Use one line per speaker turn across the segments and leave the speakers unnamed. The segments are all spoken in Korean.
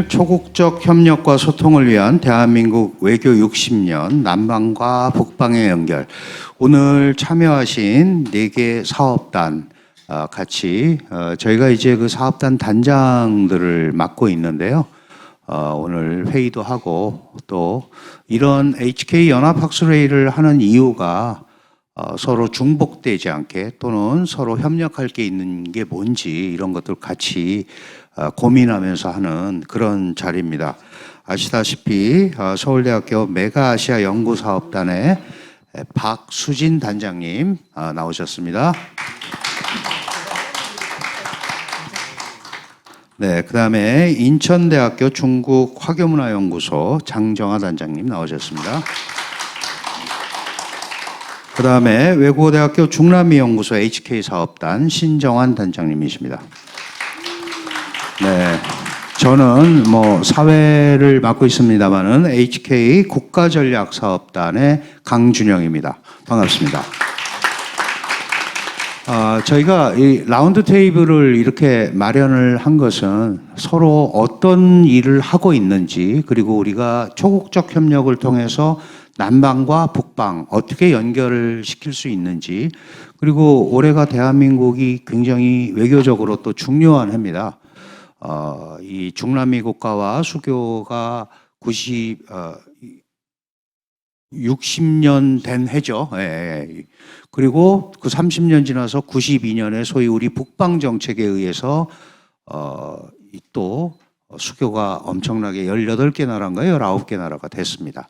오늘 초국적 협력과 소통을 위한 대한민국 외교 60년 남방과 북방의 연결. 오늘 참여하신 4개 사업단 같이 저희가 이제 그 사업단 단장들을 맡고 있는데요. 오늘 회의도 하고 또 이런 HK 연합학술회의를 하는 이유가 서로 중복되지 않게 또는 서로 협력할 게 있는 게 뭔지 이런 것들 같이 고민하면서 하는 그런 자리입니다. 아시다시피 서울대학교 메가아시아 연구사업단의 박수진 단장님 나오셨습니다. 네, 그 다음에 인천대학교 중국 화교문화연구소 장정아 단장님 나오셨습니다. 그 다음에 외국어대학교 중남미연구소 HK사업단 신정환 단장님이십니다. 네, 저는 사회를 맡고 있습니다만은 HK 국가전략사업단의 강준영입니다. 반갑습니다. 저희가 이 라운드 테이블을 이렇게 마련을 한 것은 서로 어떤 일을 하고 있는지, 그리고 우리가 초국적 협력을 통해서 남방과 북방 어떻게 연결을 시킬 수 있는지, 그리고 올해가 대한민국이 굉장히 외교적으로 또 중요한 해입니다. 이 중남미 국가와 수교가 60년 된 해죠. 예. 그리고 그 30년 지나서 92년에 소위 우리 북방 정책에 의해서 또 수교가 엄청나게 18개 나라인가요? 19개 나라가 됐습니다.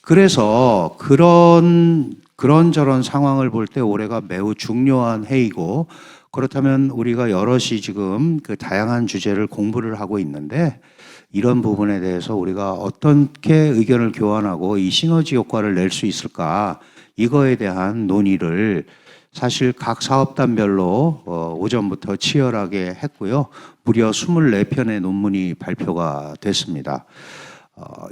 그래서 그런저런 상황을 볼 때 올해가 매우 중요한 해이고, 그렇다면 우리가 여럿이 지금 그 다양한 주제를 공부를 하고 있는데, 이런 부분에 대해서 우리가 어떻게 의견을 교환하고 이 시너지 효과를 낼 수 있을까, 이거에 대한 논의를 사실 각 사업단별로 오전부터 치열하게 했고요. 무려 24편의 논문이 발표가 됐습니다.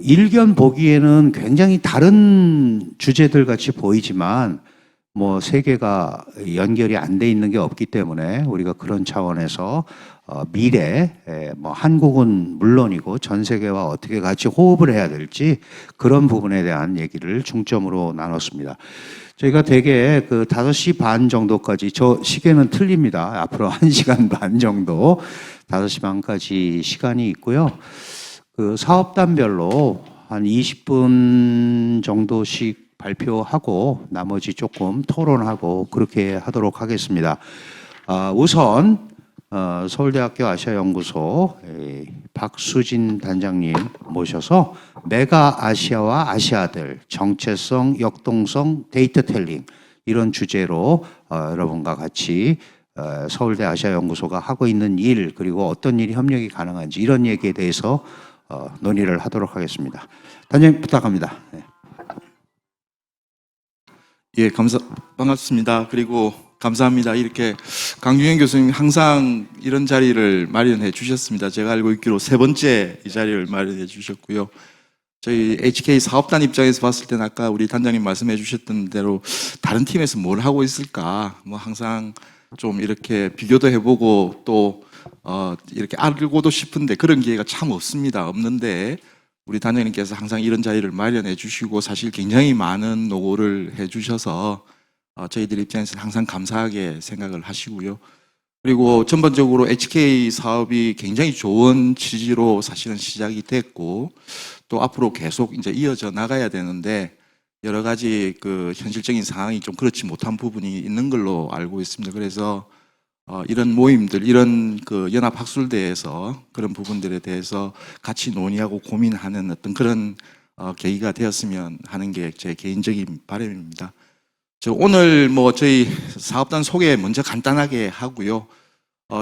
일견 보기에는 굉장히 다른 주제들 같이 보이지만 세계가 연결이 안 돼 있는 게 없기 때문에 우리가 그런 차원에서 미래 한국은 물론이고 전 세계와 어떻게 같이 호흡을 해야 될지 그런 부분에 대한 얘기를 중점으로 나눴습니다. 저희가 대개 그 5시 반 정도까지, 저 시계는 틀립니다. 앞으로 1시간 반 정도 5시 반까지 시간이 있고요. 그 사업단별로 한 20분 정도씩 발표하고 나머지 조금 토론하고 그렇게 하도록 하겠습니다. 우선 서울대학교 아시아연구소 박수진 단장님 모셔서 메가 아시아와 아시아들 정체성, 역동성, 데이터텔링 이런 주제로 여러분과 같이 서울대 아시아연구소가 하고 있는 일, 그리고 어떤 일이 협력이 가능한지 이런 얘기에 대해서 논의를 하도록 하겠습니다. 단장님 부탁합니다. 네.
예, 반갑습니다. 그리고 감사합니다. 이렇게 강준영 교수님 항상 이런 자리를 마련해 주셨습니다. 제가 알고 있기로 3번째 이 자리를 마련해 주셨고요. 저희 HK 사업단 입장에서 봤을 때는 아까 우리 단장님 말씀해 주셨던 대로 다른 팀에서 뭘 하고 있을까, 항상 좀 이렇게 비교도 해보고 또 이렇게 알고도 싶은데 그런 기회가 참 없는데 우리 단장님께서 항상 이런 자리를 마련해 주시고 사실 굉장히 많은 노고를 해 주셔서 저희들 입장에서 항상 감사하게 생각을 하시고요. 그리고 전반적으로 HK 사업이 굉장히 좋은 취지로 사실은 시작이 됐고 또 앞으로 계속 이제 이어져 나가야 되는데 여러 가지 그 현실적인 상황이 좀 그렇지 못한 부분이 있는 걸로 알고 있습니다. 그래서 이런 모임들, 이런 그 연합학술대에서 그런 부분들에 대해서 같이 논의하고 고민하는 어떤 그런 계기가 되었으면 하는 게 제 개인적인 바람입니다. 오늘 저희 사업단 소개 먼저 간단하게 하고요.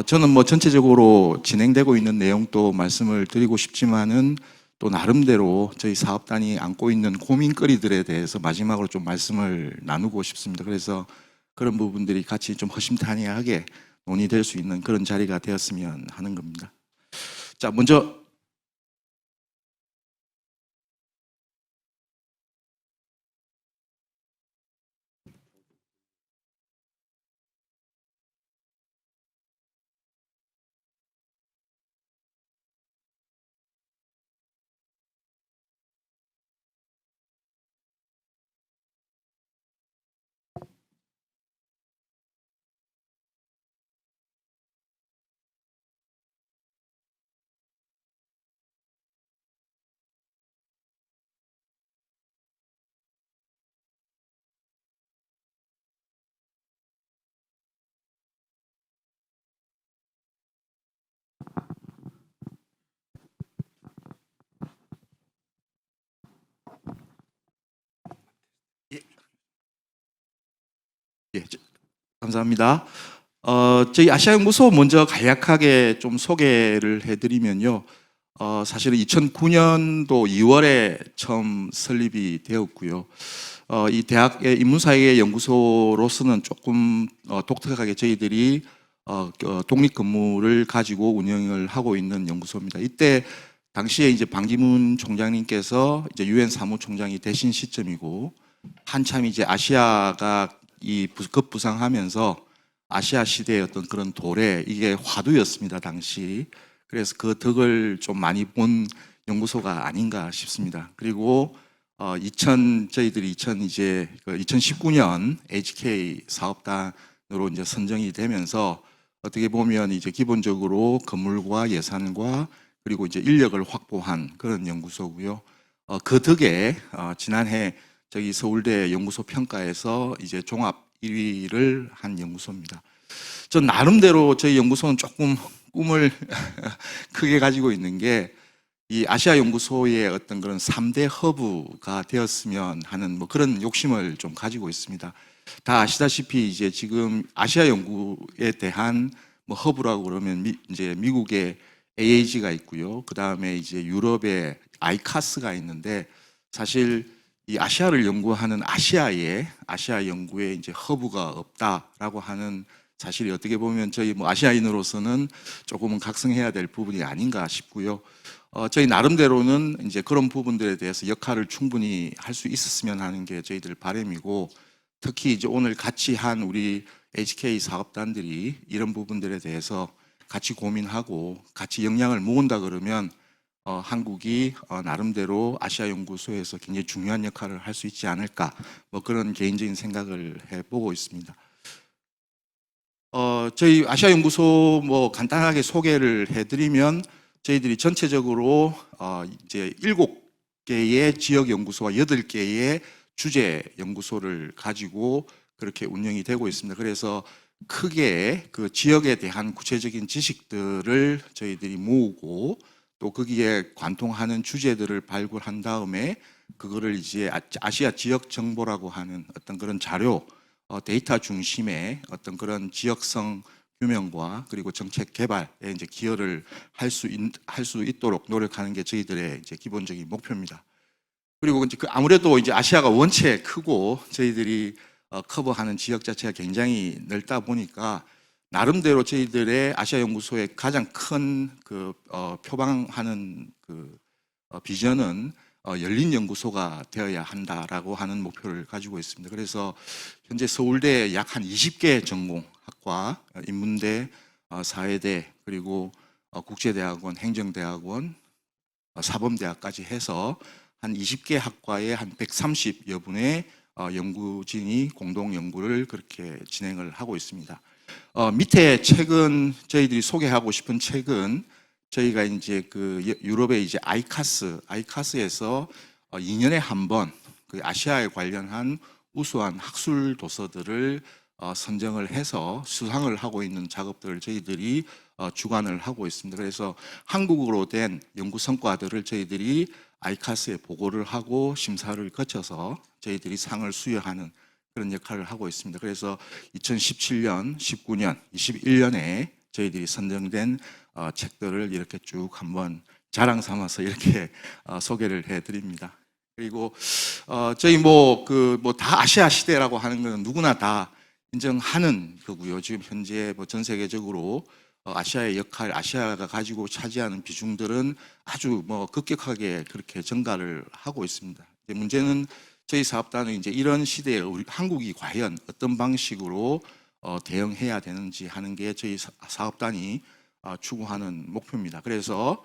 저는 전체적으로 진행되고 있는 내용도 말씀을 드리고 싶지만은 또 나름대로 저희 사업단이 안고 있는 고민거리들에 대해서 마지막으로 좀 말씀을 나누고 싶습니다. 그래서 그런 부분들이 같이 좀 허심탄회하게 논의될 수 있는 그런 자리가 되었으면 하는 겁니다. 자, 먼저 예, 감사합니다. 저희 아시아연구소 먼저 간략하게 좀 소개를 해드리면요. 사실은 2009년도 2월에 처음 설립이 되었고요. 이 대학의 인문사회 연구소로서는 조금 독특하게 저희들이 독립 근무를 가지고 운영을 하고 있는 연구소입니다. 이때 당시에 이제 반기문 총장님께서 이제 유엔 사무총장이 되신 시점이고 한참 이제 아시아가 이 급부상하면서 아시아 시대의 어떤 그런 도래 이게 화두였습니다 당시. 그래서 그 덕을 좀 많이 본 연구소가 아닌가 싶습니다. 그리고 2019년 HK 사업단으로 이제 선정이 되면서 어떻게 보면 이제 기본적으로 건물과 예산과 그리고 이제 인력을 확보한 그런 연구소고요. 그 덕에 지난해 저기 서울대 연구소 평가에서 이제 종합 1위를 한 연구소입니다. 전 나름대로 저희 연구소는 조금 꿈을 크게 가지고 있는 게 이 아시아 연구소의 어떤 그런 3대 허브가 되었으면 하는 뭐 그런 욕심을 좀 가지고 있습니다. 다 아시다시피 이제 지금 아시아 연구에 대한 뭐 허브라고 그러면 이제 미국의 AAG가 있고요. 그 다음에 이제 유럽의 아이카스가 있는데 사실 이 아시아를 연구하는 아시아 연구에 이제 허브가 없다라고 하는 사실이 어떻게 보면 저희 뭐 아시아인으로서는 조금은 각성해야 될 부분이 아닌가 싶고요. 저희 나름대로는 이제 그런 부분들에 대해서 역할을 충분히 할 수 있었으면 하는 게 저희들 바람이고, 특히 이제 오늘 같이 한 우리 HK 사업단들이 이런 부분들에 대해서 같이 고민하고 같이 역량을 모은다 그러면 한국이 나름대로 아시아 연구소에서 굉장히 중요한 역할을 할 수 있지 않을까, 뭐 그런 개인적인 생각을 해보고 있습니다. 저희 아시아 연구소 뭐 간단하게 소개를 해드리면 저희들이 전체적으로 이제 7개의 지역 연구소와 8개의 주재 연구소를 가지고 그렇게 운영이 되고 있습니다. 그래서 크게 그 지역에 대한 구체적인 지식들을 저희들이 모으고 또 거기에 관통하는 주제들을 발굴한 다음에 그거를 이제 아시아 지역 정보라고 하는 어떤 그런 자료, 데이터 중심의 어떤 그런 지역성 규명과 그리고 정책 개발에 이제 기여를 할 수 있도록 노력하는 게 저희들의 이제 기본적인 목표입니다. 그리고 이제 아무래도 이제 아시아가 원체 크고 저희들이 커버하는 지역 자체가 굉장히 넓다 보니까 나름대로 저희들의 아시아 연구소의 가장 큰 그 표방하는 그 비전은 열린 연구소가 되어야 한다라고 하는 목표를 가지고 있습니다. 그래서 현재 서울대 약 한 20개 전공학과, 인문대, 사회대, 그리고 국제대학원, 행정대학원, 사범대학까지 해서 한 20개 학과에 한 130여 분의 연구진이 공동 연구를 그렇게 진행을 하고 있습니다. 밑에 책은 저희들이 소개하고 싶은 책은 저희가 이제 그 유럽의 이제 아이카스에서 2년에 한 번 그 아시아에 관련한 우수한 학술 도서들을 선정을 해서 수상을 하고 있는 작업들을 저희들이 주관을 하고 있습니다. 그래서 한국어로 된 연구 성과들을 저희들이 아이카스에 보고를 하고 심사를 거쳐서 저희들이 상을 수여하는 그런 역할을 하고 있습니다. 그래서 2017년, 19년, 21년에 저희들이 선정된 책들을 이렇게 쭉 한번 자랑 삼아서 이렇게 소개를 해드립니다. 그리고 저희 뭐 다 아시아 시대라고 하는 것은 누구나 다 인정하는 거고요. 지금 현재 뭐 전 세계적으로 아시아의 역할, 아시아가 가지고 차지하는 비중들은 아주 뭐 급격하게 그렇게 증가를 하고 있습니다. 문제는 저희 사업단은 이제 이런 시대에 우리 한국이 과연 어떤 방식으로 대응해야 되는지 하는 게 저희 사업단이 추구하는 목표입니다. 그래서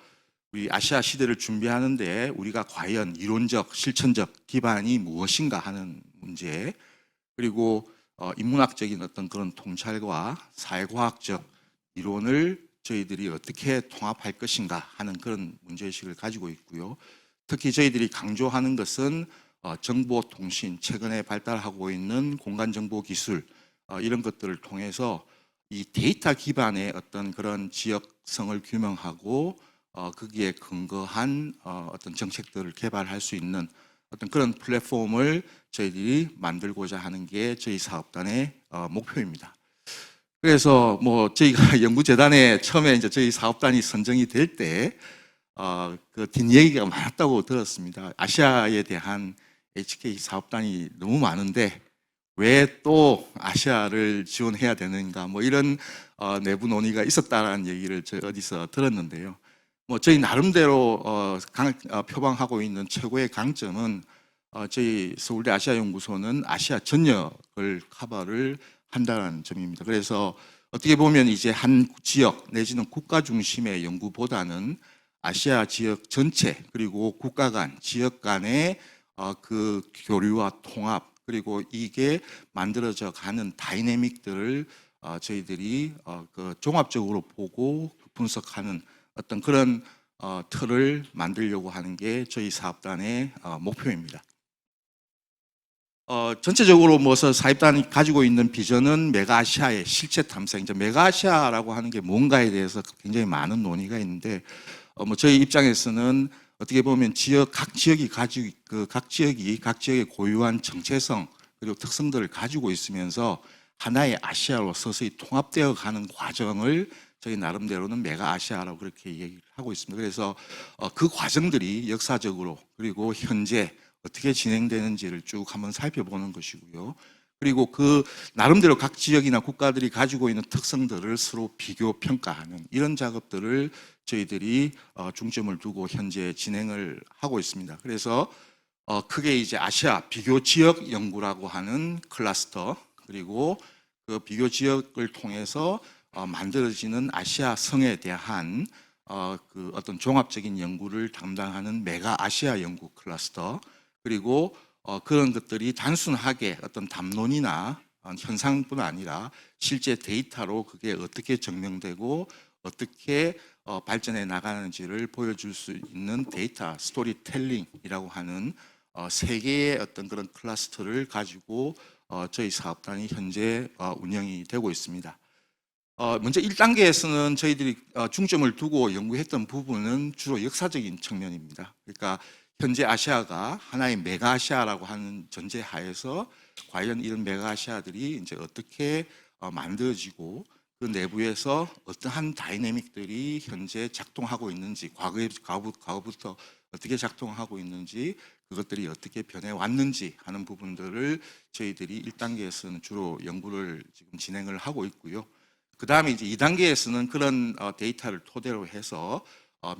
우리 아시아 시대를 준비하는데 우리가 과연 이론적, 실천적 기반이 무엇인가 하는 문제, 그리고 인문학적인 어떤 그런 통찰과 사회과학적 이론을 저희들이 어떻게 통합할 것인가 하는 그런 문제의식을 가지고 있고요. 특히 저희들이 강조하는 것은 정보통신, 최근에 발달하고 있는 공간정보기술 이런 것들을 통해서 이 데이터 기반의 어떤 그런 지역성을 규명하고 거기에 근거한 어떤 정책들을 개발할 수 있는 어떤 그런 플랫폼을 저희들이 만들고자 하는 게 저희 사업단의 목표입니다. 그래서 뭐 저희가 연구재단에 처음에 이제 저희 사업단이 선정이 될 때 그 뒷얘기가 많았다고 들었습니다. 아시아에 대한 HK 사업단이 너무 많은데 왜 또 아시아를 지원해야 되는가 뭐 이런 내부 논의가 있었다라는 얘기를 저 어디서 들었는데요. 뭐 저희 나름대로 표방하고 있는 최고의 강점은 저희 서울대 아시아연구소는 아시아 전역을 커버를 한다는 점입니다. 그래서 어떻게 보면 이제 한 지역 내지는 국가 중심의 연구보다는 아시아 지역 전체 그리고 국가 간, 지역 간의 그 교류와 통합 그리고 이게 만들어져 가는 다이내믹들을 저희들이 그 종합적으로 보고 분석하는 어떤 그런 틀을 만들려고 하는 게 저희 사업단의 목표입니다. 전체적으로 뭐서 사업단이 가지고 있는 비전은 메가아시아의 실체 탐색. 이제 메가아시아라고 하는 게 뭔가에 대해서 굉장히 많은 논의가 있는데, 뭐 저희 입장에서는 어떻게 보면 각 지역이 가지고 각 지역의 고유한 정체성 그리고 특성들을 가지고 있으면서 하나의 아시아로 서서히 통합되어 가는 과정을 저희 나름대로는 메가아시아라고 그렇게 얘기를 하고 있습니다. 그래서 그 과정들이 역사적으로 그리고 현재 어떻게 진행되는지를 쭉 한번 살펴보는 것이고요. 그리고 그 나름대로 각 지역이나 국가들이 가지고 있는 특성들을 서로 비교 평가하는 이런 작업들을 저희들이 중점을 두고 현재 진행을 하고 있습니다. 그래서 크게 이제 아시아 비교 지역 연구라고 하는 클러스터 그리고 그 비교 지역을 통해서 만들어지는 아시아 성에 대한 그 어떤 종합적인 연구를 담당하는 메가 아시아 연구 클러스터 그리고 그런 것들이 단순하게 어떤 담론이나 현상뿐 아니라 실제 데이터로 그게 어떻게 증명되고 어떻게 발전해 나가는지를 보여줄 수 있는 데이터 스토리텔링이라고 하는 세 개의 어떤 그런 클러스터를 가지고 저희 사업단이 현재 운영이 되고 있습니다. 먼저 1단계에서는 저희들이 중점을 두고 연구했던 부분은 주로 역사적인 측면입니다. 그러니까 현재 아시아가 하나의 메가아시아라고 하는 전제하에서 과연 이런 메가아시아들이 이제 어떻게 만들어지고 그 내부에서 어떠한 다이내믹들이 현재 작동하고 있는지 과거부터 어떻게 작동하고 있는지 그것들이 어떻게 변해 왔는지 하는 부분들을 저희들이 1단계에서는 주로 연구를 지금 진행을 하고 있고요. 그 다음에 이제 2단계에서는 그런 데이터를 토대로 해서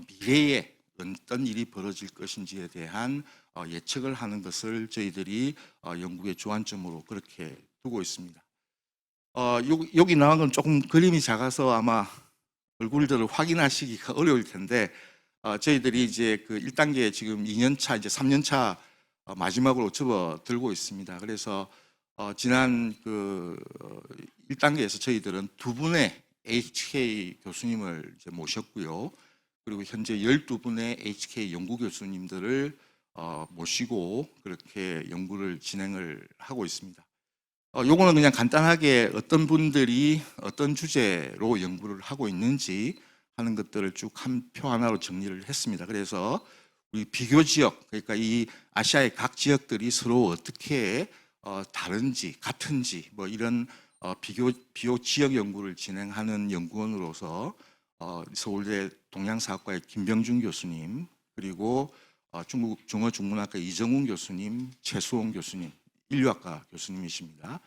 미래에 어떤 일이 벌어질 것인지에 대한 예측을 하는 것을 저희들이 연구의 주안점으로 그렇게 두고 있습니다. 여기 나온 건 조금 그림이 작아서 아마 얼굴들을 확인하시기가 어려울 텐데 저희들이 이제 그 1단계 지금 2년차 이제 3년차 마지막으로 접어들고 있습니다. 그래서 지난 그 1단계에서 저희들은 두 분의 HK 교수님을 이제 모셨고요. 그리고 현재 12분의 HK 연구 교수님들을 모시고 그렇게 연구를 진행을 하고 있습니다. 요거는 그냥 간단하게 어떤 분들이 어떤 주제로 연구를 하고 있는지 하는 것들을 쭉 한 표 하나로 정리를 했습니다. 그래서 우리 비교 지역, 그러니까 이 아시아의 각 지역들이 서로 어떻게 다른지, 같은지, 뭐 이런 비교 지역 연구를 진행하는 연구원으로서 서울대 동양사학과의 김병준 교수님, 그리고 중어중문학과 이정훈 교수님, 최수홍 교수님, 인류학과 교수님이십니다.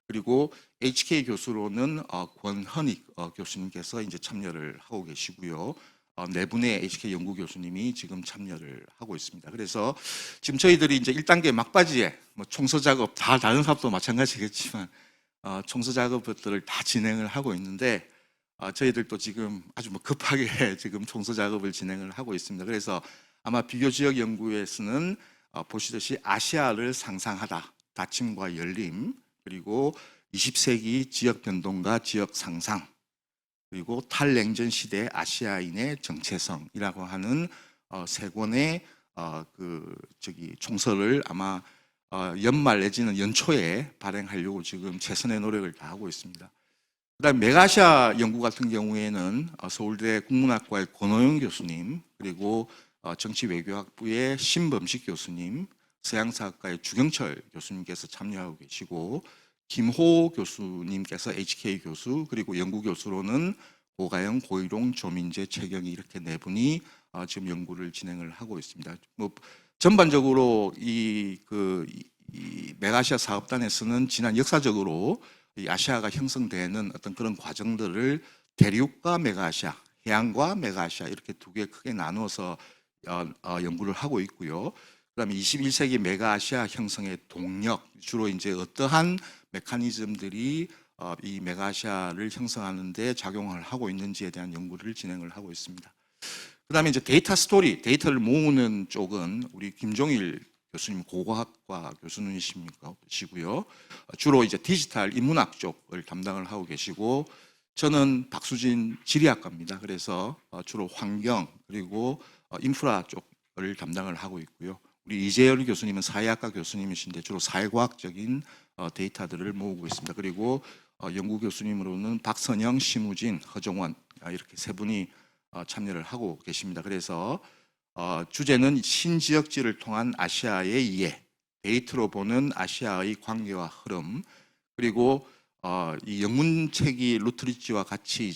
그리고 HK 교수로는 권헌익 교수님께서 이제 참여를 하고 계시고요. 네 분의 HK 연구 교수님이 지금 참여를 하고 있습니다. 그래서 지금 저희들이 이제 1단계 막바지에 뭐 청소 작업, 다 다른 사업도 마찬가지겠지만 청소 작업들을 다 진행을 하고 있는데 저희들도 지금 아주 뭐 급하게 지금 청소 작업을 진행을 하고 있습니다. 그래서 아마 비교 지역 연구에서는 보시듯이 아시아를 상상하다, 닫힘과 열림, 그리고 20세기 지역 변동과 지역 상상, 그리고 탈냉전 시대 아시아인의 정체성이라고 하는 세 권의 총서를 아마 연말 내지는 연초에 발행하려고 지금 최선의 노력을 다하고 있습니다. 그다음 메가아시아 연구 같은 경우에는 서울대 국문학과의 권호영 교수님, 그리고 정치외교학부의 신범식 교수님, 서양사학과의 주경철 교수님께서 참여하고 계시고 김호 교수님께서 HK 교수 그리고 연구교수로는 고가영, 고일용, 조민재, 최경희 이렇게 네 분이 지금 연구를 진행을 하고 있습니다. 뭐 전반적으로 이 메가아시아 사업단에서는 지난 역사적으로 이 아시아가 형성되는 어떤 그런 과정들을 대륙과 메가아시아, 해양과 메가아시아 이렇게 두 개 크게 나누어서 연구를 하고 있고요. 그다음에 21세기 메가아시아 형성의 동력, 주로 이제 어떠한 메커니즘들이 이 메가아시아를 형성하는 데 작용을 하고 있는지에 대한 연구를 진행을 하고 있습니다. 그다음에 이제 데이터 스토리, 데이터를 모으는 쪽은 우리 김종일 교수님 고고학과 교수님이시고요. 주로 이제 디지털 인문학 쪽을 담당을 하고 계시고 저는 박수진 지리학과입니다. 그래서 주로 환경 그리고 인프라 쪽을 담당을 하고 있고요. 우리 이재열 교수님은 사회학과 교수님이신데 주로 사회과학적인 데이터들을 모으고 있습니다. 그리고 연구 교수님으로는 박선영, 심우진, 허정원 이렇게 세 분이 참여를 하고 계십니다. 그래서 주제는 신지역지를 통한 아시아의 이해, 데이터로 보는 아시아의 관계와 흐름, 그리고 이 영문책이 루트리지와 같이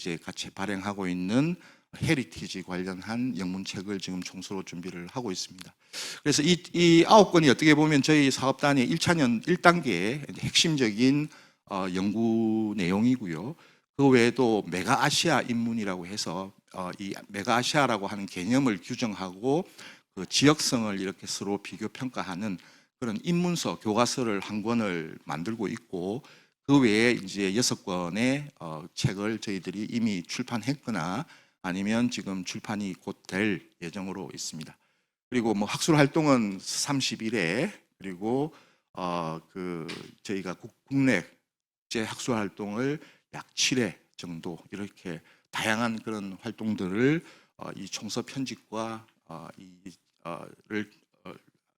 발행하고 있는 헤리티지 관련한 영문책을 지금 총수로 준비를 하고 있습니다. 그래서 이 9건이 어떻게 보면 저희 사업단의 1단계의 핵심적인 연구 내용이고요. 그 외에도 메가아시아 인문이라고 해서 이 메가아시아라고 하는 개념을 규정하고 그 지역성을 이렇게 서로 비교 평가하는 그런 인문서, 교과서를 한 권을 만들고 있고 그 외에 이제 6권의 책을 저희들이 이미 출판했거나 아니면 지금 출판이 곧 될 예정으로 있습니다. 그리고 뭐 학술 활동은 31회 그리고 저희가 국내 국제 학술 활동을 약 7회 정도 이렇게 다양한 그런 활동들을 이 총서 편집과 를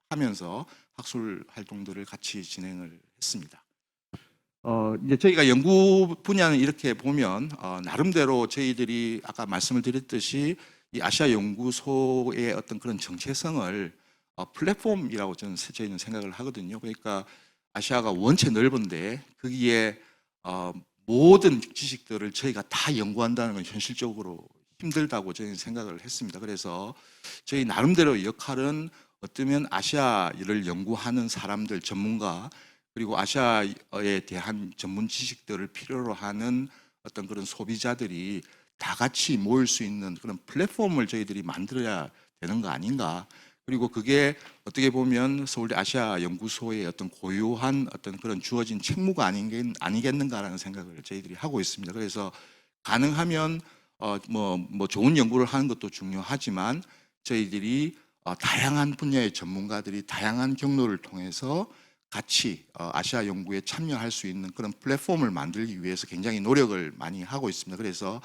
하면서 학술 활동들을 같이 진행을 했습니다. 이제 저희가 연구 분야는 이렇게 보면 나름대로 저희들이 아까 말씀을 드렸듯이 이 아시아 연구소의 어떤 그런 정체성을 플랫폼이라고 저희는 생각을 하거든요. 그러니까 아시아가 원체 넓은데 거기에 모든 지식들을 저희가 다 연구한다는 건 현실적으로 힘들다고 저희는 생각을 했습니다. 그래서 저희 나름대로 역할은 어쩌면 아시아를 연구하는 사람들, 전문가 그리고 아시아에 대한 전문 지식들을 필요로 하는 어떤 그런 소비자들이 다 같이 모일 수 있는 그런 플랫폼을 저희들이 만들어야 되는 거 아닌가. 그리고 그게 어떻게 보면 서울대 아시아 연구소의 어떤 고유한 어떤 그런 주어진 책무가 아니겠는가라는 생각을 저희들이 하고 있습니다. 그래서 가능하면 뭐 좋은 연구를 하는 것도 중요하지만 저희들이 다양한 분야의 전문가들이 다양한 경로를 통해서 같이 아시아 연구에 참여할 수 있는 그런 플랫폼을 만들기 위해서 굉장히 노력을 많이 하고 있습니다. 그래서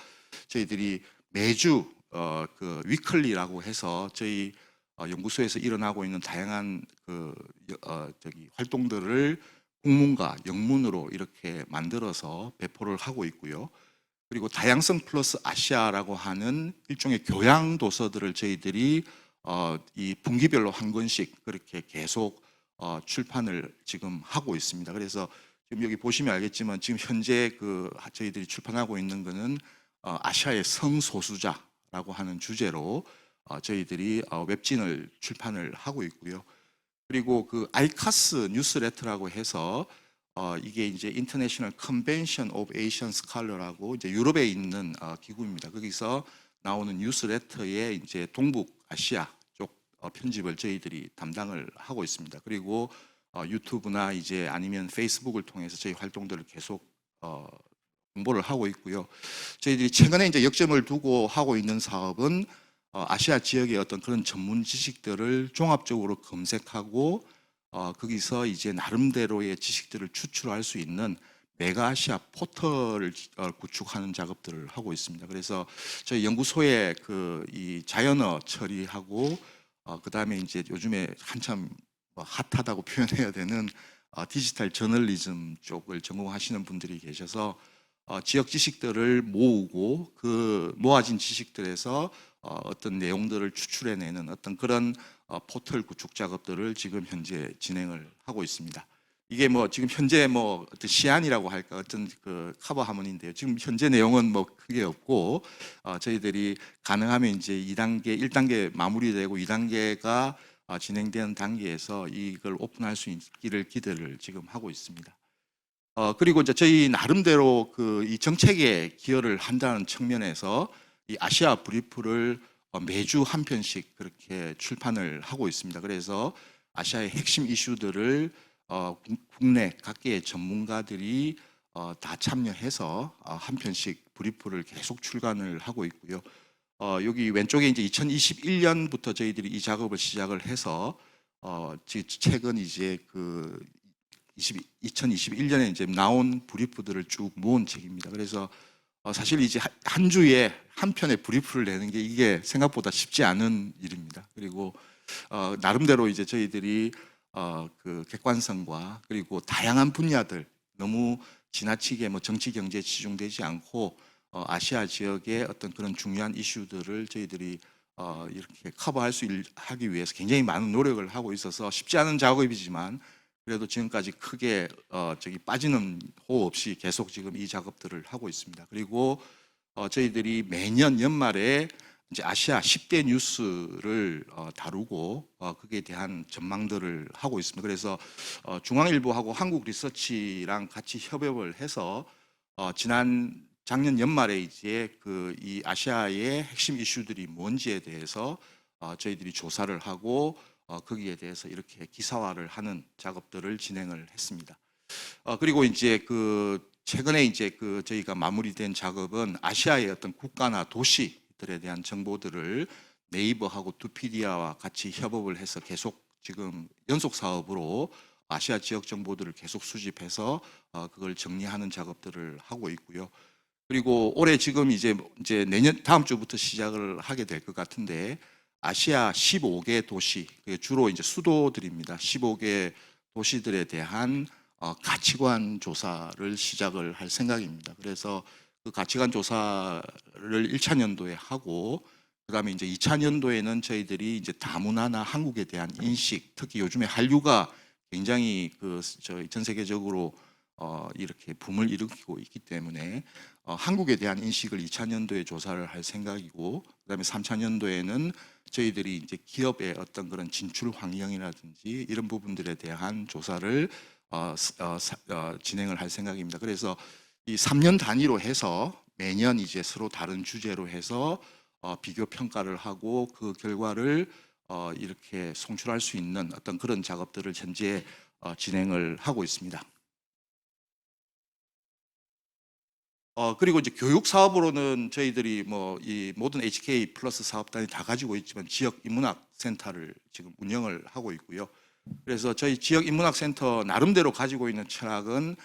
저희들이 매주 그 위클리라고 해서 저희 연구소에서 일어나고 있는 다양한 활동들을 국문과 영문으로 이렇게 만들어서 배포를 하고 있고요. 그리고 다양성 플러스 아시아라고 하는 일종의 교양 도서들을 저희들이 이 분기별로 한 권씩 그렇게 계속 출판을 지금 하고 있습니다. 그래서 지금 여기 보시면 알겠지만 지금 현재 저희들이 출판하고 있는 거는 아시아의 성소수자라고 하는 주제로 저희들이 웹진을 출판을 하고 있고요. 그리고 그 아이카스 뉴스레터라고 해서 이게 이제 International Convention of Asian Scholar라고 이제 유럽에 있는 기구입니다. 거기서 나오는 뉴스레터의 이제 동북 아시아 쪽 편집을 저희들이 담당을 하고 있습니다. 그리고 유튜브나 이제 아니면 페이스북을 통해서 저희 활동들을 계속 홍보를 하고 있고요. 저희들이 최근에 이제 역점을 두고 하고 있는 사업은 아시아 지역의 어떤 그런 전문 지식들을 종합적으로 검색하고 거기서 이제 나름대로의 지식들을 추출할 수 있는 메가아시아 포털을 구축하는 작업들을 하고 있습니다. 그래서 저희 연구소에 이 자연어 처리하고 그다음에 이제 요즘에 한참 핫하다고 표현해야 되는 디지털 저널리즘 쪽을 전공하시는 분들이 계셔서 지역 지식들을 모으고 그 모아진 지식들에서 어떤 내용들을 추출해내는 어떤 그런 포털 구축 작업들을 지금 현재 진행을 하고 있습니다. 이게 뭐 지금 현재 뭐 어떤 시안이라고 할까 어떤 그 커버 화면인데요. 지금 현재 내용은 뭐 크게 없고 저희들이 가능하면 이제 2단계, 1단계 마무리되고 2단계가 진행되는 단계에서 이걸 오픈할 수 있기를 기대를 지금 하고 있습니다. 그리고 이제 저희 나름대로 그 이 정책에 기여를 한다는 측면에서 이 아시아 브리프를 매주 한 편씩 그렇게 출판을 하고 있습니다. 그래서 아시아의 핵심 이슈들을 국내 각계의 전문가들이 다 참여해서 한 편씩 브리프를 계속 출간을 하고 있고요. 여기 왼쪽에 이제 2021년부터 저희들이 이 작업을 시작을 해서 최근 이제 그 2021년에 이제 나온 브리프들을 쭉 모은 책입니다. 그래서 사실 이제 한 주에 한 편의 브리프를 내는 게 이게 생각보다 쉽지 않은 일입니다. 그리고 나름대로 이제 저희들이 그 객관성과 그리고 다양한 분야들 너무 지나치게 뭐 정치 경제에 치중되지 않고 아시아 지역의 어떤 그런 중요한 이슈들을 저희들이 이렇게 커버할 수 하기 위해서 굉장히 많은 노력을 하고 있어서 쉽지 않은 작업이지만 그래도 지금까지 크게 빠지는 호흡 없이 계속 지금 이 작업들을 하고 있습니다. 그리고 저희들이 매년 연말에 이제 아시아 10대 뉴스를 다루고 그에 대한 전망들을 하고 있습니다. 그래서 중앙일보하고 한국리서치랑 같이 협업을 해서 작년 연말에 이제 그 이 아시아의 핵심 이슈들이 뭔지에 대해서 저희들이 조사를 하고 거기에 대해서 이렇게 기사화를 하는 작업들을 진행을 했습니다. 그리고 이제 그 최근에 이제 그 저희가 마무리된 작업은 아시아의 어떤 국가나 도시들에 대한 정보들을 네이버하고 두피디아와 같이 협업을 해서 계속 지금 연속 사업으로 아시아 지역 정보들을 계속 수집해서 그걸 정리하는 작업들을 하고 있고요. 그리고 올해 지금 이제 내년 다음 주부터 시작을 하게 될 것 같은데 아시아 15개 도시, 주로 이제 수도들입니다. 15개 도시들에 대한 가치관 조사를 시작을 할 생각입니다. 그래서 그 가치관 조사를 1차 년도에 하고 그다음에 이제 2차 년도에는 저희들이 이제 다문화나 한국에 대한 인식, 특히 요즘에 한류가 굉장히 전 세계적으로 이렇게 붐을 일으키고 있기 때문에 한국에 대한 인식을 2차 년도에 조사를 할 생각이고 그다음에 3차 년도에는 저희들이 이제 기업의 어떤 그런 진출 환경이라든지 이런 부분들에 대한 조사를 진행을 할 생각입니다. 그래서 이 3년 단위로 해서 매년 이제 서로 다른 주제로 해서 비교 평가를 하고 그 결과를 이렇게 송출할 수 있는 어떤 그런 작업들을 현재 진행을 하고 있습니다. 그리고 이제 교육 사업으로는 저희들이 뭐 이 모든 HK 플러스 사업단이 다 가지고 있지만 지역 인문학 센터를 지금 운영을 하고 있고요. 그래서 저희 지역 인문학 센터 나름대로 가지고 있는 철학은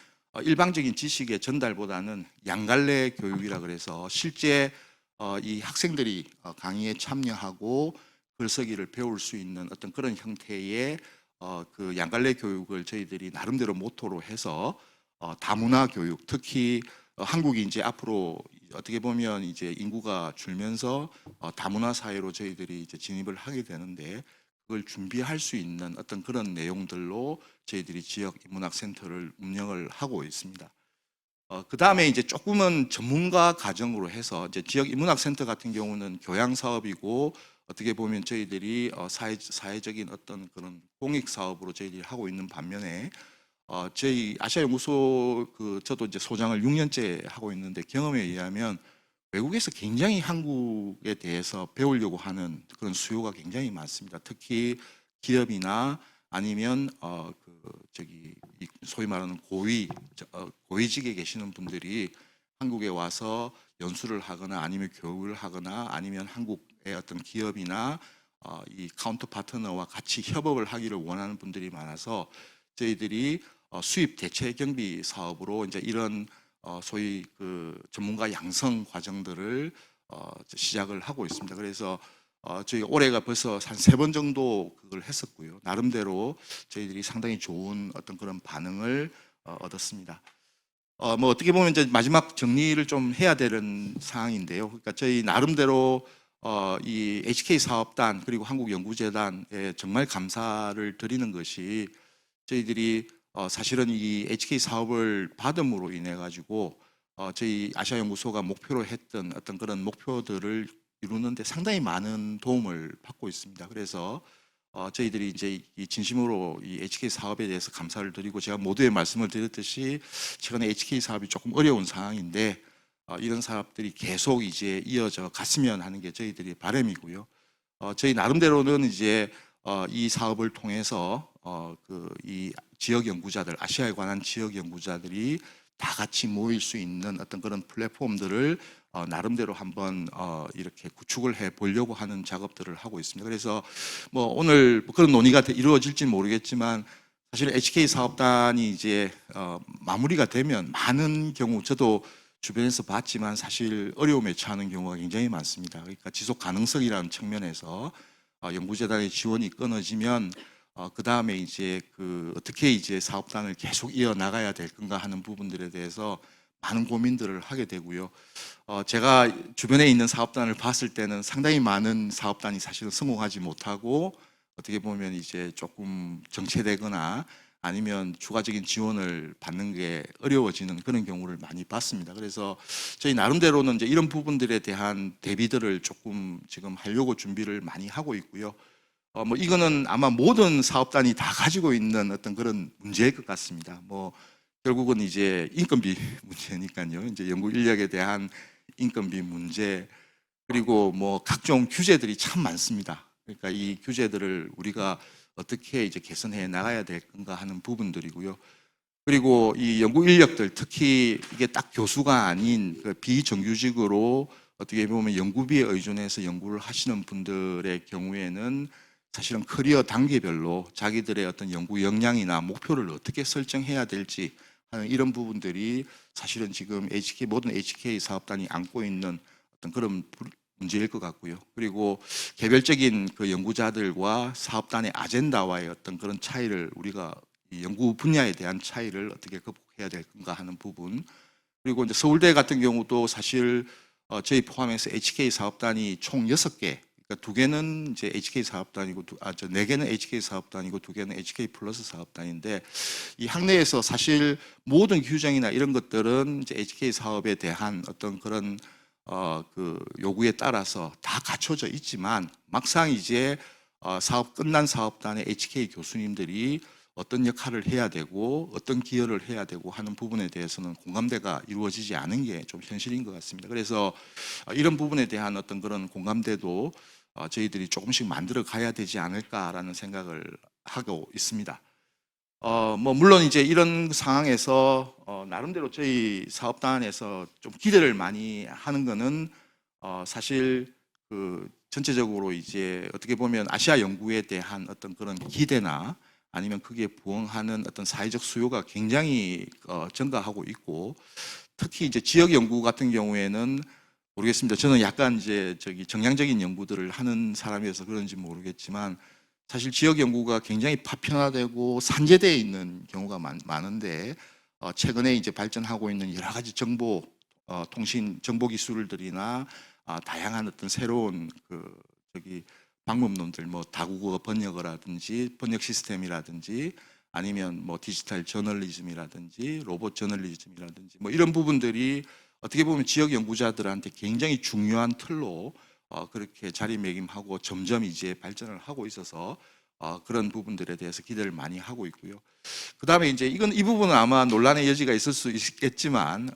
일방적인 지식의 전달보다는 양갈래 교육이라 그래서 실제 이 학생들이 강의에 참여하고 글쓰기를 배울 수 있는 어떤 그런 형태의 그 양갈래 교육을 저희들이 나름대로 모토로 해서 다문화 교육, 특히 한국이 이제 앞으로 어떻게 보면 이제 인구가 줄면서 다문화 사회로 저희들이 이제 진입을 하게 되는데 그걸 준비할 수 있는 어떤 그런 내용들로 저희들이 지역 인문학 센터를 운영을 하고 있습니다. 그 다음에 이제 조금은 전문가 과정으로 해서 이제 지역 인문학 센터 같은 경우는 교양 사업이고 어떻게 보면 저희들이 사회적인 어떤 그런 공익 사업으로 저희들이 하고 있는 반면에 저희 아시아 연구소 저도 이제 소장을 6년째 하고 있는데 경험에 의하면 외국에서 굉장히 한국에 대해서 배우려고 하는 그런 수요가 굉장히 많습니다. 특히 기업이나 아니면 소위 말하는 고위직에 계시는 분들이 한국에 와서 연수를 하거나 아니면 교육을 하거나 아니면 한국의 어떤 기업이나 이 카운터 파트너와 같이 협업을 하기를 원하는 분들이 많아서 저희들이 수입 대체 경비 사업으로 이제 이런 소위 그 전문가 양성 과정들을 시작을 하고 있습니다. 그래서 저희 올해가 벌써 한 3번 정도 그걸 했었고요. 나름대로 저희들이 상당히 좋은 어떤 그런 반응을 얻었습니다. 뭐 어떻게 보면 이제 마지막 정리를 좀 해야 되는 상황인데요. 그러니까 저희 나름대로 이 HK 사업단 그리고 한국연구재단에 정말 감사를 드리는 것이 저희들이 사실은 이 HK 사업을 받음으로 인해 가지고 저희 아시아연구소가 목표로 했던 어떤 그런 목표들을 이루는데 상당히 많은 도움을 받고 있습니다. 그래서 저희들이 이제 이 진심으로 이 HK 사업에 대해서 감사를 드리고 제가 모두에 말씀을 드렸듯이 최근에 HK 사업이 조금 어려운 상황인데 이런 사업들이 계속 이제 이어져 갔으면 하는 게 저희들의 바람이고요. 저희 나름대로는 이제 이 사업을 통해서 그 이 지역 연구자들, 아시아에 관한 지역 연구자들이 다 같이 모일 수 있는 어떤 그런 플랫폼들을 나름대로 한번 이렇게 구축을 해 보려고 하는 작업들을 하고 있습니다. 그래서 뭐 오늘 그런 논의가 이루어질지 모르겠지만 사실 HK 사업단이 이제 마무리가 되면 많은 경우 저도 주변에서 봤지만 사실 어려움에 처하는 경우가 굉장히 많습니다. 그러니까 지속 가능성이라는 측면에서 연구재단의 지원이 끊어지면 그 다음에 이제 그 어떻게 이제 사업단을 계속 이어 나가야 될 건가 하는 부분들에 대해서 많은 고민들을 하게 되고요. 제가 주변에 있는 사업단을 봤을 때는 상당히 많은 사업단이 사실은 성공하지 못하고 어떻게 보면 이제 조금 정체되거나 아니면 추가적인 지원을 받는 게 어려워지는 그런 경우를 많이 봤습니다. 그래서 저희 나름대로는 이제 이런 부분들에 대한 대비들을 조금 지금 하려고 준비를 많이 하고 있고요. 뭐 이거는 아마 모든 사업단이 다 가지고 있는 어떤 그런 문제일 것 같습니다. 뭐 결국은 이제 인건비 문제니까요. 이제 연구 인력에 대한 인건비 문제 그리고 뭐 각종 규제들이 참 많습니다. 그러니까 이 규제들을 우리가 어떻게 이제 개선해 나가야 될 건가 하는 부분들이고요. 그리고 이 연구 인력들 특히 이게 딱 교수가 아닌 그 비정규직으로 어떻게 보면 연구비에 의존해서 연구를 하시는 분들의 경우에는 사실은 커리어 단계별로 자기들의 어떤 연구 역량이나 목표를 어떻게 설정해야 될지 하는 이런 부분들이 사실은 지금 모든 HK 사업단이 안고 있는 어떤 그런 문제일 것 같고요. 그리고 개별적인 그 연구자들과 사업단의 아젠다와의 어떤 그런 차이를 우리가 이 연구 분야에 대한 차이를 어떻게 극복해야 될 건가 하는 부분. 그리고 이제 서울대 같은 경우도 사실 저희 포함해서 HK 사업단이 총 6개, 그러니까 2개는 이제 HK 사업단이고, 4개는 HK 사업단이고 2개는 HK 플러스 사업단인데 이 학내에서 사실 모든 규정이나 이런 것들은 이제 HK 사업에 대한 어떤 그런 그 요구에 따라서 다 갖춰져 있지만 막상 이제 사업 끝난 사업단의 HK 교수님들이 어떤 역할을 해야 되고 어떤 기여를 해야 되고 하는 부분에 대해서는 공감대가 이루어지지 않은 게 좀 현실인 것 같습니다. 그래서 이런 부분에 대한 어떤 그런 공감대도 저희들이 조금씩 만들어 가야 되지 않을까라는 생각을 하고 있습니다. 뭐 물론 이제 이런 상황에서 나름대로 저희 사업단에서 좀 기대를 많이 하는 거는 사실 그 전체적으로 이제 어떻게 보면 아시아 연구에 대한 어떤 그런 기대나 아니면 그게 부응하는 어떤 사회적 수요가 굉장히 증가하고 있고 특히 이제 지역 연구 같은 경우에는 모르겠습니다. 저는 약간 이제 저기 정량적인 연구들을 하는 사람이어서 그런지 모르겠지만 사실 지역 연구가 굉장히 파편화되고 산재되어 있는 경우가 많은데 최근에 이제 발전하고 있는 여러 가지 통신 정보 기술들이나 다양한 어떤 새로운 그 저기 방법론들 뭐 다국어 번역어라든지 번역 시스템이라든지 아니면 뭐 디지털 저널리즘이라든지 로봇 저널리즘이라든지 뭐 이런 부분들이 어떻게 보면 지역 연구자들한테 굉장히 중요한 틀로 그렇게 자리매김하고 점점 이제 발전을 하고 있어서 그런 부분들에 대해서 기대를 많이 하고 있고요. 그다음에 이제 이 부분은 아마 논란의 여지가 있을 수 있겠지만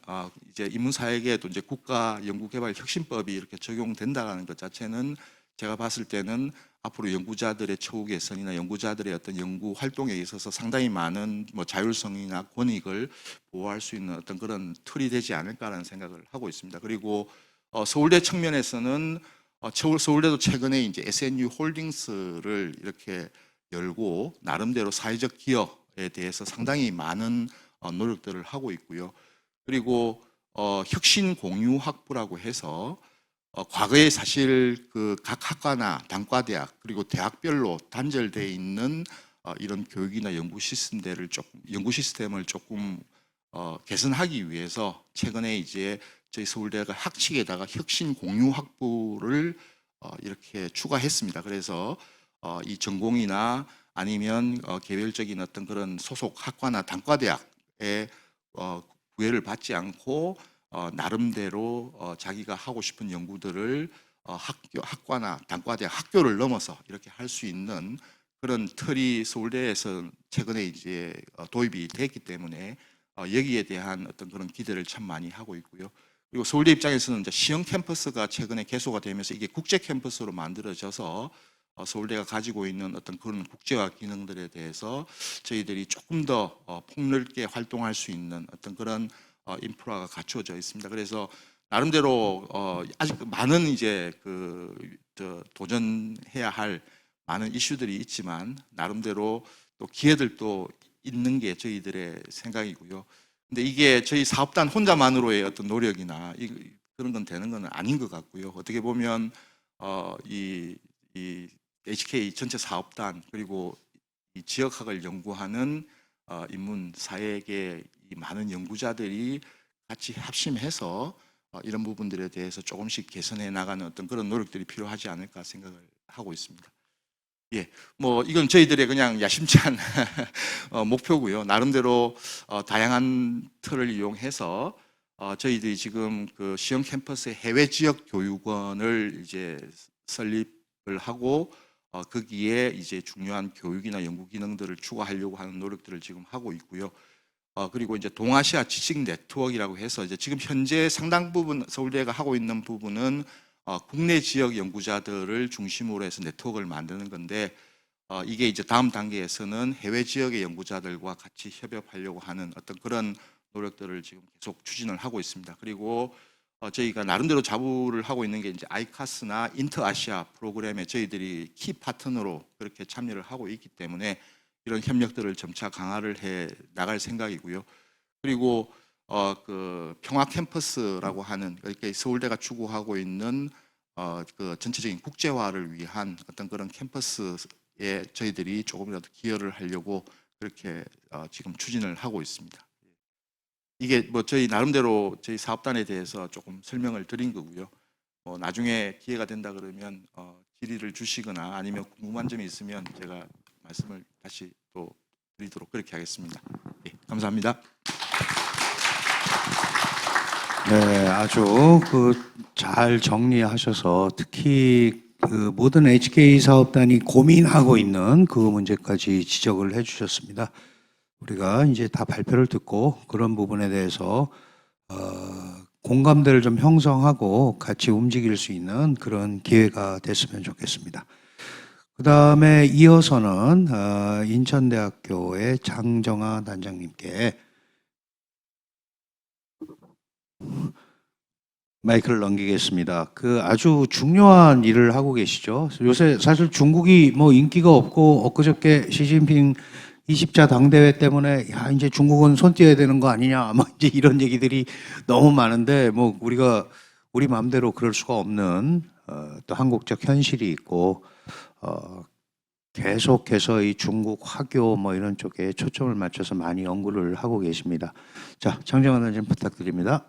이제 인문사회계에도 이제 국가연구개발혁신법이 이렇게 적용된다는 것 자체는 제가 봤을 때는 앞으로 연구자들의 처우 개선이나 연구자들의 어떤 연구 활동에 있어서 상당히 많은 뭐 자율성이나 권익을 보호할 수 있는 어떤 그런 틀이 되지 않을까라는 생각을 하고 있습니다. 그리고 서울대 측면에서는 서울대도 최근에 이제 SNU 홀딩스를 이렇게 열고 나름대로 사회적 기업에 대해서 상당히 많은 노력들을 하고 있고요. 그리고 혁신 공유 학부라고 해서 과거에 사실 그 각 학과나 단과대학 그리고 대학별로 단절되어 있는 이런 교육이나 연구 시스템을 조금 개선하기 위해서 최근에 이제 저희 서울대가 학칙에다가 혁신 공유 학부를 이렇게 추가했습니다. 그래서 이 전공이나 아니면 개별적인 어떤 그런 소속 학과나 단과대학에 구애를 받지 않고 나름대로 자기가 하고 싶은 연구들을 학과나 단과대학 학교를 넘어서 이렇게 할 수 있는 그런 틀이 서울대에서 최근에 이제 도입이 됐기 때문에 여기에 대한 어떤 그런 기대를 참 많이 하고 있고요. 그리고 서울대 입장에서는 이제 시형 캠퍼스가 최근에 개소가 되면서 이게 국제 캠퍼스로 만들어져서 서울대가 가지고 있는 어떤 그런 국제화 기능들에 대해서 저희들이 조금 더 폭넓게 활동할 수 있는 어떤 그런 인프라가 갖추어져 있습니다. 그래서 나름대로 아직 많은 이제 도전해야 할 많은 이슈들이 있지만 나름대로 또 기회들도 있는 게 저희들의 생각이고요. 근데 이게 저희 사업단 혼자만으로의 어떤 노력이나 그런 건 되는 건 아닌 것 같고요. 어떻게 보면 이 HK 전체 사업단 그리고 이 지역학을 연구하는 인문 사회계 이 많은 연구자들이 같이 합심해서 이런 부분들에 대해서 조금씩 개선해 나가는 어떤 그런 노력들이 필요하지 않을까 생각을 하고 있습니다. 예, 뭐 이건 저희들의 그냥 야심찬 목표고요. 나름대로 다양한 틀을 이용해서 저희들이 지금 그 시형 캠퍼스의 해외 지역 교육원을 이제 설립을 하고 거기에 이제 중요한 교육이나 연구 기능들을 추가하려고 하는 노력들을 지금 하고 있고요. 그리고 이제 동아시아 지식 네트워크라고 해서 이제 지금 현재 상당 부분 서울대가 하고 있는 부분은 국내 지역 연구자들을 중심으로 해서 네트워크를 만드는 건데 이게 이제 다음 단계에서는 해외 지역의 연구자들과 같이 협업하려고 하는 어떤 그런 노력들을 지금 계속 추진을 하고 있습니다. 그리고 저희가 나름대로 자부를 하고 있는 게 이제 아이카스나 인터아시아 프로그램에 저희들이 키 파트너로 그렇게 참여를 하고 있기 때문에 이런 협력들을 점차 강화를 해 나갈 생각이고요. 그리고 그 평화 캠퍼스라고 하는 이렇게 서울대가 추구하고 있는 그 전체적인 국제화를 위한 어떤 그런 캠퍼스에 저희들이 조금이라도 기여를 하려고 그렇게 지금 추진을 하고 있습니다. 이게 뭐 저희 나름대로 저희 사업단에 대해서 조금 설명을 드린 거고요. 나중에 기회가 된다 그러면 질의를 주시거나 아니면 궁금한 점이 있으면 제가 말씀을 다시 또 드리도록 그렇게 하겠습니다. 예, 감사합니다.
네, 아주 잘 정리하셔서 특히 그 모든 HK 사업단이 고민하고 있는 그 문제까지 지적을 해주셨습니다. 우리가 이제 다 발표를 듣고 그런 부분에 대해서 공감대를 좀 형성하고 같이 움직일 수 있는 그런 기회가 됐으면 좋겠습니다. 그 다음에 이어서는 인천대학교의 장정아 단장님께 마이크를 넘기겠습니다. 그 아주 중요한 일을 하고 계시죠. 요새 사실 중국이 뭐 인기가 없고 엊그저께 시진핑 20자 당대회 때문에 야 이제 중국은 손 떼야 되는 거 아니냐 뭐 이제 이런 얘기들이 너무 많은데 뭐 우리가 우리 마음대로 그럴 수가 없는 또 한국적 현실이 있고 계속해서 이 중국 화교 뭐 이런 쪽에 초점을 맞춰서 많이 연구를 하고 계십니다. 자, 장정아 단장님 부탁드립니다.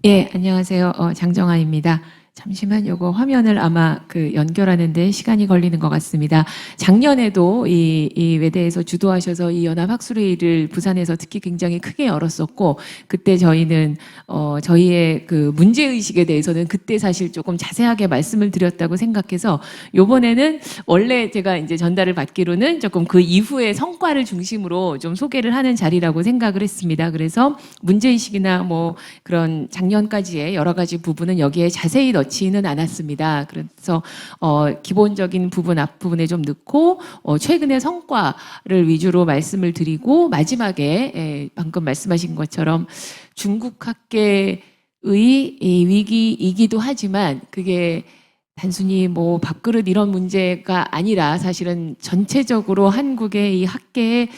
예, 안녕하세요. 장정아입니다. 잠시만 요거 화면을 아마 연결하는데 시간이 걸리는 것 같습니다. 작년에도 이 외대에서 주도하셔서 이 연합학술회의를 부산에서 특히 굉장히 크게 열었었고, 그때 저희는 저희의 그 문제의식에 대해서는 그때 사실 조금 자세하게 말씀을 드렸다고 생각해서 요번에는 원래 제가 이제 전달을 받기로는 조금 그 이후의 성과를 중심으로 좀 소개를 하는 자리라고 생각을 했습니다. 그래서 문제의식이나 뭐 그런 작년까지의 여러 가지 부분은 여기에 자세히 넣지는 않았습니다. 그래서 기본적인 부분 앞부분에 좀 넣고 최근의 성과를 위주로 말씀을 드리고 마지막에 방금 말씀하신 것처럼 중국 학계의 이 위기이기도 하지만 그게 단순히 뭐 밥그릇 이런 문제가 아니라 사실은 전체적으로 한국의 이 학계의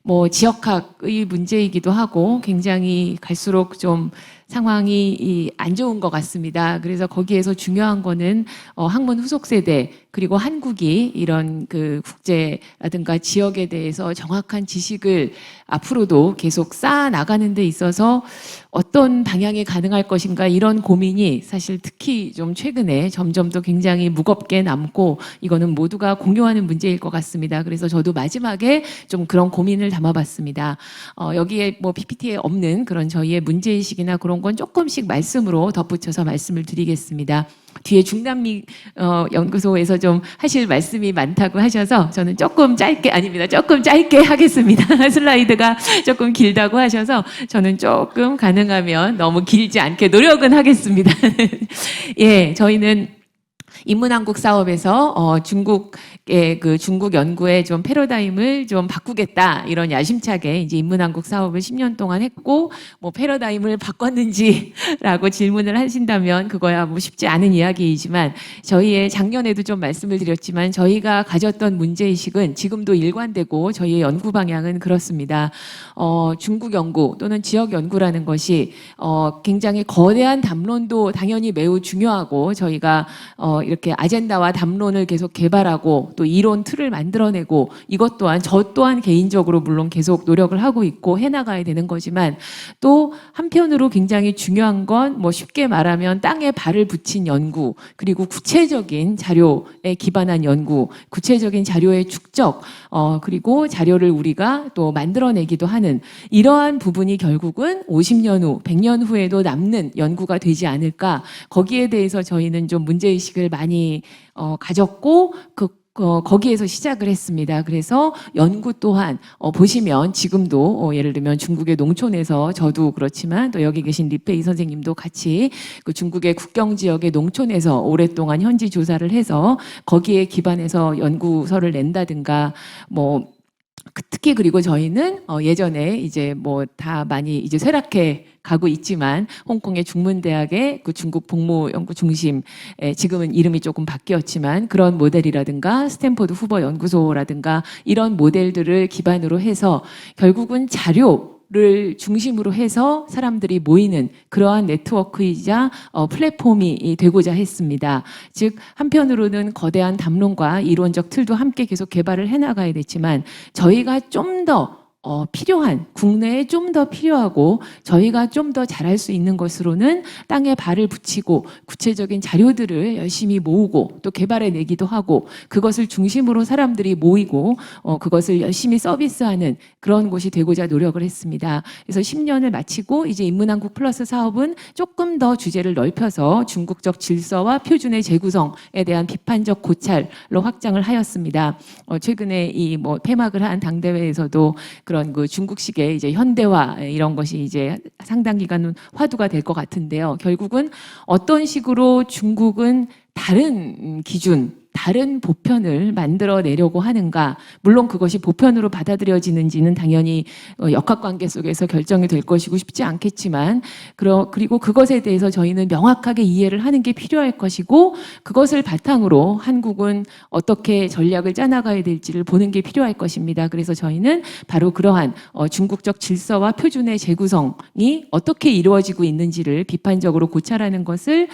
뭐 지역학의 문제이기도 하고 굉장히 갈수록 좀 상황이 안 좋은 것 같습니다. 그래서 거기에서 중요한 거는 학문 후속 세대 그리고 한국이 이런 그 국제라든가 지역에 대해서 정확한 지식을 앞으로도 계속 쌓아 나가는 데 있어서 어떤 방향이 가능할 것인가 이런 고민이 사실 특히 좀 최근에 점점 더 굉장히 무겁게 남고 이거는 모두가 공유하는 문제일 것 같습니다. 그래서 저도 마지막에 좀 그런 고민을 담아봤습니다. 여기에 뭐 PPT에 없는 그런 저희의 문제의식이나 그런 건 조금씩 말씀으로 덧붙여서 말씀을 드리겠습니다. 뒤에 중남미 연구소에서 좀 하실 말씀이 많다고 하셔서 저는 조금 짧게 하겠습니다. 슬라이드가 조금 길다고 하셔서 저는 조금 가능하면 너무 길지 않게 노력은 하겠습니다. 예, 저희는 인문한국 사업에서 중국의 그 중국 연구의 좀 패러다임을 좀 바꾸겠다 이런 야심차게 이제 인문한국 사업을 10년 동안 했고 뭐 패러다임을 바꿨는지라고 질문을 하신다면 그거야 뭐 쉽지 않은 이야기이지만 저희의 작년에도 좀 말씀을 드렸지만 저희가 가졌던 문제의식은 지금도 일관되고 저희의 연구 방향은 그렇습니다. 중국 연구 또는 지역 연구라는 것이 굉장히 거대한 담론도 당연히 매우 중요하고 저희가 이렇게 아젠다와 담론을 계속 개발하고 또 이론 틀을 만들어내고 이것 또한 저 또한 개인적으로 물론 계속 노력을 하고 있고 해나가야 되는 거지만 또 한편으로 굉장히 중요한 건 뭐 쉽게 말하면 땅에 발을 붙인 연구 그리고 구체적인 자료에 기반한 연구 구체적인 자료의 축적 그리고 자료를 우리가 또 만들어내기도 하는 이러한 부분이 결국은 50년 후 100년 후에도 남는 연구가 되지 않을까 거기에 대해서 저희는 좀 문제의식을 많이 가졌고 거기에서 시작을 했습니다. 그래서 연구 또한 보시면 지금도 예를 들면 중국의 농촌에서 저도 그렇지만 또 여기 계신 리페이 선생님도 같이 그 중국의 국경 지역의 농촌에서 오랫동안 현지 조사를 해서 거기에 기반해서 연구서를 낸다든가 뭐 특히 그리고 저희는 예전에 이제 뭐 다 많이 이제 쇠락해 가고 있지만 홍콩의 중문대학의 그 중국 복무연구 중심 지금은 이름이 조금 바뀌었지만 그런 모델이라든가 스탠포드 후버 연구소라든가 이런 모델들을 기반으로 해서 결국은 자료를 중심으로 해서 사람들이 모이는 그러한 네트워크이자 플랫폼이 되고자 했습니다. 즉 한편으로는 거대한 담론과 이론적 틀도 함께 계속 개발을 해나가야 됐지만 저희가 좀 더 필요한 국내에 좀 더 필요하고 저희가 좀 더 잘할 수 있는 것으로는 땅에 발을 붙이고 구체적인 자료들을 열심히 모으고 또 개발해내기도 하고 그것을 중심으로 사람들이 모이고 그것을 열심히 서비스하는 그런 곳이 되고자 노력을 했습니다. 그래서 10년을 마치고 이제 인문한국 플러스 사업은 조금 더 주제를 넓혀서 중국적 질서와 표준의 재구성에 대한 비판적 고찰로 확장을 하였습니다. 최근에 이 뭐 폐막을 한 당대회에서도 그런 그 중국식의 이제 현대화 이런 것이 이제 상당 기간 화두가 될 것 같은데요. 결국은 어떤 식으로 중국은 다른 기준, 다른 보편을 만들어내려고 하는가. 물론 그것이 보편으로 받아들여지는지는 당연히 역학관계 속에서 결정이 될 것이고 쉽지 않겠지만 그리고 그것에 대해서 저희는 명확하게 이해를 하는 게 필요할 것이고 그것을 바탕으로 한국은 어떻게 전략을 짜나가야 될지를 보는 게 필요할 것입니다. 그래서 저희는 바로 그러한 중국적 질서와 표준의 재구성이 어떻게 이루어지고 있는지를 비판적으로 고찰하는 것을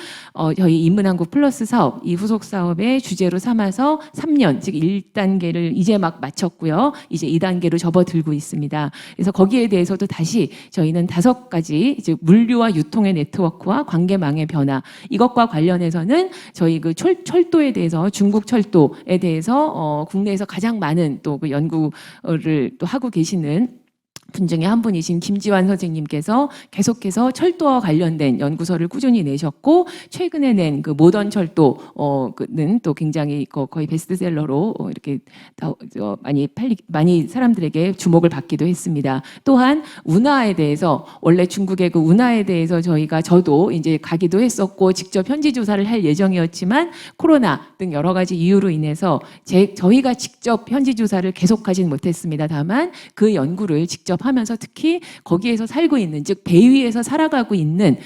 저희 인문한국 플러스 사업, 이 후속 사업의 주제로 삼아서 3년, 즉 1단계를 이제 막 마쳤고요. 이제 2단계로 접어들고 있습니다. 그래서 거기에 대해서도 다시 저희는 5가지 이제 물류와 유통의 네트워크와 관계망의 변화 이것과 관련해서는 저희 그 철도에 대해서 중국 철도에 대해서 국내에서 가장 많은 또 그 연구를 또 하고 계시는 분 중에 한 분이신 김지환 선생님께서 계속해서 철도와 관련된 연구서를 꾸준히 내셨고 최근에 낸 그 모던 철도는 또 굉장히 거의 베스트셀러로 이렇게 많이 사람들에게 주목을 받기도 했습니다. 또한 운하에 대해서 원래 중국의 그 운하에 대해서 저도 이제 가기도 했었고 직접 현지 조사를 할 예정이었지만 코로나 등 여러 가지 이유로 인해서 저희가 직접 현지 조사를 계속하진 못했습니다. 다만 그 연구를 직접 근접하면서 특히 거기에서 살고 있는, 즉 배 위에서 살아가고 있는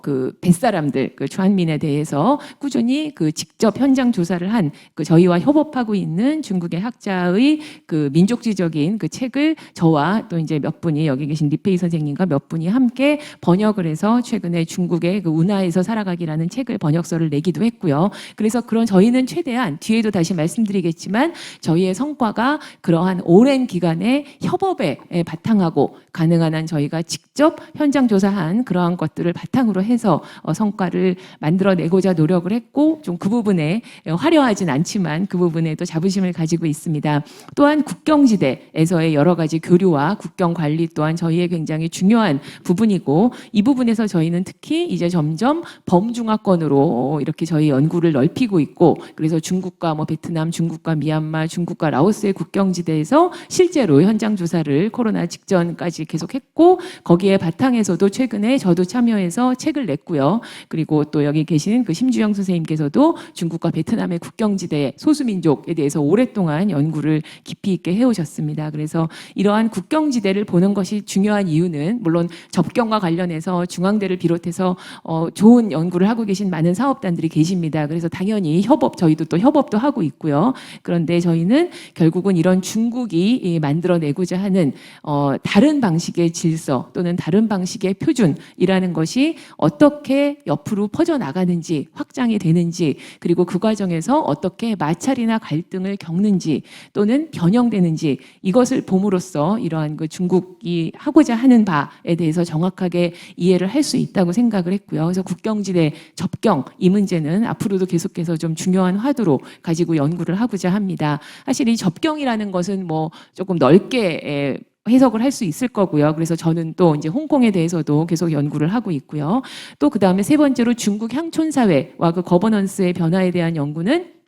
그 뱃사람들, 그 주한민에 대해서 꾸준히 그 직접 현장 조사를 한 그 저희와 협업하고 있는 중국의 학자의 그 민족주의적인 그 책을 저와 또 이제 몇 분이 여기 계신 리페이 선생님과 몇 분이 함께 번역을 해서 최근에 중국의 그 운하에서 살아가기라는 책을 번역서를 내기도 했고요. 그래서 그런 저희는 최대한 뒤에도 다시 말씀드리겠지만 저희의 성과가 그러한 오랜 기간의 협업에 바탕하고 가능한 한 저희가 직접 현장 조사한 그러한 것들을 바탕으로 해서 성과를 만들어내고자 노력을 했고 좀 그 부분에 화려하진 않지만 그 부분에도 자부심을 가지고 있습니다. 또한 국경지대에서의 여러 가지 교류와 국경 관리 또한 저희의 굉장히 중요한 부분이고 이 부분에서 저희는 특히 이제 점점 범중화권으로 이렇게 저희 연구를 넓히고 있고 그래서 중국과 뭐 베트남, 중국과 미얀마, 중국과 라오스의 국경지대에서 실제로 현장 조사를 코로나 직전까지 계속했고 거기에 바탕에서도 최근에 저도 참여해서 책을 냈고요. 그리고 또 여기 계신 그 심주영 선생님께서도 중국과 베트남의 국경지대 소수민족에 대해서 오랫동안 연구를 깊이 있게 해오셨습니다. 그래서 이러한 국경지대를 보는 것이 중요한 이유는 물론 접경과 관련해서 중앙대를 비롯해서 좋은 연구를 하고 계신 많은 사업단들이 계십니다. 그래서 당연히 저희도 또 협업도 하고 있고요. 그런데 저희는 결국은 이런 중국이 만들어내고자 하는 다른 방식의 질서 또는 다른 방식의 표준이라는 것이 어떻게 옆으로 퍼져나가는지 확장이 되는지 그리고 그 과정에서 어떻게 마찰이나 갈등을 겪는지 또는 변형되는지 이것을 봄으로써 이러한 그 중국이 하고자 하는 바에 대해서 정확하게 이해를 할 수 있다고 생각을 했고요. 그래서 국경지대 접경 이 문제는 앞으로도 계속해서 좀 중요한 화두로 가지고 연구를 하고자 합니다. 사실 이 접경이라는 것은 뭐 조금 넓게 해석을 할 수 있을 거고요. 그래서 저는 또 이제 홍콩에 대해서도 계속 연구를 하고 있고요. 또 그 다음에 세 번째로 중국 향촌 사회와 그 거버넌스의 변화에 대한 연구는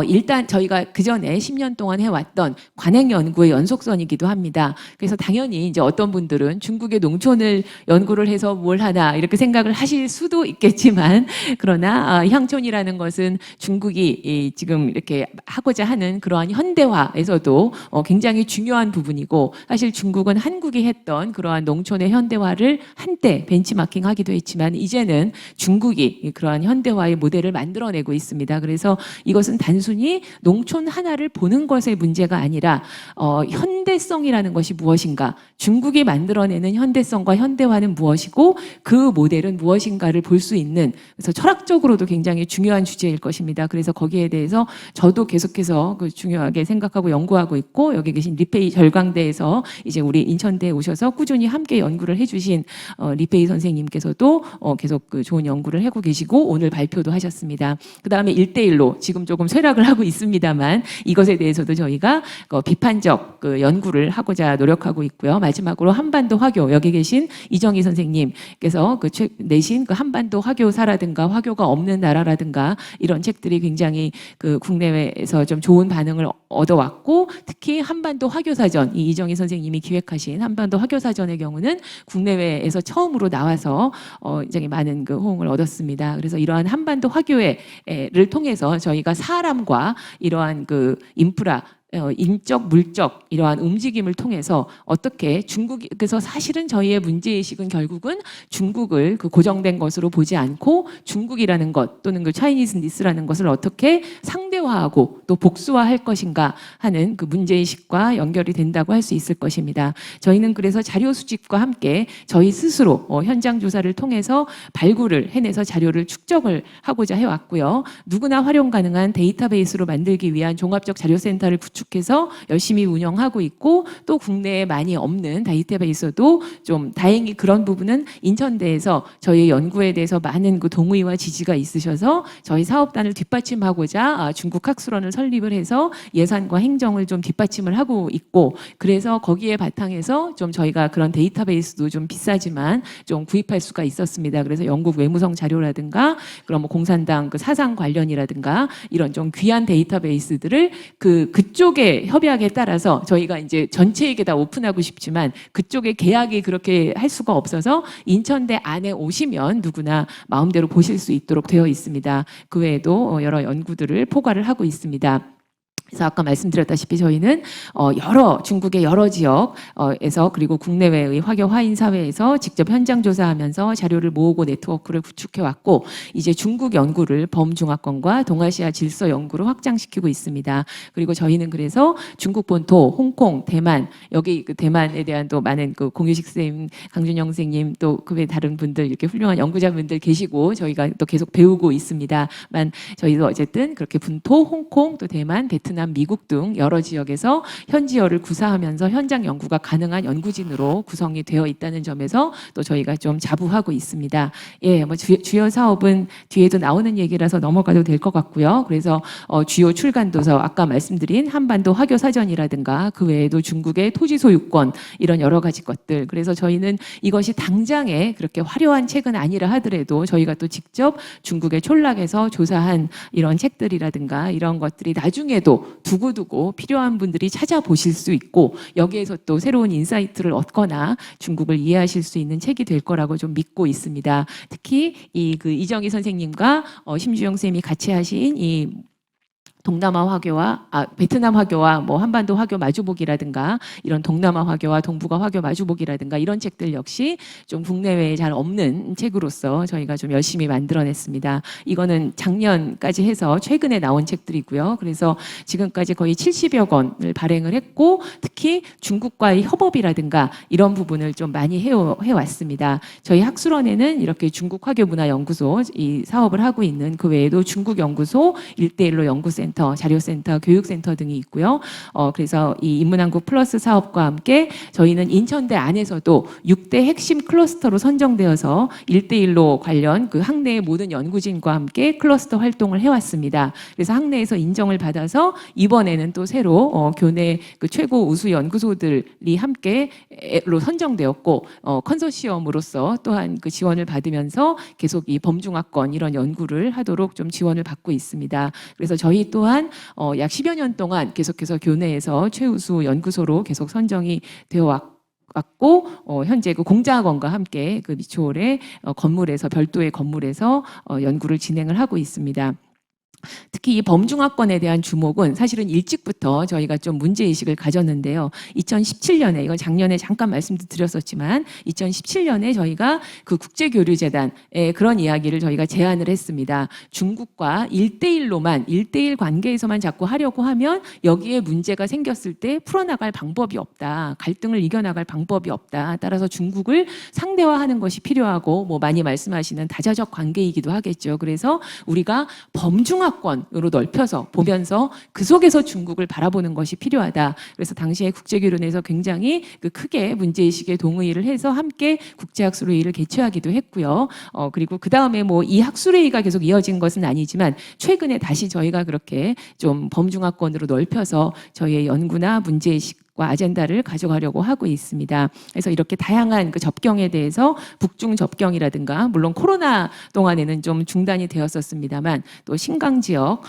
일단 저희가 그 전에 10년 동안 해왔던 관행 연구의 연속선이기도 합니다. 그래서 당연히 이제 어떤 분들은 중국의 농촌을 연구를 해서 뭘 하나 이렇게 생각을 하실 수도 있겠지만 그러나 향촌이라는 것은 중국이 지금 이렇게 하고자 하는 그러한 현대화에서도 굉장히 중요한 부분이고 사실 중국은 한국이 했던 그러한 농촌의 현대화를 한때 벤치마킹하기도 했지만 이제는 중국이 그러한 현대화의 모델을 만들어내고 있습니다. 그래서 이것은 단순히 농촌 하나를 보는 것의 문제가 아니라 현대성이라는 것이 무엇인가, 중국이 만들어내는 현대성과 현대화는 무엇이고 그 모델은 무엇인가를 볼 수 있는 그래서 철학적으로도 굉장히 중요한 주제일 것입니다. 그래서 거기에 대해서 저도 계속해서 그 중요하게 생각하고 연구하고 있고 여기 계신 리페이 절강대에서 이제 우리 인천대에 오셔서 꾸준히 함께 연구를 해주신 리페이 선생님께서도 계속 그 좋은 연구를 하고 계시고 오늘 발표도 하셨습니다. 그 다음에 1대1로 지금 조금 쇠락을 하고 있습니다만 이것에 대해서도 저희가 비판적 그 연구를 하고자 노력하고 있고요. 마지막으로 한반도 화교 여기 계신 이정희 선생님께서 그 내신 그 한반도 화교사라든가 화교가 없는 나라라든가 이런 책들이 굉장히 그 국내외에서 좀 좋은 반응을 얻어왔고 특히 한반도 화교사전 이 이정희 선생님이 기획하신 한반도 화교사전의 경우는 국내외에서 처음으로 나와서 굉장히 많은 그 호응을 얻었습니다. 그래서 이러한 한반도 화교회를 통해서 저희가 사람과 이러한 그 인프라 인적, 물적 이러한 움직임을 통해서 어떻게 중국에서 사실은 저희의 문제의식은 결국은 중국을 그 고정된 것으로 보지 않고 중국이라는 것 또는 그 차이니즈 니스라는 것을 어떻게 상대화하고 또 복수화할 것인가 하는 그 문제의식과 연결이 된다고 할 수 있을 것입니다. 저희는 그래서 자료 수집과 함께 저희 스스로 현장 조사를 통해서 발굴을 해내서 자료를 축적을 하고자 해왔고요. 누구나 활용 가능한 데이터베이스로 만들기 위한 종합적 자료센터를 구축해서 열심히 운영하고 있고 또 국내에 많이 없는 데이터베이스도 좀 다행히 그런 부분은 인천대에서 저희 연구에 대해서 많은 그 동의와 지지가 있으셔서 저희 사업단을 뒷받침하고자 중국 학술원을 설립을 해서 예산과 행정을 좀 뒷받침을 하고 있고 그래서 거기에 바탕에서 좀 저희가 그런 데이터베이스도 좀 비싸지만 좀 구입할 수가 있었습니다. 그래서 영국 외무성 자료라든가 그런 뭐 공산당 그 사상 관련이라든가 이런 좀 귀한 데이터베이스들을 그쪽의 협약에 따라서 저희가 이제 전체에게 다 오픈하고 싶지만 그쪽의 계약이 그렇게 할 수가 없어서 인천대 안에 오시면 누구나 마음대로 보실 수 있도록 되어 있습니다. 그 외에도 여러 연구들을 포괄을 하고 있습니다. 그래서 아까 말씀드렸다시피 저희는 여러 중국의 여러 지역에서 그리고 국내외의 화교 화인 사회에서 직접 현장 조사하면서 자료를 모으고 네트워크를 구축해 왔고 이제 중국 연구를 범중화권과 동아시아 질서 연구로 확장시키고 있습니다. 그리고 저희는 그래서 중국 본토, 홍콩, 대만 여기 그 대만에 대한 또 많은 그 공유식 선생님, 강준영 선생님 또 그 외 다른 분들 이렇게 훌륭한 연구자분들 계시고 저희가 또 계속 배우고 있습니다만 저희도 어쨌든 그렇게 본토, 홍콩, 또 대만, 베트남, 미국 등 여러 지역에서 현지어를 구사하면서 현장 연구가 가능한 연구진으로 구성이 되어 있다는 점에서 또 저희가 좀 자부하고 있습니다. 예, 뭐 주요 사업은 뒤에도 나오는 얘기라서 넘어가도 될 것 같고요. 그래서 주요 출간 도서 아까 말씀드린 한반도 화교 사전이라든가 그 외에도 중국의 토지 소유권 이런 여러 가지 것들. 그래서 저희는 이것이 당장에 그렇게 화려한 책은 아니라 하더라도 저희가 또 직접 중국의 촌락에서 조사한 이런 책들이라든가 이런 것들이 나중에도 두고두고 필요한 분들이 찾아보실 수 있고 여기에서 또 새로운 인사이트를 얻거나 중국을 이해하실 수 있는 책이 될 거라고 좀 믿고 있습니다. 특히 그 이정희 선생님과 심주영 선생님이 같이 하신 이 동남아 화교와 베트남 화교와 뭐 한반도 화교 마주보기라든가 이런 동남아 화교와 동북아 화교 마주보기라든가 이런 책들 역시 좀 국내외에 잘 없는 책으로서 저희가 좀 열심히 만들어냈습니다. 이거는 작년까지 해서 최근에 나온 책들이고요. 그래서 지금까지 거의 70여 권을 발행을 했고 특히 중국과의 협업이라든가 이런 부분을 좀 많이 해왔습니다. 저희 학술원에는 이렇게 중국 화교 문화 연구소 이 사업을 하고 있는 그 외에도 중국 연구소 1대1로 연구센터 자료센터, 교육센터 등이 있고요. 그래서 이 인문한국 플러스 사업과 함께 저희는 인천대 안에서도 6대 핵심 클러스터로 선정되어서 1대1로 관련 그 학내의 모든 연구진과 함께 클러스터 활동을 해왔습니다. 그래서 학내에서 인정을 받아서 이번에는 또 새로 교내 그 최고 우수 연구소들이 함께로 선정되었고 컨소시엄으로서 또한 그 지원을 받으면서 계속 이 범중화권 이런 연구를 하도록 좀 지원을 받고 있습니다. 그래서 저희 또한 약 10여 년 동안 계속해서 교내에서 최우수 연구소로 계속 선정이 되어 왔고 현재 그 공자학원과 함께 그 미추홀의 건물에서 별도의 건물에서 연구를 진행을 하고 있습니다. 특히 이 범중화권에 대한 주목은 사실은 일찍부터 저희가 좀 문제의식을 가졌는데요. 2017년에, 이건 작년에 잠깐 말씀도 드렸었지만 2017년에 저희가 그 국제교류재단에 그런 이야기를 저희가 제안을 했습니다. 중국과 1대1로만, 1대1 관계에서만 자꾸 하려고 하면 여기에 문제가 생겼을 때 풀어나갈 방법이 없다. 갈등을 이겨나갈 방법이 없다. 따라서 중국을 상대화하는 것이 필요하고 뭐 많이 말씀하시는 다자적 관계이기도 하겠죠. 그래서 우리가 범중화권으로 넓혀서 보면서 그 속에서 중국을 바라보는 것이 필요하다. 그래서 당시에 국제교류에서 굉장히 그 크게 문제의식에 동의를 해서 함께 국제학술회의를 개최하기도 했고요. 그리고 그 다음에 뭐 이 학술회의가 계속 이어진 것은 아니지만 최근에 다시 저희가 그렇게 좀 범중화권으로 넓혀서 저희의 연구나 문제의식 과 아젠다를 가져가려고 하고 있습니다. 그래서 이렇게 다양한 그 접경에 대해서 북중 접경이라든가 물론 코로나 동안에는 좀 중단이 되었었습니다만 또 신강 지역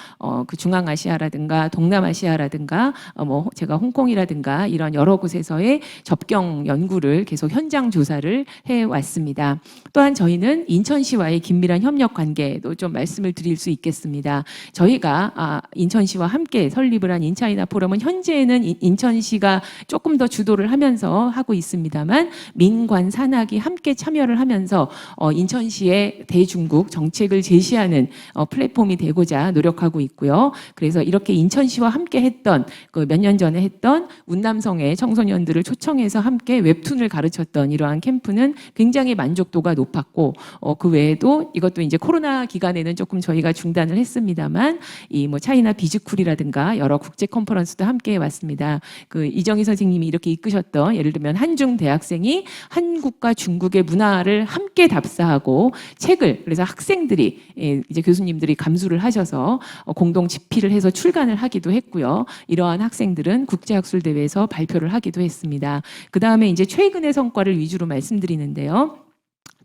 그 중앙아시아라든가 동남아시아라든가 뭐 제가 홍콩이라든가 이런 여러 곳에서의 접경 연구를 계속 현장 조사를 해 왔습니다. 또한 저희는 인천시와의 긴밀한 협력 관계도 좀 말씀을 드릴 수 있겠습니다. 저희가 인천시와 함께 설립을 한 인차이나 포럼은 현재는 인천시가 조금 더 주도를 하면서 하고 있습니다만 민관 산학이 함께 참여를 하면서 인천시의 대중국 정책을 제시하는 플랫폼이 되고자 노력하고 있고요. 그래서 이렇게 인천시와 함께 했던 그 몇 년 전에 했던 운남성의 청소년들을 초청해서 함께 웹툰을 가르쳤던 이러한 캠프는 굉장히 만족도가 높았고 그 외에도 이것도 이제 코로나 기간에는 조금 저희가 중단을 했습니다만 이 뭐 차이나 비즈쿨이라든가 여러 국제 컨퍼런스도 함께 해왔습니다. 그 이정희 선생님이 이렇게 이끄셨던 예를 들면 한중 대학생이 한국과 중국의 문화를 함께 답사하고 책을 그래서 학생들이 이제 교수님들이 감수를 하셔서 공동 집필을 해서 출간을 하기도 했고요. 이러한 학생들은 국제학술대회에서 발표를 하기도 했습니다. 그 다음에 이제 최근의 성과를 위주로 말씀드리는데요.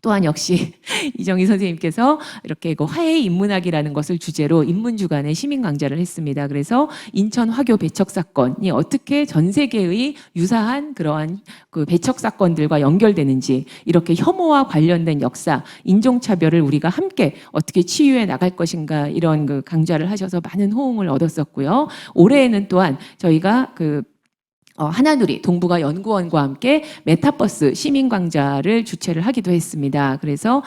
또한 역시 이정희 선생님께서 이렇게 그 화해 인문학이라는 것을 주제로 인문주간의 시민 강좌를 했습니다. 그래서 인천 화교 배척 사건이 어떻게 전 세계의 유사한 그러한 그 배척 사건들과 연결되는지, 이렇게 혐오와 관련된 역사, 인종차별을 우리가 함께 어떻게 치유해 나갈 것인가, 이런 그 강좌를 하셔서 많은 호응을 얻었었고요. 올해에는 또한 저희가 하나누리 동북아 연구원과 함께 메타버스 시민 강좌를 주최를 하기도 했습니다. 그래서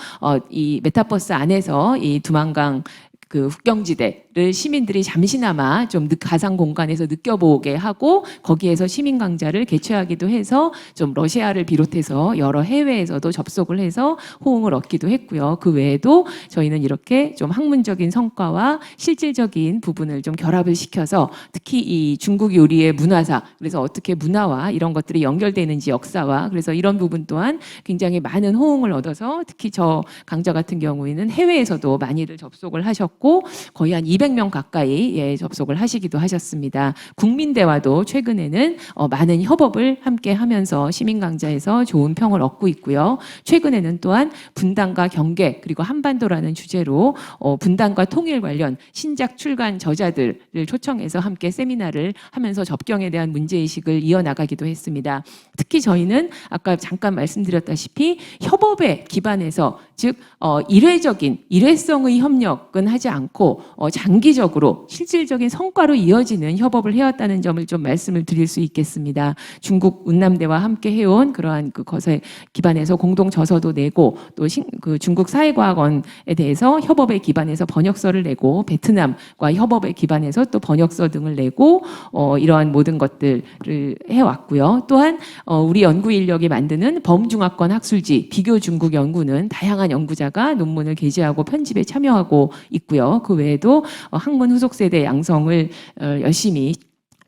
이 메타버스 안에서 이 두만강 그 국경지대를 시민들이 잠시나마 좀 가상 공간에서 느껴보게 하고, 거기에서 시민 강좌를 개최하기도 해서 좀 러시아를 비롯해서 여러 해외에서도 접속을 해서 호응을 얻기도 했고요. 그 외에도 저희는 이렇게 좀 학문적인 성과와 실질적인 부분을 좀 결합을 시켜서, 특히 이 중국 요리의 문화사, 그래서 어떻게 문화와 이런 것들이 연결되는지, 역사와, 그래서 이런 부분 또한 굉장히 많은 호응을 얻어서, 특히 저 강좌 같은 경우에는 해외에서도 많이들 접속을 하셨고 거의 한 200명 가까이 접속을 하시기도 하셨습니다. 국민대와도 최근에는 많은 협업을 함께 하면서 시민 강좌에서 좋은 평을 얻고 있고요. 최근에는 또한 분단과 경계 그리고 한반도라는 주제로 분단과 통일 관련 신작 출간 저자들을 초청해서 함께 세미나를 하면서 접경에 대한 문제의식을 이어나가기도 했습니다. 특히 저희는 아까 잠깐 말씀드렸다시피 협업에 기반해서, 즉 일회성의 협력은 하지 않고 장기적으로 실질적인 성과로 이어지는 협업을 해왔다는 점을 좀 말씀을 드릴 수 있겠습니다. 중국 운남대와 함께 해온 그러한 그것에 기반해서 공동 저서도 내고, 또 그 중국 사회과학원에 대해서 협업에 기반해서 번역서를 내고, 베트남과 협업에 기반해서 또 번역서 등을 내고, 이러한 모든 것들을 해왔고요. 또한 우리 연구 인력이 만드는 범중화권 학술지 비교 중국 연구는 다양한 연구자가 논문을 게재하고 편집에 참여하고 있고요. 그 외에도 학문 후속 세대 양성을 열심히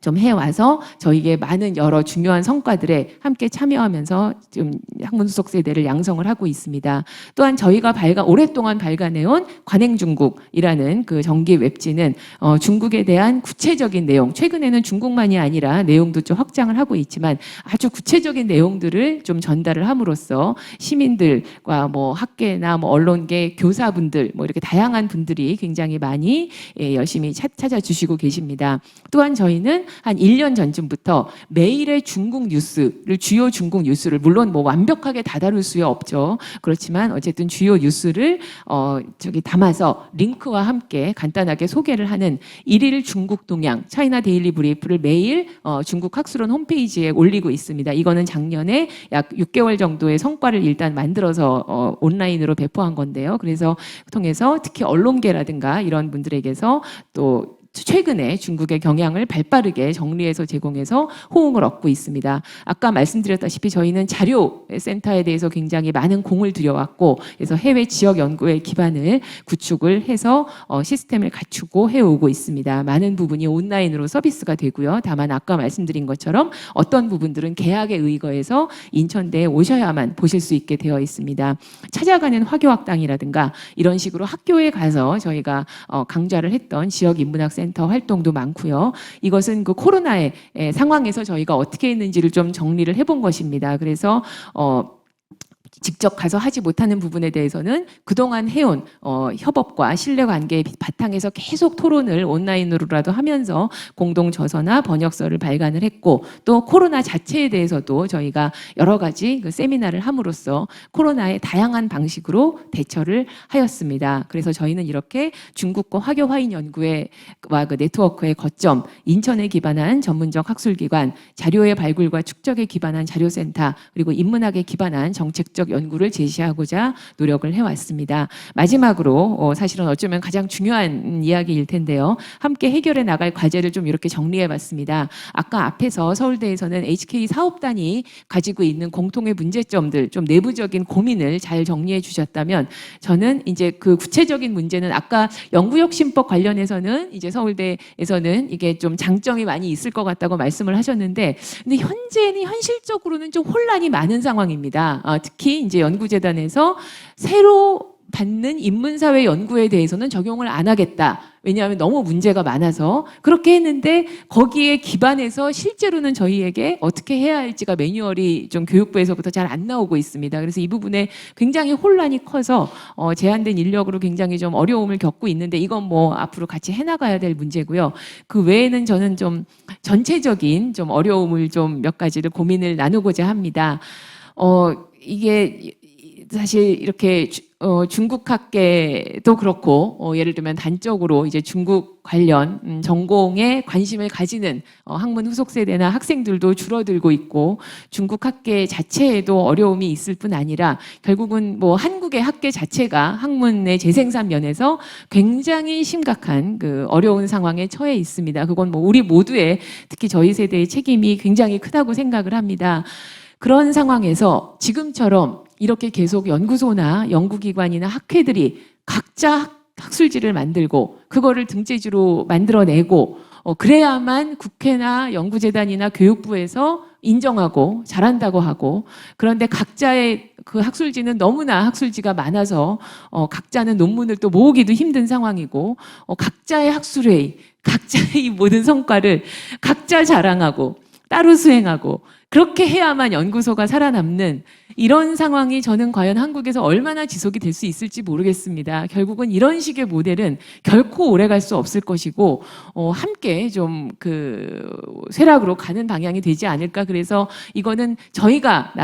좀 해와서 저희의 많은 여러 중요한 성과들에 함께 참여하면서 좀 학문 수석 세대를 양성을 하고 있습니다. 또한 저희가 오랫동안 발간해온 관행중국이라는 그 정기 웹진은 중국에 대한 구체적인 내용, 최근에는 중국만이 아니라 내용도 좀 확장을 하고 있지만 아주 구체적인 내용들을 좀 전달을 함으로써 시민들과 뭐 학계나 뭐 언론계, 교사분들 뭐 이렇게 다양한 분들이 굉장히 많이 열심히 찾아주시고 계십니다. 또한 저희는 한 1년 전쯤부터 매일의 중국 뉴스를, 주요 중국 뉴스를, 물론 뭐 완벽하게 다 다룰 수 없죠. 그렇지만 어쨌든 주요 뉴스를 담아서 링크와 함께 간단하게 소개를 하는 1일 중국 동향 차이나 데일리 브리프를 매일 중국 학술원 홈페이지에 올리고 있습니다. 이거는 작년에 약 6개월 정도의 성과를 일단 만들어서 온라인으로 배포한 건데요. 그래서 통해서 특히 언론계라든가 이런 분들에게서 또 최근에 중국의 경향을 발빠르게 정리해서 제공해서 호응을 얻고 있습니다. 아까 말씀드렸다시피 저희는 자료센터에 대해서 굉장히 많은 공을 들여왔고, 그래서 해외 지역 연구의 기반을 구축을 해서 시스템을 갖추고 해오고 있습니다. 많은 부분이 온라인으로 서비스가 되고요. 다만 아까 말씀드린 것처럼 어떤 부분들은 계약에 의거해서 인천대에 오셔야만 보실 수 있게 되어 있습니다. 찾아가는 화교학당이라든가 이런 식으로 학교에 가서 저희가 강좌를 했던 지역 인문학 센터 활동도 많고요. 이것은 그 코로나의 상황에서 저희가 어떻게 했는지를 좀 정리를 해본 것입니다. 그래서 직접 가서 하지 못하는 부분에 대해서는 그동안 해온 협업과 신뢰관계 바탕에서 계속 토론을 온라인으로라도 하면서 공동 저서나 번역서를 발간을 했고, 또 코로나 자체에 대해서도 저희가 여러 가지 그 세미나를 함으로써 코로나의 다양한 방식으로 대처를 하였습니다. 그래서 저희는 이렇게 중국과 화교 화인 연구와 그 네트워크의 거점, 인천에 기반한 전문적 학술기관, 자료의 발굴과 축적에 기반한 자료센터, 그리고 인문학에 기반한 정책적 연구를 제시하고자 노력을 해왔습니다. 마지막으로 사실은 어쩌면 가장 중요한 이야기일 텐데요. 함께 해결해 나갈 과제를 좀 이렇게 정리해봤습니다. 아까 앞에서 서울대에서는 HK 사업단이 가지고 있는 공통의 문제점들, 좀 내부적인 고민을 잘 정리해 주셨다면, 저는 이제 그 구체적인 문제는 아까 연구혁신법 관련해서는 이제 서울대에서는 이게 좀 장점이 많이 있을 것 같다고 말씀을 하셨는데, 근데 현실적으로는 좀 혼란이 많은 상황입니다. 특히 이제 연구재단에서 새로 받는 인문사회 연구에 대해서는 적용을 안 하겠다. 왜냐하면 너무 문제가 많아서 그렇게 했는데 거기에 기반해서 실제로는 저희에게 어떻게 해야 할지가 매뉴얼이 좀 교육부에서부터 잘 안 나오고 있습니다. 그래서 이 부분에 굉장히 혼란이 커서 제한된 인력으로 굉장히 좀 어려움을 겪고 있는데 이건 뭐 앞으로 같이 해나가야 될 문제고요. 그 외에는 저는 좀 전체적인 좀 어려움을 좀 몇 가지를 고민을 나누고자 합니다. 이게 사실 이렇게 중국 학계도 그렇고 예를 들면 단적으로 이제 중국 관련 전공에 관심을 가지는 학문 후속 세대나 학생들도 줄어들고 있고 중국 학계 자체에도 어려움이 있을 뿐 아니라 결국은 뭐 한국의 학계 자체가 학문의 재생산 면에서 굉장히 심각한 그 어려운 상황에 처해 있습니다. 그건 뭐 우리 모두의 특히 저희 세대의 책임이 굉장히 크다고 생각을 합니다. 그런 상황에서 지금처럼 이렇게 계속 연구소나 연구기관이나 학회들이 각자 학술지를 만들고 그거를 등재지로 만들어내고 그래야만 국회나 연구재단이나 교육부에서 인정하고 잘한다고 하고 그런데 각자의 그 학술지는 너무나 학술지가 많아서 각자는 논문을 또 모으기도 힘든 상황이고 각자의 학술회의, 각자의 이 모든 성과를 각자 자랑하고 따로 수행하고 그렇게 해야만 연구소가 살아남는 이런 상황이 저는 과연 한국에서 얼마나 지속이 될 수 있을지 모르겠습니다. 결국은 이런 식의 모델은 결코 오래 갈 수 없을 것이고 함께 좀 그 쇠락으로 가는 방향이 되지 않을까. 그래서 이거는 저희가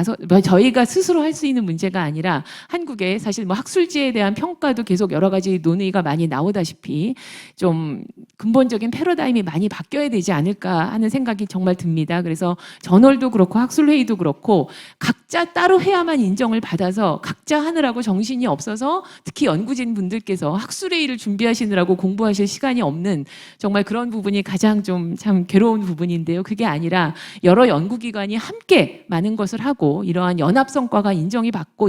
스스로 할 수 있는 문제가 아니라 한국의 사실 뭐 학술지에 대한 평가도 계속 여러 가지 논의가 많이 나오다시피 좀 근본적인 패러다임이 많이 바뀌어야 되지 않을까 하는 생각이 정말 듭니다. 그래서 저널도 그렇고 학술회의도 그렇고 각자 따로 해야만 인정을 받아서 각자 하느라고 정신이 없어서 특히 연구진 분들께서 학술회의를 준비하시느라고 공부하실 시간이 없는 정말 그런 부분이 가장 좀 참 괴로운 부분인데요. 그게 아니라 여러 연구기관이 함께 많은 것을 하고 이러한 연합 성과가 인정을 받고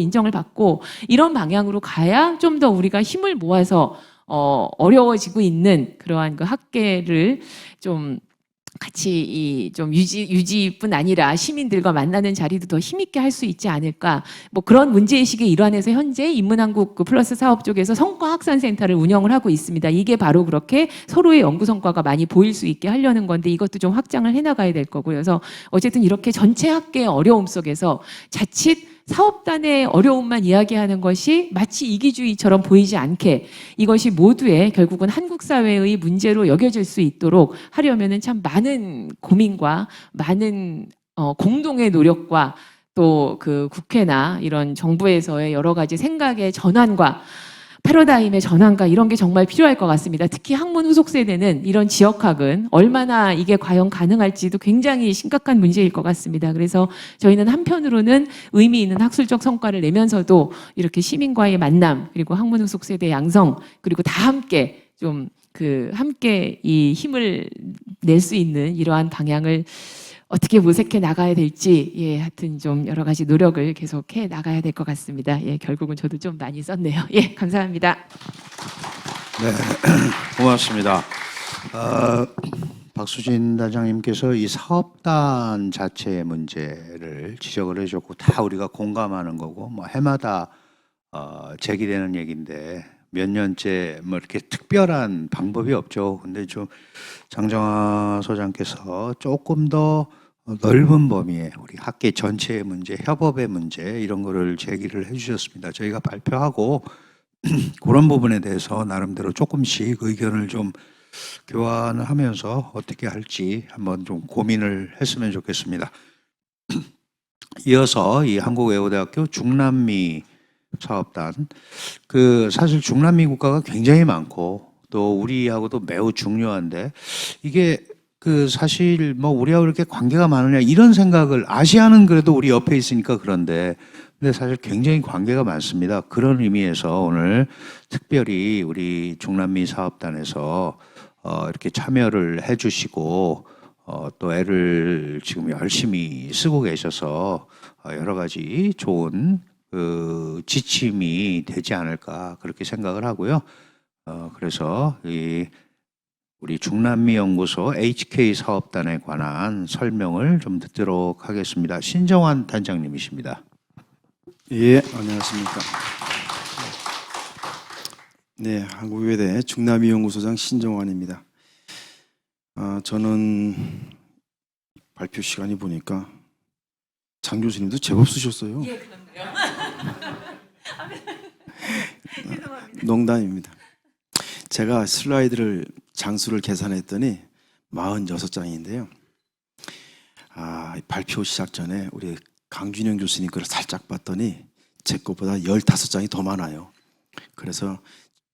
이런 방향으로 가야 좀 더 우리가 힘을 모아서 어려워지고 있는 그러한 그 학계를 좀 같이 좀 유지뿐 아니라 시민들과 만나는 자리도 더 힘있게 할 수 있지 않을까. 뭐 그런 문제의식의 일환에서 현재 인문한국 플러스 사업 쪽에서 성과확산센터를 운영을 하고 있습니다. 이게 바로 그렇게 서로의 연구 성과가 많이 보일 수 있게 하려는 건데 이것도 좀 확장을 해나가야 될 거고요. 그래서 어쨌든 이렇게 전체 학계의 어려움 속에서 자칫 사업단의 어려움만 이야기하는 것이 마치 이기주의처럼 보이지 않게 이것이 모두의 결국은 한국 사회의 문제로 여겨질 수 있도록 하려면은 참 많은 고민과 많은 공동의 노력과 또 그 국회나 이런 정부에서의 여러 가지 생각의 전환과 패러다임의 전환과 이런 게 정말 필요할 것 같습니다. 특히 학문 후속 세대는 이런 지역학은 얼마나 이게 과연 가능할지도 굉장히 심각한 문제일 것 같습니다. 그래서 저희는 한편으로는 의미 있는 학술적 성과를 내면서도 이렇게 시민과의 만남 그리고 학문 후속 세대 양성 그리고 다 함께 좀 함께 이 힘을 낼 수 있는 이러한 방향을 어떻게 모색해 나가야 될지 하여튼 좀 여러 가지 노력을 계속해 나가야 될 것 같습니다. 결국은 저도 좀 많이 썼네요. 감사합니다.
네, 고맙습니다. 박수진 단장님께서 이 사업단 자체의 문제를 지적을 해줬고 다 우리가 공감하는 거고 뭐 해마다 제기되는 얘기인데 몇 년째 뭐 이렇게 특별한 방법이 없죠. 근데 좀 장정하 소장께서 조금 더 넓은 범위의 우리 학계 전체의 문제, 협업의 문제 이런 거를 제기를 해주셨습니다. 저희가 발표하고 그런 부분에 대해서 나름대로 조금씩 의견을 좀 교환을 하면서 어떻게 할지 한번 좀 고민을 했으면 좋겠습니다. 이어서 이 한국외고대학교 중남미 사업단 사실 중남미 국가가 굉장히 많고 또 우리하고도 매우 중요한데 이게 사실 뭐 우리하고 이렇게 관계가 많으냐 이런 생각을 아시아는 그래도 우리 옆에 있으니까 그런데 근데 사실 굉장히 관계가 많습니다. 그런 의미에서 오늘 특별히 우리 중남미 사업단에서 이렇게 참여를 해주시고 또 애를 지금 열심히 쓰고 계셔서 여러 가지 좋은 지침이 되지 않을까 그렇게 생각을 하고요. 그래서 우리 중남미 연구소 HK 사업단에 관한 설명을 좀 듣도록 하겠습니다. 신정환 단장님이십니다.
예, 안녕하십니까. 네, 한국외대 중남이연구소장 신정환입니다. 저는 발표 시간이 보니까 장 교수님도 제법 쓰셨어요.
예, 그런가요?
농담입니다. 제가 슬라이드를 장수를 계산했더니 46장인데요. 발표 시작 전에 우리 강준영 교수님 거를 살짝 봤더니 제 것보다 15장이 더 많아요. 그래서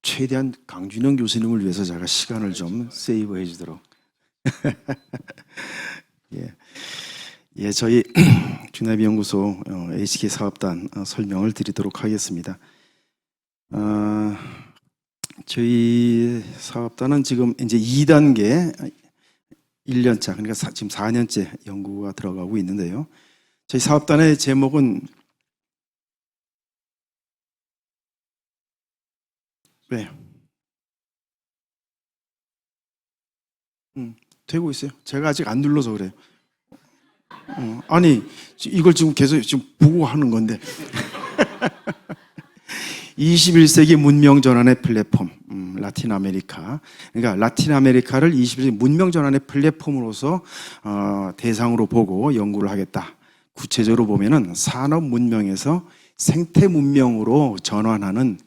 최대한 강준영 교수님을 위해서 제가 시간을 좀 세이브해 주도록. 예, 저희 중남이연구소 HK 사업단 설명을 드리도록 하겠습니다. 저희 사업단은 지금 이제 2단계 1년차, 그러니까 지금 4년째 연구가 들어가고 있는데요. 저희 사업단의 제목은 왜? 되고 있어요. 제가 아직 안 눌러서 그래요. 아니, 이걸 지금 계속 지금 보고 하는 건데. 21세기 문명 전환의 플랫폼, 라틴 아메리카. 그러니까 라틴 아메리카를 21세기 문명 전환의 플랫폼으로서 대상으로 보고 연구를 하겠다. 구체적으로 보면은 산업 문명에서 생태 문명으로 전환하는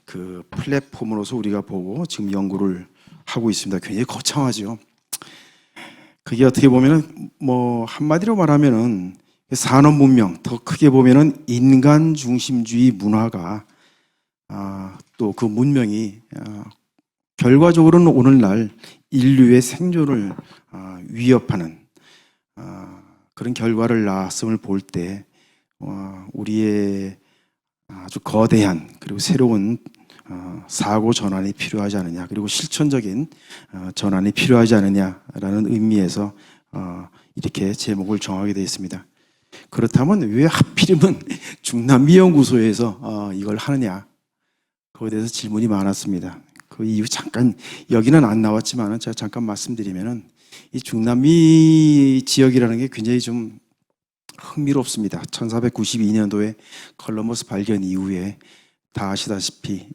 그 플랫폼으로서 우리가 보고 지금 연구를 하고 있습니다. 굉장히 거창하죠. 그게 어떻게 보면은 뭐 한마디로 말하면은 산업 문명, 더 크게 보면은 인간 중심주의 문화가 또 그 문명이 결과적으로는 오늘날 인류의 생존을 위협하는 그런 결과를 낳았음을 볼 때 우리의 아주 거대한 그리고 새로운 사고 전환이 필요하지 않느냐, 그리고 실천적인 전환이 필요하지 않느냐라는 의미에서 이렇게 제목을 정하게 되어 있습니다. 그렇다면 왜 하필이면 중남미연구소에서 이걸 하느냐, 그거에 대해서 질문이 많았습니다. 그 이유 잠깐, 여기는 안 나왔지만 제가 잠깐 말씀드리면은 이 중남미 지역이라는 게 굉장히 좀 흥미롭습니다. 1492년도에 컬럼버스 발견 이후에 다 아시다시피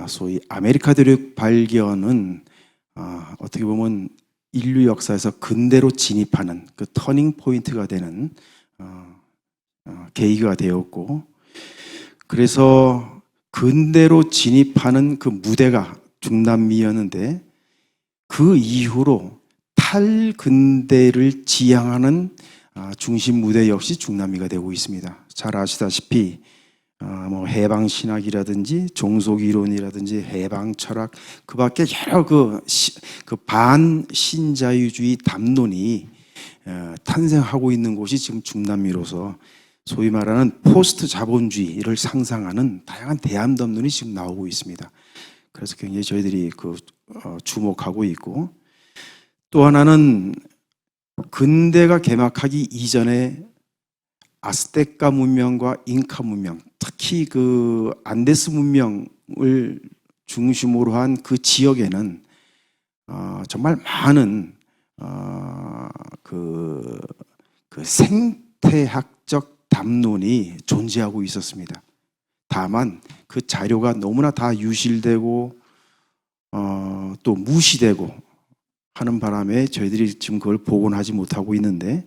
소위 아메리카 대륙 발견은 어떻게 보면 인류 역사에서 근대로 진입하는 그 터닝 포인트가 되는 계기가 되었고, 그래서 근대로 진입하는 그 무대가 중남미였는데 그 이후로 탈근대를 지향하는 중심 무대 역시 중남미가 되고 있습니다. 잘 아시다시피 뭐 해방 신학이라든지 종속 이론이라든지 해방 철학, 그밖에 여러 그 반신자유주의 담론이 탄생하고 있는 곳이 지금 중남미로서 소위 말하는 포스트 자본주의를 상상하는 다양한 대안 담론이 지금 나오고 있습니다. 그래서 굉장히 저희들이 주목하고 있고, 또 하나는 근대가 개막하기 이전에 아스테카 문명과 잉카 문명, 특히 그 안데스 문명을 중심으로 한 그 지역에는 정말 많은 그 생태학적 담론이 존재하고 있었습니다. 다만 그 자료가 너무나 다 유실되고 또 무시되고 하는 바람에 저희들이 지금 그걸 복원하지 못하고 있는데,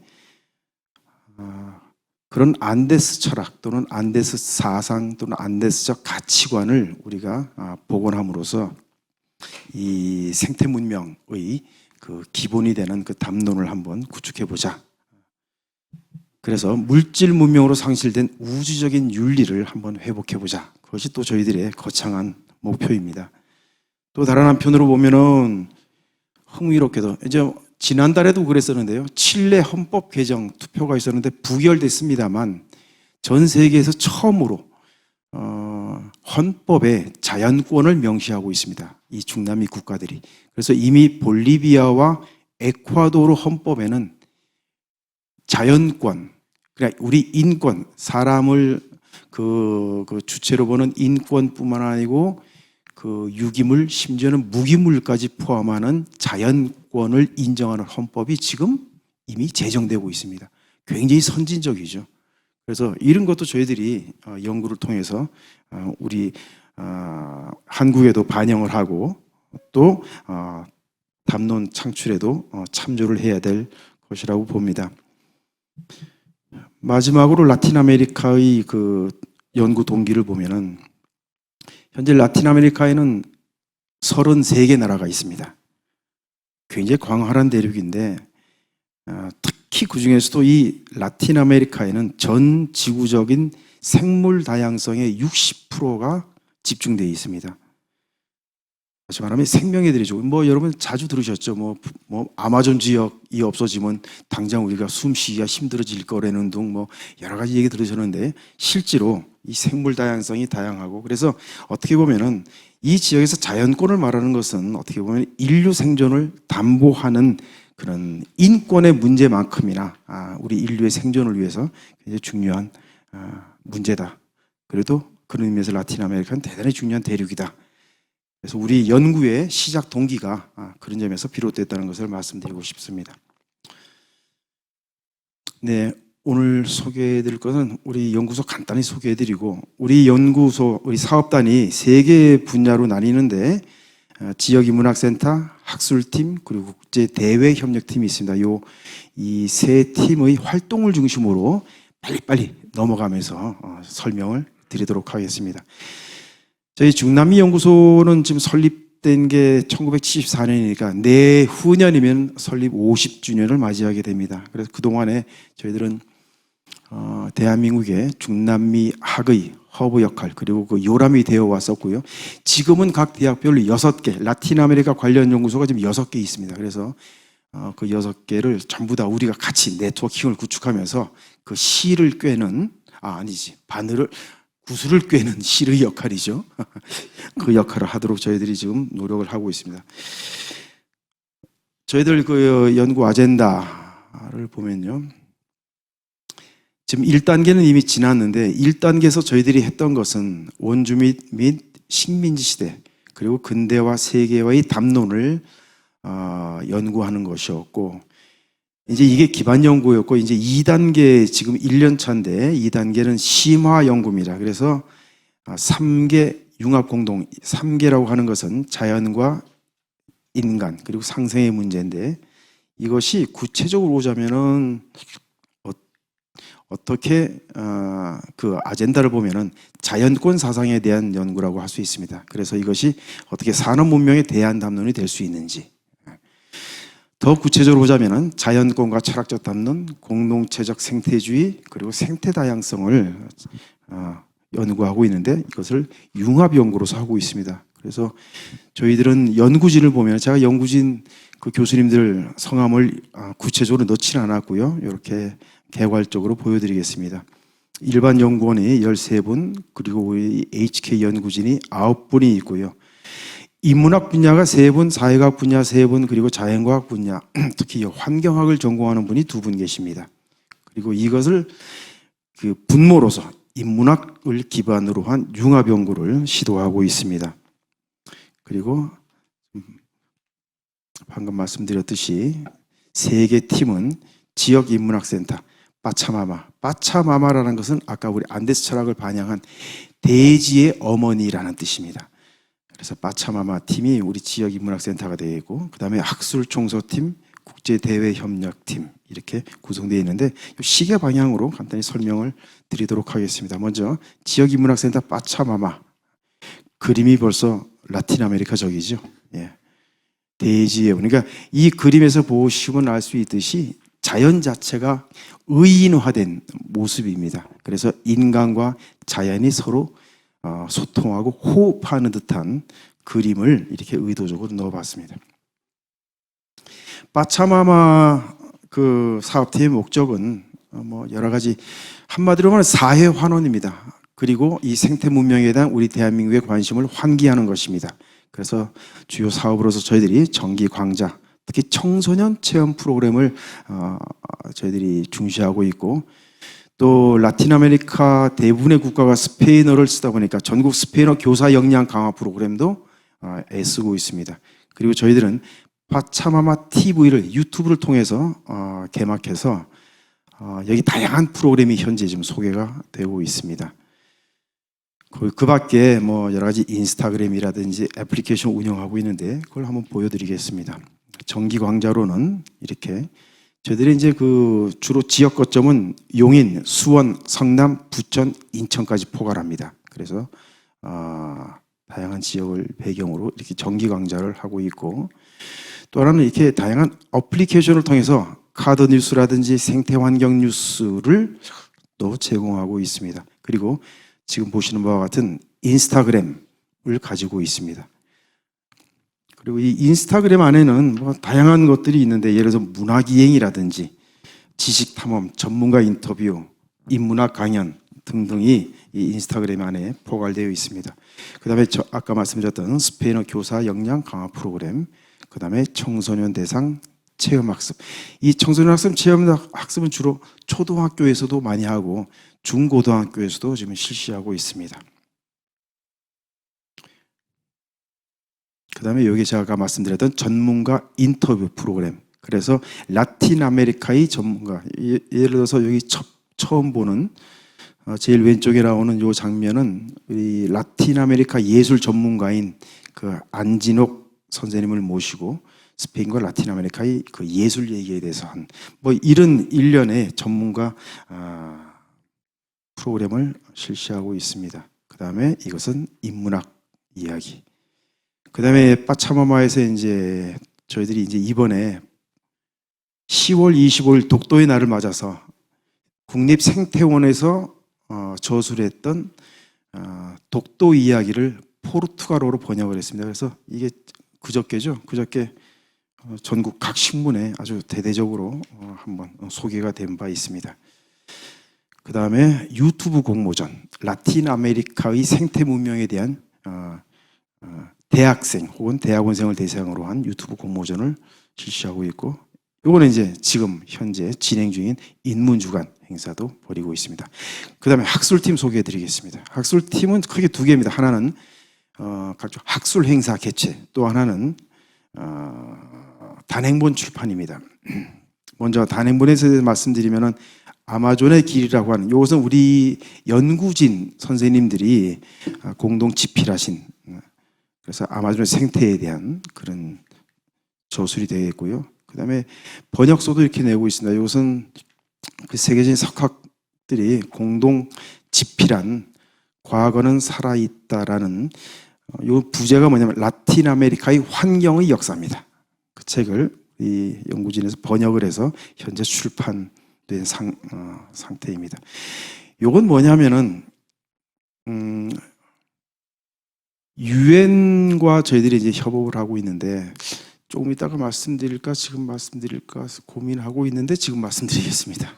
그런 안데스 철학 또는 안데스 사상 또는 안데스적 가치관을 우리가 복원함으로써 이 생태 문명의 그 기본이 되는 그 담론을 한번 구축해 보자. 그래서 물질 문명으로 상실된 우주적인 윤리를 한번 회복해 보자. 그것이 또 저희들의 거창한 목표입니다. 또 다른 한편으로 보면은 흥미롭게도 이제 지난달에도 그랬었는데요. 칠레 헌법 개정 투표가 있었는데 부결됐습니다만 전 세계에서 처음으로 헌법에 자연권을 명시하고 있습니다. 이 중남미 국가들이. 그래서 이미 볼리비아와 에콰도르 헌법에는 자연권, 그러니까 우리 인권, 사람을 그 주체로 보는 인권뿐만 아니고 그 유기물, 심지어는 무기물까지 포함하는 자연권을 인정하는 헌법이 지금 이미 제정되고 있습니다. 굉장히 선진적이죠. 그래서 이런 것도 저희들이 연구를 통해서 우리 한국에도 반영을 하고 또 담론 창출에도 참조를 해야 될 것이라고 봅니다. 마지막으로 라틴 아메리카의 그 연구 동기를 보면은 현재 라틴 아메리카에는 33개 나라가 있습니다. 굉장히 광활한 대륙인데 특히 그 중에서도 이 라틴 아메리카에는 전 지구적인 생물 다양성의 60%가 집중되어 있습니다. 다시 말하면 생명애들이죠. 뭐 여러분 자주 들으셨죠. 뭐 아마존 지역이 없어지면 당장 우리가 숨쉬기가 힘들어질 거라는 등 뭐 여러 가지 얘기 들으셨는데 실제로 이 생물 다양성이 다양하고 그래서 어떻게 보면은 이 지역에서 자연권을 말하는 것은 어떻게 보면 인류 생존을 담보하는 그런 인권의 문제만큼이나 우리 인류의 생존을 위해서 굉장히 중요한 문제다. 그래도 그런 의미에서 라틴 아메리카는 대단히 중요한 대륙이다. 그래서 우리 연구의 시작 동기가 그런 점에서 비롯됐다는 것을 말씀드리고 싶습니다. 네, 오늘 소개해드릴 것은 우리 연구소 간단히 소개해드리고 우리 연구소, 우리 사업단이 3개 분야로 나뉘는데 지역인문학센터, 학술팀 그리고 국제대외협력팀이 있습니다. 이 세 팀의 활동을 중심으로 빨리빨리 넘어가면서 설명을 드리도록 하겠습니다. 저희 중남미 연구소는 지금 설립된 게 1974년이니까 내후년이면 설립 50주년을 맞이하게 됩니다. 그래서 그동안에 저희들은 대한민국의 중남미 학의 허브 역할 그리고 그 요람이 되어 왔었고요. 지금은 각 대학별로 6개, 라틴 아메리카 관련 연구소가 지금 6개 있습니다. 그래서 그 6개를 전부 다 우리가 같이 네트워킹을 구축하면서 그 실을 꿰는 구슬을 꿰는 실의 역할이죠. 그 역할을 하도록 저희들이 지금 노력을 하고 있습니다. 저희들 그 연구 아젠다를 보면요. 지금 1단계는 이미 지났는데 1단계에서 저희들이 했던 것은 원주 및 식민지 시대 그리고 근대화 세계화의 담론을 연구하는 것이었고 이제 이게 기반 연구였고 이제 2단계 지금 1년 차인데 2단계는 심화 연구입니다. 그래서 3개 융합 공동 3개라고 하는 것은 자연과 인간 그리고 상생의 문제인데 이것이 구체적으로 보자면은 어떻게 그 아젠다를 보면은 자연권 사상에 대한 연구라고 할 수 있습니다. 그래서 이것이 어떻게 산업 문명에 대한 담론이 될 수 있는지 더 구체적으로 보자면은 자연권과 철학적 담론, 공동체적 생태주의 그리고 생태 다양성을 연구하고 있는데 이것을 융합 연구로서 하고 있습니다. 그래서 저희들은 연구진을 보면 제가 연구진 그 교수님들 성함을 구체적으로 넣지는 않았고요. 이렇게 개괄적으로 보여드리겠습니다. 일반 연구원이 13분 그리고 우리 HK 연구진이 9분이 있고요. 인문학 분야가 3분, 사회과학 분야 3분, 그리고 자연과학 분야, 특히 환경학을 전공하는 분이 2분 계십니다. 그리고 이것을 그 분모로서 인문학을 기반으로 한 융합 연구를 시도하고 있습니다. 그리고 방금 말씀드렸듯이 3개 팀은 지역인문학센터, 빠차마마라는 것은 아까 우리 안데스 철학을 반영한 대지의 어머니라는 뜻입니다. 그래서 빠차마마 팀이 우리 지역인문학센터가 되어 있고 그 다음에 학술총소팀, 국제대외협력팀 이렇게 구성되어 있는데 시계 방향으로 간단히 설명을 드리도록 하겠습니다. 먼저 지역인문학센터 빠차마마 그림이 벌써 라틴 아메리카적이죠. 예. 대지의 그러니까 이 그림에서 보시면 알 수 있듯이 자연 자체가 의인화된 모습입니다. 그래서 인간과 자연이 서로 소통하고 호흡하는 듯한 그림을 이렇게 의도적으로 넣어봤습니다. 빠차마마 그 사업팀의 목적은 뭐 여러 가지 한마디로 말하면 사회 환원입니다. 그리고 이 생태 문명에 대한 우리 대한민국의 관심을 환기하는 것입니다. 그래서 주요 사업으로서 저희들이 정기 광자, 특히 청소년 체험 프로그램을 저희들이 중시하고 있고 또 라틴 아메리카 대부분의 국가가 스페인어를 쓰다 보니까 전국 스페인어 교사 역량 강화 프로그램도 애쓰고 있습니다. 그리고 저희들은 빠차마마 TV를 유튜브를 통해서 개막해서 여기 다양한 프로그램이 현재 지금 소개가 되고 있습니다. 그 밖에 뭐 여러 가지 인스타그램이라든지 애플리케이션 운영하고 있는데 그걸 한번 보여드리겠습니다. 정기 광자로는 이렇게 저희들이 이제 그 주로 지역 거점은 용인, 수원, 성남, 부천, 인천까지 포괄합니다. 그래서 다양한 지역을 배경으로 이렇게 정기 강좌를 하고 있고, 또 하나는 이렇게 다양한 어플리케이션을 통해서 카드 뉴스라든지 생태 환경 뉴스를 또 제공하고 있습니다. 그리고 지금 보시는 바와 같은 인스타그램을 가지고 있습니다. 그리고 이 인스타그램 안에는 뭐 다양한 것들이 있는데, 예를 들어서 문화기행이라든지 지식탐험, 전문가 인터뷰, 인문학 강연 등등이 이 인스타그램 안에 포괄되어 있습니다. 그 다음에 아까 말씀드렸던 스페인어 교사 역량 강화 프로그램, 그 다음에 청소년 대상 체험학습. 이 청소년 학습 체험학습은 주로 초등학교에서도 많이 하고 중고등학교에서도 지금 실시하고 있습니다. 그 다음에 여기 제가 아까 말씀드렸던 전문가 인터뷰 프로그램. 그래서 라틴 아메리카의 전문가, 예를 들어서 여기 처음 보는 제일 왼쪽에 나오는 이 장면은 이 라틴 아메리카 예술 전문가인 그 안진옥 선생님을 모시고 스페인과 라틴 아메리카의 그 예술 얘기에 대해서 한 뭐 이런 일련의 전문가 프로그램을 실시하고 있습니다. 그 다음에 이것은 인문학 이야기. 그 다음에 빠차마마에서 이제 저희들이 이제 이번에 10월 25일 독도의 날을 맞아서 국립생태원에서 저술했던 독도 이야기를 포르투갈어로 번역을 했습니다. 그래서 이게 그저께죠. 그저께 전국 각 신문에 아주 대대적으로 한번 소개가 된 바 있습니다. 그 다음에 유튜브 공모전, 라틴 아메리카의 생태 문명에 대한 대학생 혹은 대학원생을 대상으로 한 유튜브 공모전을 실시하고 있고, 이거는 이제 지금 현재 진행 중인 인문주간 행사도 벌이고 있습니다. 그 다음에 학술팀 소개해 드리겠습니다. 학술팀은 크게 두 개입니다. 하나는 각종 학술 행사 개최, 또 하나는 단행본 출판입니다. 먼저 단행본에서 말씀드리면은 아마존의 길이라고 하는, 이것은 우리 연구진 선생님들이 공동 집필하신, 그래서 아마존의 생태에 대한 그런 저술이 되겠고요. 그 다음에 번역서도 이렇게 내고 있습니다. 이것은 그 세계적인 석학들이 공동 집필한 과거는 살아있다라는 이 부제가 뭐냐면 라틴 아메리카의 환경의 역사입니다. 그 책을 이 연구진에서 번역을 해서 현재 출판된 상태입니다. 이건 뭐냐면은 유엔과 저희들이 이제 협업을 하고 있는데, 조금 이따가 말씀드릴까 지금 말씀드릴까 고민하고 있는데 지금 말씀드리겠습니다.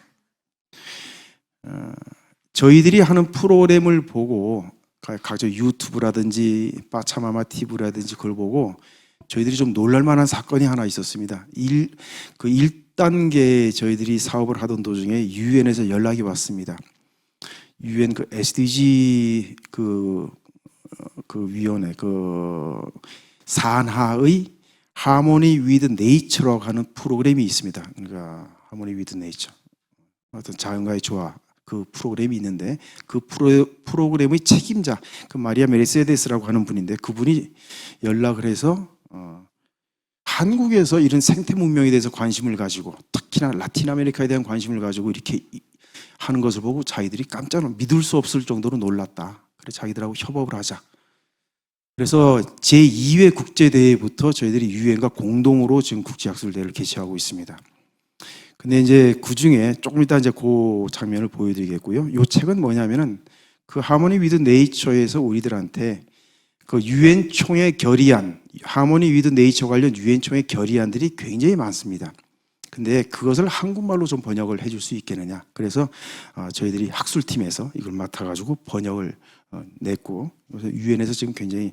저희들이 하는 프로그램을 보고 각종 유튜브라든지 빠차마마 TV라든지 그걸 보고 저희들이 좀 놀랄만한 사건이 하나 있었습니다. 1단계 저희들이 사업을 하던 도중에 유엔에서 연락이 왔습니다. 유엔 그 SDG 그 위원회 산하의 하모니 위드 네이처라고 하는 프로그램이 있습니다. 그러니까 하모니 위드 네이처, 어떤 자연과의 조화, 그 프로그램이 있는데 그 프로그램의 책임자, 그 마리아 메르세데스라고 하는 분인데, 그분이 연락을 해서 한국에서 이런 생태 문명에 대해서 관심을 가지고, 특히나 라틴 아메리카에 대한 관심을 가지고 이렇게 하는 것을 보고 자기들이 깜짝 믿을 수 없을 정도로 놀랐다. 그래서 자기들하고 협업을 하자. 그래서 제2회 국제대회부터 저희들이 유엔과 공동으로 지금 국제학술대회를 개최하고 있습니다. 근데 이제 그 중에 조금 이따 이제 그 장면을 보여드리겠고요. 이 책은 뭐냐면은 그 하모니 위드 네이처에서 우리들한테 그 유엔 총회 결의안, 하모니 위드 네이처 관련 유엔 총회 결의안들이 굉장히 많습니다. 근데 그것을 한국말로 좀 번역을 해줄 수 있겠느냐. 그래서 저희들이 학술팀에서 이걸 맡아가지고 번역을 냈고, 그래서 유엔에서 지금 굉장히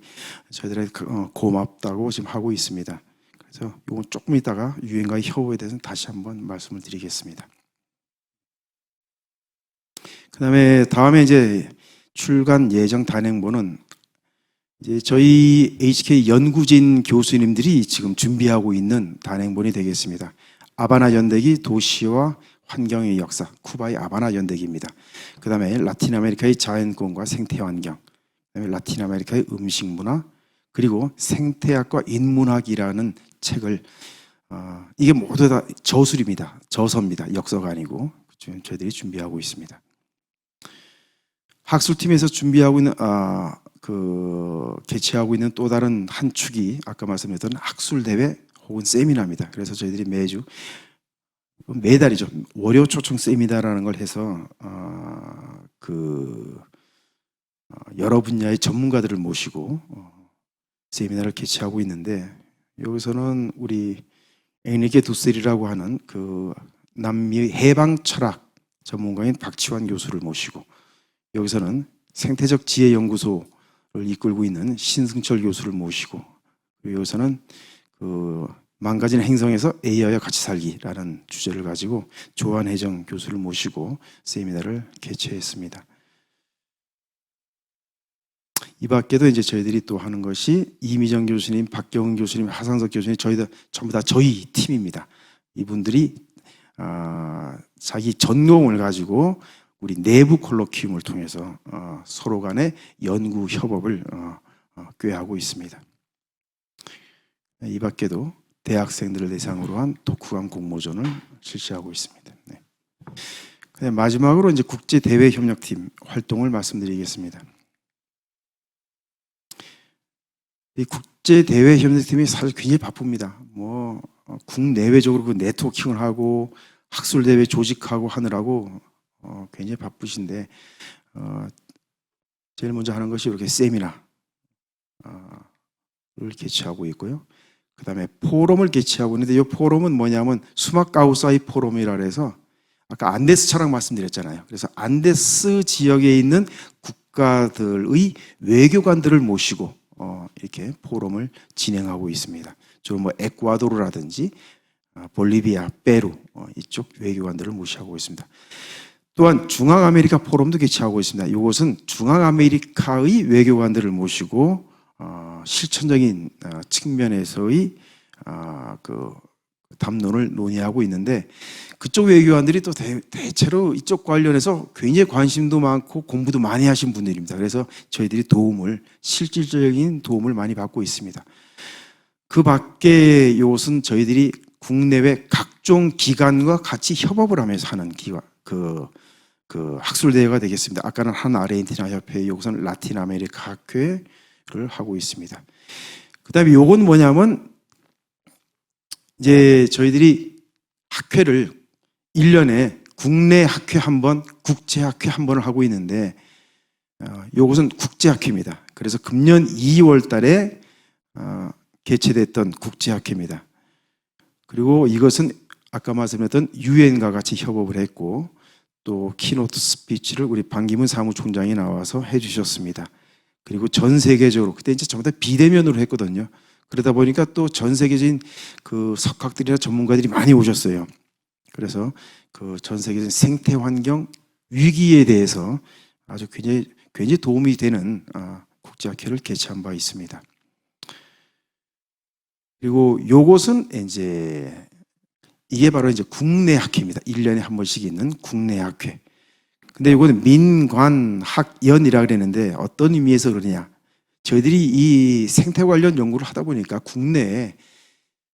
저희들한테 고맙다고 지금 하고 있습니다. 그래서 이건 조금 있다가 유엔과의 협업에 대해서는 다시 한번 말씀을 드리겠습니다. 다음에 이제 출간 예정 단행본은 이제 저희 HK 연구진 교수님들이 지금 준비하고 있는 단행본이 되겠습니다. 아바나 연대기 도시와 환경의 역사, 쿠바의 아바나 연대기입니다. 그 다음에 라틴 아메리카의 자연권과 생태 환경, 그다음에 라틴 아메리카의 음식 문화, 그리고 생태학과 인문학이라는 책을 이게 모두 다 저술입니다. 저서입니다. 역서가 아니고 지금 저희들이 준비하고 있습니다. 학술팀에서 준비하고 있는 개최하고 있는 또 다른 한 축이 아까 말씀드렸던 학술 대회 혹은 세미나입니다. 그래서 저희들이 매달이죠. 월요 초청 세미나라는 걸 해서 여러 분야의 전문가들을 모시고 세미나를 개최하고 있는데, 여기서는 우리 에니게 두셀이라고 하는 그 남미 해방 철학 전문가인 박치환 교수를 모시고, 여기서는 생태적 지혜 연구소를 이끌고 있는 신승철 교수를 모시고, 그리고 여기서는 그 망가진 행성에서 AI와 같이 살기라는 주제를 가지고 조한혜정 교수를 모시고 세미나를 개최했습니다. 이 밖에도 이제 저희들이 또 하는 것이 이미정 교수님, 박경은 교수님, 하상석 교수님, 저희들 전부 다 저희 팀입니다. 이분들이 자기 전공을 가지고 우리 내부 콜로퀴움을 통해서 서로 간의 연구 협업을 꾀하고 있습니다. 이 밖에도 대학생들을 대상으로 한 독후감 공모전을 실시하고 있습니다. 네. 마지막으로 이제 국제 대외 협력팀 활동을 말씀드리겠습니다. 이 국제 대외 협력팀이 사실 굉장히 바쁩니다. 국내외적으로 그 네트워킹을 하고 학술 대회 조직하고 하느라고 굉장히 바쁘신데, 제일 먼저 하는 것이 이렇게 세미나를 개최하고 있고요. 그 다음에 포럼을 개최하고 있는데, 이 포럼은 뭐냐면 수마카우사이 포럼이라 해서 아까 안데스 철학 말씀드렸잖아요. 그래서 안데스 지역에 있는 국가들의 외교관들을 모시고 이렇게 포럼을 진행하고 있습니다. 주로 에콰도르라든지 볼리비아, 페루 이쪽 외교관들을 모시고 있습니다. 또한 중앙아메리카 포럼도 개최하고 있습니다. 이것은 중앙아메리카의 외교관들을 모시고 실천적인 측면에서의 그 담론을 논의하고 있는데, 그쪽 외교관들이 또 대체로 이쪽 관련해서 굉장히 관심도 많고 공부도 많이 하신 분들입니다. 그래서 저희들이 실질적인 도움을 많이 받고 있습니다. 그 밖에 이것은 저희들이 국내외 각종 기관과 같이 협업을 하면서 하는 그 학술 대회가 되겠습니다. 아까는 한 아르헨티나 협회, 여기서는 라틴 아메리카 학회를 하고 있습니다. 그다음에 요건 뭐냐면, 이제 저희들이 학회를 1년에 국내 학회 한 번, 국제 학회 한 번을 하고 있는데, 요것은 국제 학회입니다. 그래서 금년 2월 달에 개최됐던 국제 학회입니다. 그리고 이것은 아까 말씀드렸던 유엔과 같이 협업을 했고, 또 키노트 스피치를 우리 반기문 사무총장이 나와서 해주셨습니다. 그리고 전 세계적으로, 그때 이제 전부 다 비대면으로 했거든요. 그러다 보니까 또 전 세계적인 그 석학들이나 전문가들이 많이 오셨어요. 그래서 그 전 세계적인 생태 환경 위기에 대해서 아주 굉장히 도움이 되는 국제학회를 개최한 바 있습니다. 그리고 요것은 이게 바로 이제 국내 학회입니다. 1년에 한 번씩 있는 국내 학회. 근데 이거는 민관학연이라 그랬는데, 어떤 의미에서 그러냐? 저희들이 이 생태 관련 연구를 하다 보니까 국내에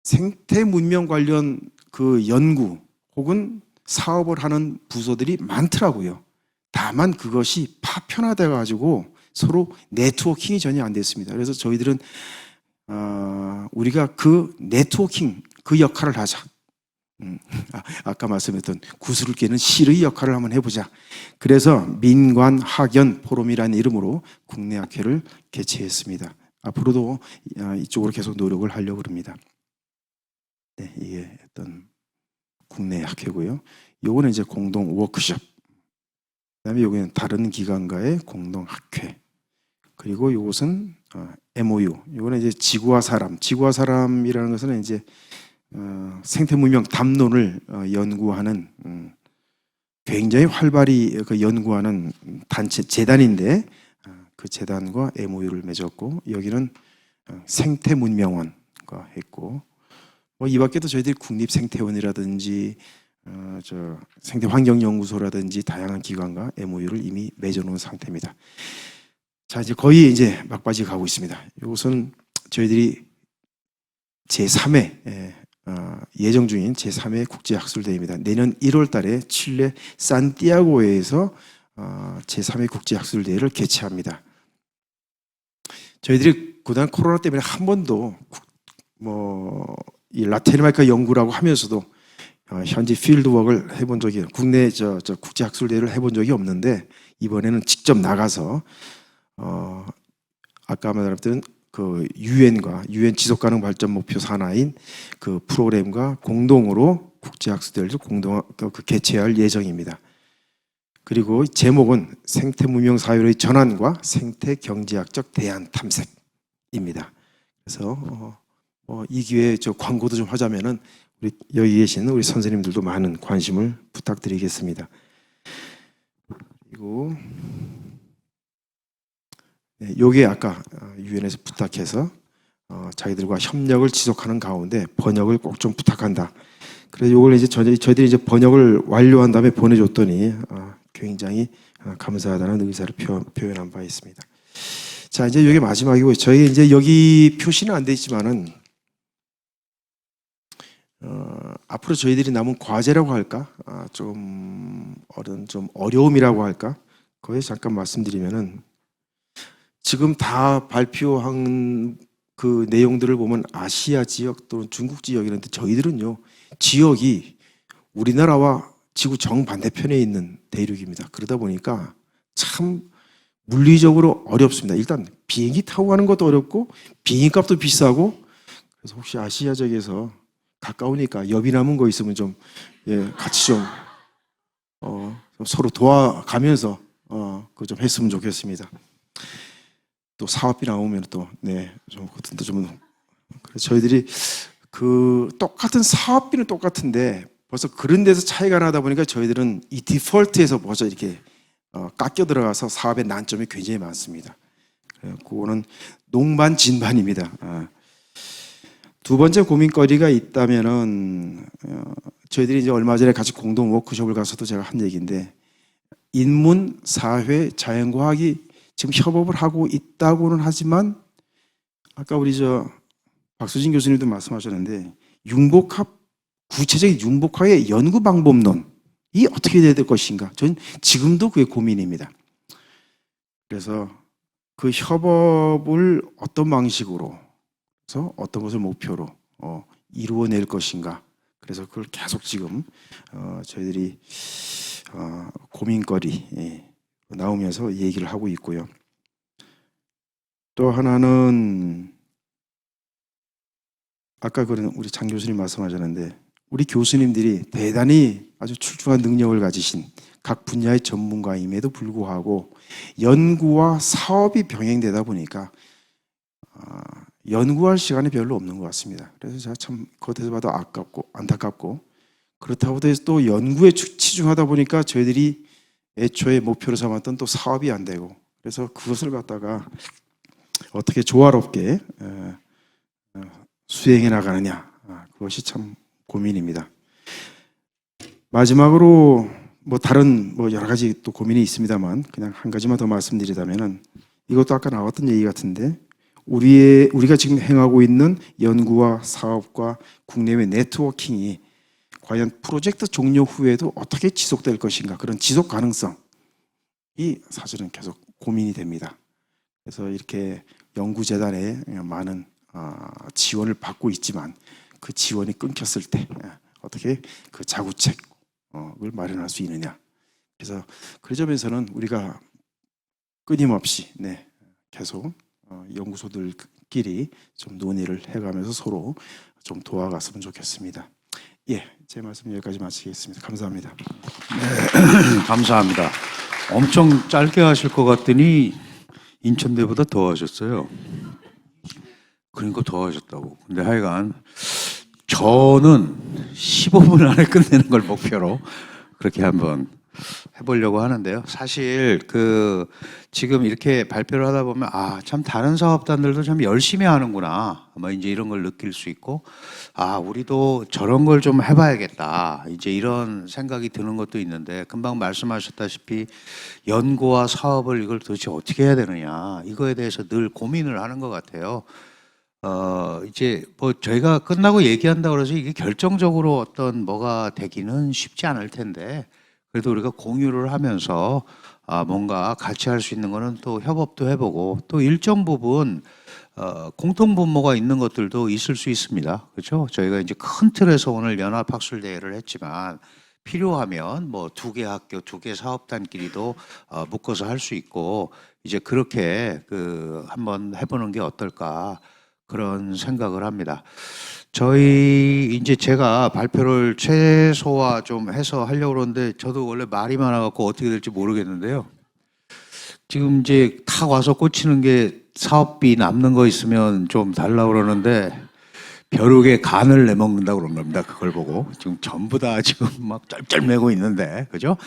생태 문명 관련 그 연구 혹은 사업을 하는 부서들이 많더라고요. 다만 그것이 파편화돼 가지고 서로 네트워킹이 전혀 안 됐습니다. 그래서 저희들은 우리가 그 네트워킹 그 역할을 하자. 아까 말씀했던 구슬을 깨는 실의 역할을 한번 해보자. 그래서 민관학연 포럼이라는 이름으로 국내 학회를 개최했습니다. 앞으로도 이쪽으로 계속 노력을 하려고 합니다. 네, 이게 어떤 국내 학회고요. 요거는 이제 공동 워크숍. 그다음에 여기는 다른 기관과의 공동 학회. 그리고 요것은 MOU. 요거는 이제 지구와 사람이라는 것은 이제 생태 문명 담론을 연구하는 굉장히 활발히 연구하는 재단인데, 그 재단과 MOU를 맺었고, 여기는 생태 문명원과 했고, 이 밖에도 저희들이 국립생태원이라든지 생태환경연구소라든지 다양한 기관과 MOU를 이미 맺어놓은 상태입니다. 자, 이제 거의 이제 막바지 가고 있습니다. 이것은 저희들이 제3회 예정 중인 제3회 국제학술대회입니다. 내년 1월 달에 칠레 산티아고에서 제3회 국제학술대회를 개최합니다. 저희들이 그동안 코로나 때문에 한 번도 이 라틴 아메리카 연구라고 하면서도 현지 필드워크를 해본 적이 국내 국제학술대회를 해본 적이 없는데 이번에는 직접 나가서 아까 말했던 그 유엔과 유엔 지속가능 발전 목표 산하인 그 프로그램과 공동으로 국제학술대회를 개최할 예정입니다. 그리고 제목은 생태 문명 사회의 전환과 생태 경제학적 대안 탐색입니다. 그래서 이 기회에 저 광고도 좀 하자면은 우리 여기 계신 우리 선생님들도 많은 관심을 부탁드리겠습니다. 그리고 네, 요게 아까 유엔에서 부탁해서 자기들과 협력을 지속하는 가운데 번역을 꼭 좀 부탁한다. 그래서 요걸 이제 저희들이 이제 번역을 완료한 다음에 보내줬더니 굉장히 감사하다는 의사를 표현한 바 있습니다. 자, 이제 이게 마지막이고 저희 이제 여기 표시는 안 돼 있지만은 앞으로 저희들이 남은 과제라고 할까, 좀 어려움이라고 할까, 그거에 잠깐 말씀드리면은 지금 다 발표한 그 내용들을 보면 아시아 지역 또는 중국 지역이라는데 저희들은요 지역이 우리나라와 지구 정반대편에 있는 대륙입니다. 그러다 보니까 참 물리적으로 어렵습니다. 일단 비행기 타고 가는 것도 어렵고 비행기 값도 비싸고 그래서 혹시 아시아 지역에서 가까우니까 여비 남은 거 있으면 좀 같이 좀 서로 도와가면서 그거 좀 했으면 좋겠습니다. 또 사업비 나오면 그래서 저희들이 그 똑같은 사업비는 똑같은데 벌써 그런 데서 차이가 나다 보니까 저희들은 이 디폴트에서 벌써 이렇게 깎여 들어가서 사업의 난점이 굉장히 많습니다. 그거는 농반진반입니다. 두 번째 고민거리가 있다면은 저희들이 이제 얼마 전에 같이 공동 워크숍을 가서도 제가 한 얘기인데 인문, 사회, 자연과학이 지금 협업을 하고 있다고는 하지만 아까 우리 박수진 교수님도 말씀하셨는데 구체적인 융복합의 연구 방법론이 어떻게 돼야 될 것인가? 저는 지금도 그게 고민입니다. 그래서 그 협업을 어떤 방식으로 그래서 어떤 것을 목표로 이루어낼 것인가? 그래서 그걸 계속 지금 저희들이 고민거리 나오면서 얘기를 하고 있고요. 또 하나는 아까 우리 장 교수님 말씀하셨는데 우리 교수님들이 대단히 아주 출중한 능력을 가지신 각 분야의 전문가임에도 불구하고 연구와 사업이 병행되다 보니까 연구할 시간이 별로 없는 것 같습니다. 그래서 제가 참 겉에서 봐도 아깝고 안타깝고 그렇다고 해서 또 연구에 치중하다 보니까 저희들이 애초에 목표로 삼았던 또 사업이 안 되고 그래서 그것을 갖다가 어떻게 조화롭게 수행해 나가느냐 그것이 참 고민입니다. 마지막으로 다른 여러 가지 또 고민이 있습니다만 그냥 한 가지만 더 말씀드리자면은 이것도 아까 나왔던 얘기 같은데 우리가 지금 행하고 있는 연구와 사업과 국내외 네트워킹이 과연 프로젝트 종료 후에도 어떻게 지속될 것인가 그런 지속 가능성이 사실은 계속 고민이 됩니다. 그래서 이렇게 연구재단에 많은 지원을 받고 있지만 그 지원이 끊겼을 때 어떻게 그 자구책을 마련할 수 있느냐. 그래서 그 점에서는 우리가 끊임없이 계속 연구소들끼리 좀 논의를 해가면서 서로 좀 도와갔으면 좋겠습니다. 제 말씀 여기까지 마치겠습니다. 감사합니다.
네, 감사합니다. 엄청 짧게 하실 것 같더니 인천대보다 더 하셨어요. 그러니까 더 하셨다고. 근데 하여간 저는 15분 안에 끝내는 걸 목표로 그렇게 한번 해보려고 하는데요. 사실 지금 이렇게 발표를 하다 보면 참 다른 사업단들도 참 열심히 하는구나. 뭐 이제 이런 걸 느낄 수 있고 우리도 저런 걸 좀 해봐야겠다. 이제 이런 생각이 드는 것도 있는데 금방 말씀하셨다시피 연구와 사업을 이걸 도대체 어떻게 해야 되느냐 이거에 대해서 늘 고민을 하는 것 같아요. 이제 뭐 저희가 끝나고 얘기한다고 그래서 이게 결정적으로 어떤 뭐가 되기는 쉽지 않을 텐데 그래도 우리가 공유를 하면서 뭔가 같이 할 수 있는 거는 또 협업도 해보고 또 일정 부분 공통 분모가 있는 것들도 있을 수 있습니다. 그렇죠? 저희가 이제 큰 틀에서 오늘 연합학술대회를 했지만 필요하면 뭐 2개 학교, 2개 사업단끼리도 묶어서 할 수 있고 이제 그렇게 한번 해보는 게 어떨까 그런 생각을 합니다. 저희 이제 제가 발표를 최소화 좀 해서 하려고 그러는데 저도 원래 말이 많아갖고 어떻게 될지 모르겠는데요. 지금 이제 탁 와서 꽂히는 게 사업비 남는 거 있으면 좀 달라고 그러는데 벼룩에 간을 내먹는다고 그런 겁니다. 그걸 보고 지금 전부 다 지금 막 쩔쩔매고 있는데 그죠?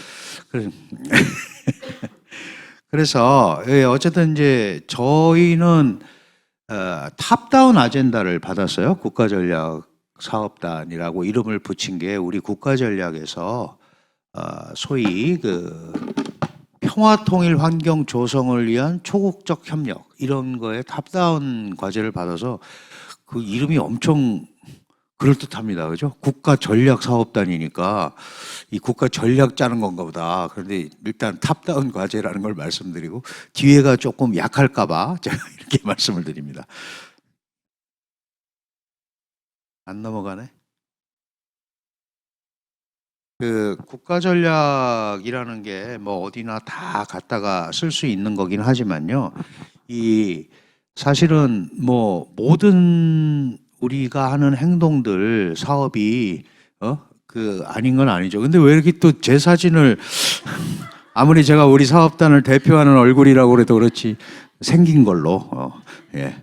그래서 어쨌든 이제 저희는 탑다운 아젠다를 받았어요. 국가전략사업단이라고 이름을 붙인 게 우리 국가전략에서 소위 평화통일 환경 조성을 위한 초국적 협력 이런 거에 탑다운 과제를 받아서 그 이름이 엄청 그럴듯합니다. 그죠? 국가전략사업단이니까 이 국가 전략 짜는 건가 보다. 그런데 일단 탑다운 과제라는 걸 말씀드리고 뒤에가 조금 약할까 봐 제가 이렇게 말씀을 드립니다. 안 넘어가네. 국가 전략이라는 게 뭐 어디나 다 갖다가 쓸 수 있는 거긴 하지만요. 이 사실은 뭐 모든 우리가 하는 행동들 사업이 아닌 건 아니죠. 근데 왜 이렇게 또 제 사진을 아무리 제가 우리 사업단을 대표하는 얼굴이라고 그래도 그렇지 생긴 걸로 예.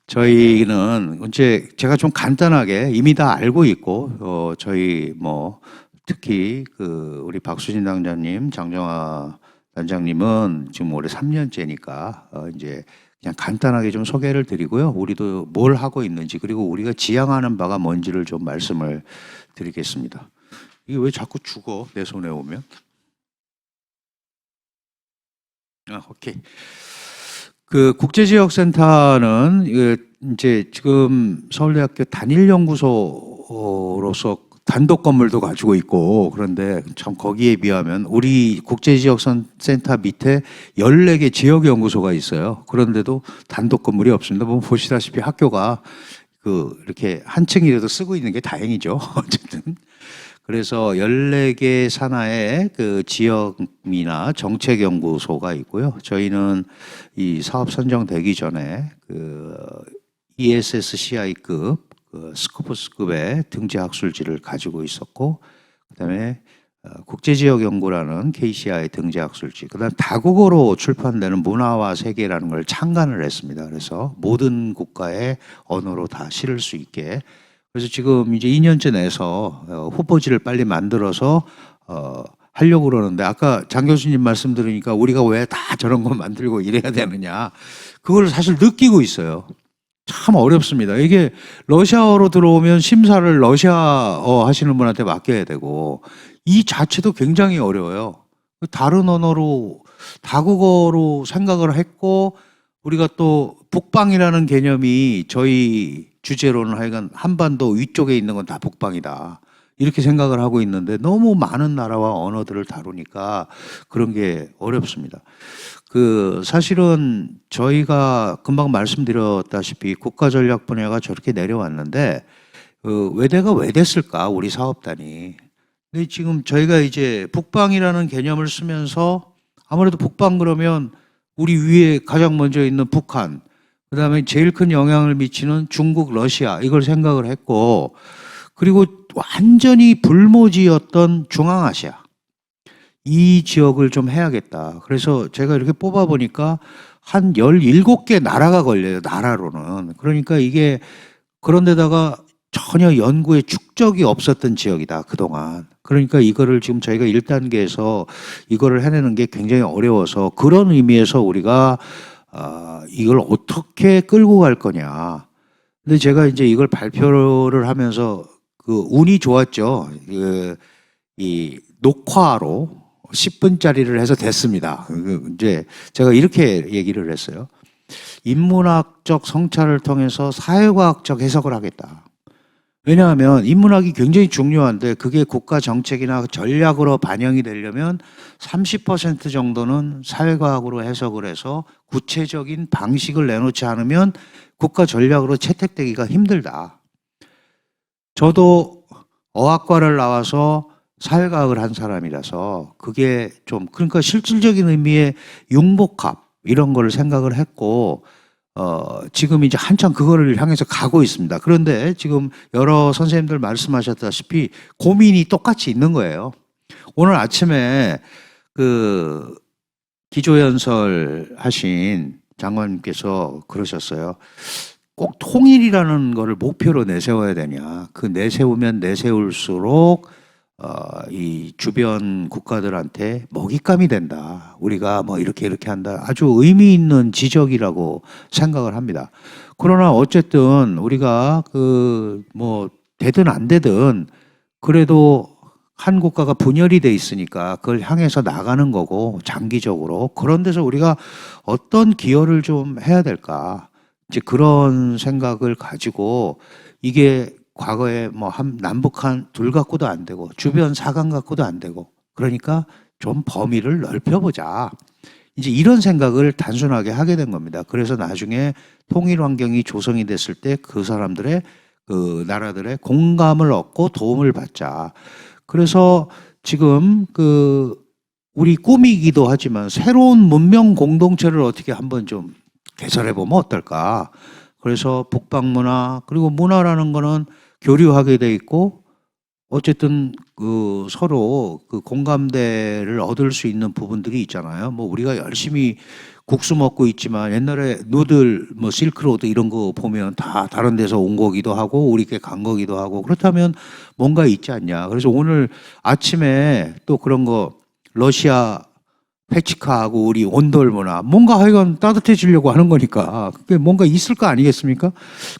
저희는 이제 제가 좀 간단하게 이미 다 알고 있고 저희 뭐 특히 우리 박수진 당장님, 장정아 단장님은 지금 올해 3년째니까 이제 그냥 간단하게 좀 소개를 드리고요. 우리도 뭘 하고 있는지 그리고 우리가 지향하는 바가 뭔지를 좀 말씀을 드리겠습니다. 이게 왜 자꾸 죽어? 내 손에 오면? 오케이. 국제지역센터는 이제 지금 서울대학교 단일연구소로서 단독 건물도 가지고 있고 그런데 참 거기에 비하면 우리 국제지역센터 밑에 14개 지역연구소가 있어요. 그런데도 단독 건물이 없습니다. 뭐 보시다시피 학교가 이렇게 한 층이라도 쓰고 있는 게 다행이죠. 어쨌든. 그래서 14개 산하의 지역이나 정책연구소가 있고요. 저희는 이 사업 선정되기 전에 ESSCI급 스코프스급의 등재 학술지를 가지고 있었고, 그다음에 국제지역연구라는 KCI 등재 학술지, 그다음 다국어로 출판되는 문화와 세계라는 걸 창간을 했습니다. 그래서 모든 국가의 언어로 다 실을 수 있게. 그래서 지금 이제 2년째 내서 후보지를 빨리 만들어서 하려고 그러는데 아까 장 교수님 말씀 들으니까 우리가 왜 다 저런 거 만들고 이래야 되느냐 그걸 사실 느끼고 있어요. 참 어렵습니다. 이게 러시아어로 들어오면 심사를 러시아어 하시는 분한테 맡겨야 되고 이 자체도 굉장히 어려워요. 다른 언어로 다국어로 생각을 했고 우리가 또 북방이라는 개념이 저희 주제로는 하여간 한반도 위쪽에 있는 건 다 북방이다. 이렇게 생각을 하고 있는데 너무 많은 나라와 언어들을 다루니까 그런 게 어렵습니다. 사실은 저희가 금방 말씀드렸다시피 국가전략 분야가 저렇게 내려왔는데 외대가 왜 됐을까 우리 사업단이. 근데 지금 저희가 이제 북방이라는 개념을 쓰면서 아무래도 북방 그러면 우리 위에 가장 먼저 있는 북한, 그다음에 제일 큰 영향을 미치는 중국, 러시아 이걸 생각을 했고 그리고 완전히 불모지였던 중앙아시아 이 지역을 좀 해야겠다. 그래서 제가 이렇게 뽑아보니까 한 17개 나라가 걸려요. 나라로는. 그러니까 이게 그런데다가 전혀 연구에 축적이 없었던 지역이다, 그동안. 그러니까 이거를 지금 저희가 1단계에서 이거를 해내는 게 굉장히 어려워서 그런 의미에서 우리가 이걸 어떻게 끌고 갈 거냐. 근데 제가 이제 이걸 발표를 하면서 그 운이 좋았죠. 이 녹화로 10분짜리를 해서 됐습니다. 이제 제가 이렇게 얘기를 했어요. 인문학적 성찰을 통해서 사회과학적 해석을 하겠다. 왜냐하면 인문학이 굉장히 중요한데 그게 국가 정책이나 전략으로 반영이 되려면 30% 정도는 사회과학으로 해석을 해서 구체적인 방식을 내놓지 않으면 국가 전략으로 채택되기가 힘들다. 저도 어학과를 나와서 사회과학을 한 사람이라서 그게 좀 그러니까 실질적인 의미의 융복합 이런 거를 생각을 했고 지금 이제 한참 그거를 향해서 가고 있습니다. 그런데 지금 여러 선생님들 말씀하셨다시피 고민이 똑같이 있는 거예요. 오늘 아침에 그 기조연설 하신 장관님께서 그러셨어요. 꼭 통일이라는 거를 목표로 내세워야 되냐. 그 내세우면 내세울수록 이 주변 국가들한테 먹잇감이 된다. 우리가 뭐 이렇게 한다. 아주 의미 있는 지적이라고 생각을 합니다. 그러나 어쨌든 우리가 그 뭐 되든 안 되든 그래도 한 국가가 분열이 돼 있으니까 그걸 향해서 나가는 거고 장기적으로 그런 데서 우리가 어떤 기여를 좀 해야 될까? 이제 그런 생각을 가지고 이게 과거에 뭐 남북한 둘 갖고도 안 되고 주변 사강 갖고도 안 되고 그러니까 좀 범위를 넓혀보자. 이제 이런 생각을 단순하게 하게 된 겁니다. 그래서 나중에 통일 환경이 조성이 됐을 때 그 사람들의 그 나라들의 공감을 얻고 도움을 받자. 그래서 지금 그 우리 꿈이기도 하지만 새로운 문명 공동체를 어떻게 한번 좀 개설해 보면 어떨까? 그래서 북방문화 그리고 문화라는 거는 교류하게 돼 있고 어쨌든 그 서로 그 공감대를 얻을 수 있는 부분들이 있잖아요. 뭐 우리가 열심히 국수 먹고 있지만 옛날에 누들 뭐 실크로드 이런 거 보면 다 다른 데서 온 거기도 하고 우리께 간 거기도 하고 그렇다면 뭔가 있지 않냐. 그래서 오늘 아침에 또 그런 거 러시아 페치카하고 우리 온돌 문화 뭔가 하여간 따뜻해지려고 하는 거니까 그게 뭔가 있을 거 아니겠습니까?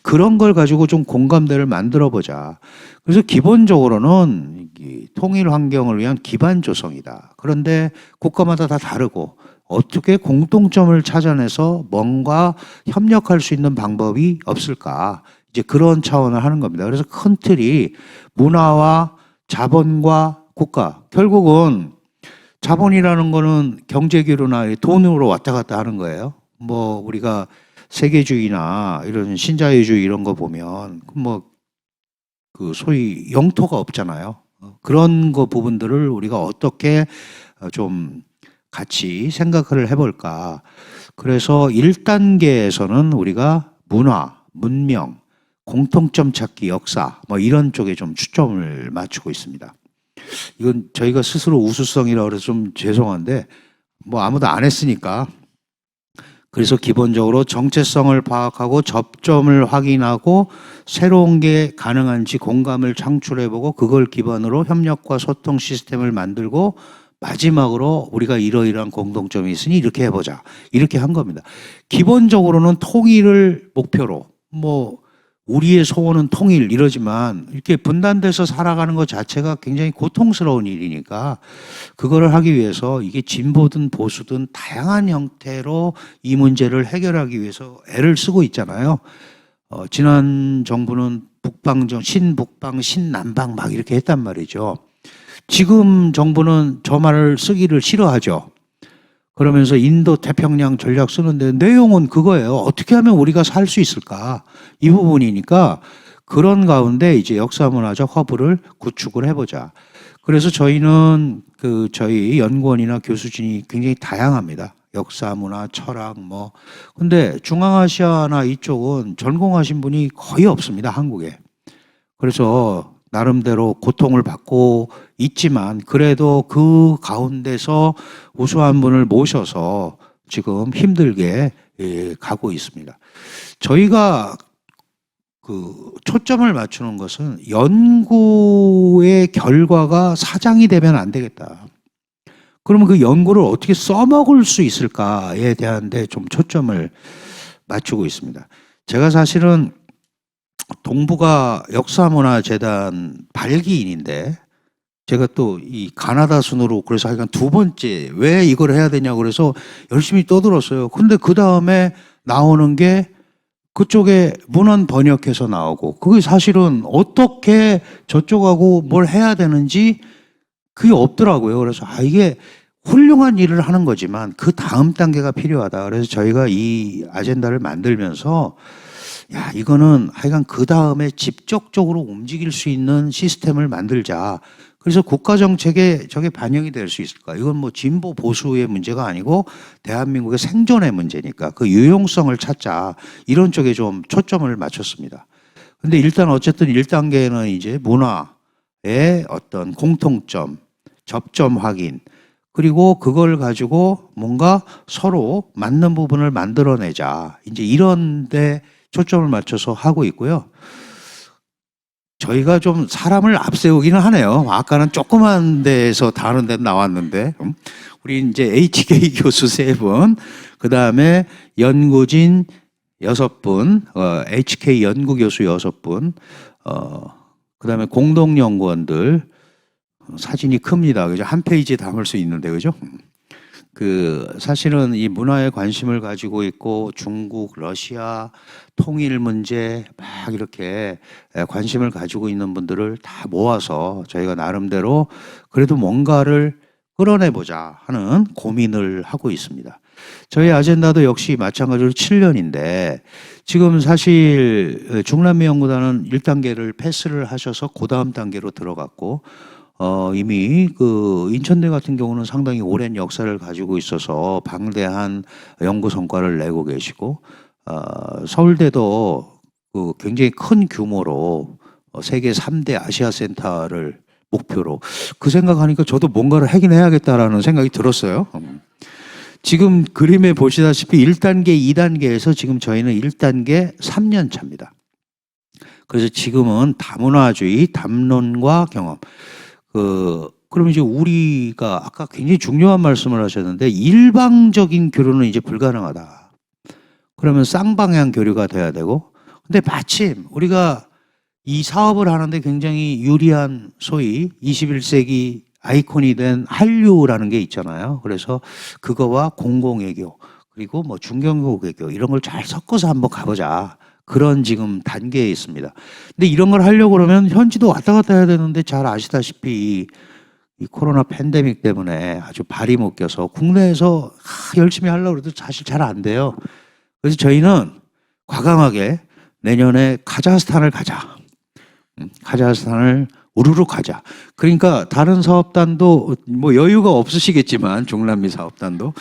그런 걸 가지고 좀 공감대를 만들어 보자. 그래서 기본적으로는 이 통일 환경을 위한 기반 조성이다. 그런데 국가마다 다 다르고 어떻게 공통점을 찾아내서 뭔가 협력할 수 있는 방법이 없을까? 이제 그런 차원을 하는 겁니다. 그래서 큰 틀이 문화와 자본과 국가 결국은 자본이라는 거는 경제기로나 돈으로 왔다 갔다 하는 거예요. 뭐 우리가 세계주의나 이런 신자유주의 이런 거 보면 뭐 그 소위 영토가 없잖아요. 그런 거 부분들을 우리가 어떻게 좀 같이 생각을 해볼까. 그래서 1단계에서는 우리가 문화, 문명, 공통점 찾기, 역사 뭐 이런 쪽에 좀 초점을 맞추고 있습니다. 이건 저희가 스스로 우수성이라고 해서 좀 죄송한데 뭐 아무도 안 했으니까 그래서 기본적으로 정체성을 파악하고 접점을 확인하고 새로운 게 가능한지 공감을 창출해보고 그걸 기반으로 협력과 소통 시스템을 만들고 마지막으로 우리가 이러이러한 공통점이 있으니 이렇게 해보자. 이렇게 한 겁니다. 기본적으로는 통일을 목표로 뭐 우리의 소원은 통일 이러지만 이렇게 분단돼서 살아가는 것 자체가 굉장히 고통스러운 일이니까 그거를 하기 위해서 이게 진보든 보수든 다양한 형태로 이 문제를 해결하기 위해서 애를 쓰고 있잖아요. 지난 정부는 신북방, 신남방 막 이렇게 했단 말이죠. 지금 정부는 저 말을 쓰기를 싫어하죠. 그러면서 인도 태평양 전략 쓰는데 내용은 그거예요. 어떻게 하면 우리가 살 수 있을까? 이 부분이니까 그런 가운데 이제 역사문화적 허브를 구축을 해보자. 그래서 저희는 저희 연구원이나 교수진이 굉장히 다양합니다. 역사, 문화, 철학 뭐. 근데 중앙아시아나 이쪽은 전공하신 분이 거의 없습니다. 한국에. 그래서 나름대로 고통을 받고 있지만 그래도 그 가운데서 우수한 분을 모셔서 지금 힘들게 가고 있습니다. 저희가 초점을 맞추는 것은 연구의 결과가 사장이 되면 안 되겠다. 그러면 그 연구를 어떻게 써먹을 수 있을까에 대한 데 좀 초점을 맞추고 있습니다. 제가 사실은 동북아 역사문화재단 발기인인데 제가 또 이 가나다 순으로 그래서 하여간 두 번째 왜 이걸 해야 되냐고 그래서 열심히 떠들었어요. 근데 그 다음에 나오는 게 그쪽에 문헌 번역해서 나오고 그게 사실은 어떻게 저쪽하고 뭘 해야 되는지 그게 없더라고요. 그래서 이게 훌륭한 일을 하는 거지만 그 다음 단계가 필요하다. 그래서 저희가 이 아젠다를 만들면서 야, 이거는 하여간 그 다음에 직접적으로 움직일 수 있는 시스템을 만들자. 그래서 국가정책에 저게 반영이 될 수 있을까? 이건 뭐 진보 보수의 문제가 아니고 대한민국의 생존의 문제니까 그 유용성을 찾자. 이런 쪽에 좀 초점을 맞췄습니다. 근데 일단 어쨌든 1단계는 이제 문화의 어떤 공통점, 접점 확인, 그리고 그걸 가지고 뭔가 서로 맞는 부분을 만들어내자. 이제 이런 데 초점을 맞춰서 하고 있고요. 저희가 좀 사람을 앞세우기는 하네요. 아까는 조그만 데에서 다른 데 나왔는데, 우리 이제 HK 교수 3분, 그 다음에 연구진 6분, HK 연구교수 6분, 그 다음에 공동연구원들, 사진이 큽니다. 그죠? 한 페이지에 담을 수 있는데, 그죠? 사실은 이 문화에 관심을 가지고 있고 중국, 러시아 통일 문제 막 이렇게 관심을 가지고 있는 분들을 다 모아서 저희가 나름대로 그래도 뭔가를 끌어내보자 하는 고민을 하고 있습니다. 저희 아젠다도 역시 마찬가지로 7년인데 지금 사실 중남미 연구단은 1단계를 패스를 하셔서 그 다음 단계로 들어갔고 이미 인천대 같은 경우는 상당히 오랜 역사를 가지고 있어서 방대한 연구 성과를 내고 계시고, 서울대도 굉장히 큰 규모로 세계 3대 아시아 센터를 목표로 그 생각하니까 저도 뭔가를 하긴 해야겠다라는 생각이 들었어요. 지금 그림에 보시다시피 1단계, 2단계에서 지금 저희는 1단계 3년 차입니다. 그래서 지금은 다문화주의, 담론과 경험. 그럼 이제 우리가 아까 굉장히 중요한 말씀을 하셨는데 일방적인 교류는 이제 불가능하다. 그러면 쌍방향 교류가 돼야 되고 근데 마침 우리가 이 사업을 하는데 굉장히 유리한 소위 21세기 아이콘이 된 한류라는 게 있잖아요. 그래서 그거와 공공외교 그리고 뭐 중견국외교 이런 걸 잘 섞어서 한번 가보자. 그런 지금 단계에 있습니다. 근데 이런 걸 하려고 그러면 현지도 왔다 갔다 해야 되는데 잘 아시다시피 이 코로나 팬데믹 때문에 아주 발이 못 껴서 국내에서 열심히 하려고 해도 사실 잘 안 돼요. 그래서 저희는 과감하게 내년에 카자흐스탄을 가자. 카자흐스탄을 우르르 가자. 그러니까 다른 사업단도 뭐 여유가 없으시겠지만 중남미 사업단도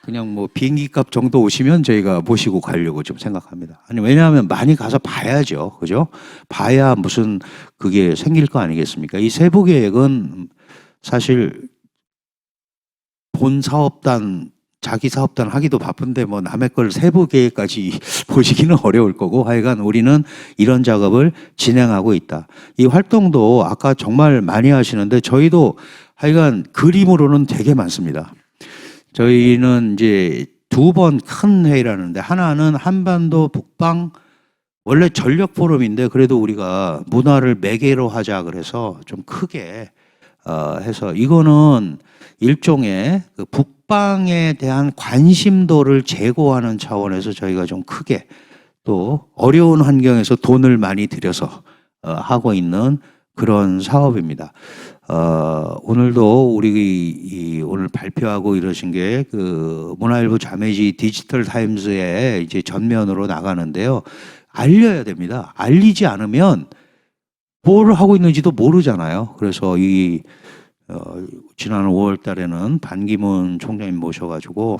그냥 뭐 비행기값 정도 오시면 저희가 모시고 가려고 좀 생각합니다. 아니 왜냐하면 많이 가서 봐야죠, 그죠? 봐야 무슨 그게 생길 거 아니겠습니까? 이 세부 계획은 사실 본 사업단 자기 사업단 하기도 바쁜데 뭐 남의 걸 세부 계획까지 보시기는 어려울 거고 하여간 우리는 이런 작업을 진행하고 있다. 이 활동도 아까 정말 많이 하시는데 저희도 하여간 그림으로는 되게 많습니다. 저희는 이제 2번 큰 회의를 하는데 하나는 한반도 북방 원래 전력 포럼인데 그래도 우리가 문화를 매개로 하자 그래서 좀 크게 해서 이거는 일종의 북방에 대한 관심도를 제고하는 차원에서 저희가 좀 크게 또 어려운 환경에서 돈을 많이 들여서 하고 있는 그런 사업입니다. 오늘도 우리 오늘 발표하고 이러신 게 문화일보 자매지 디지털 타임즈에 이제 전면으로 나가는데요. 알려야 됩니다. 알리지 않으면 뭘 하고 있는지도 모르잖아요. 그래서 지난 5월 달에는 반기문 총장님 모셔가지고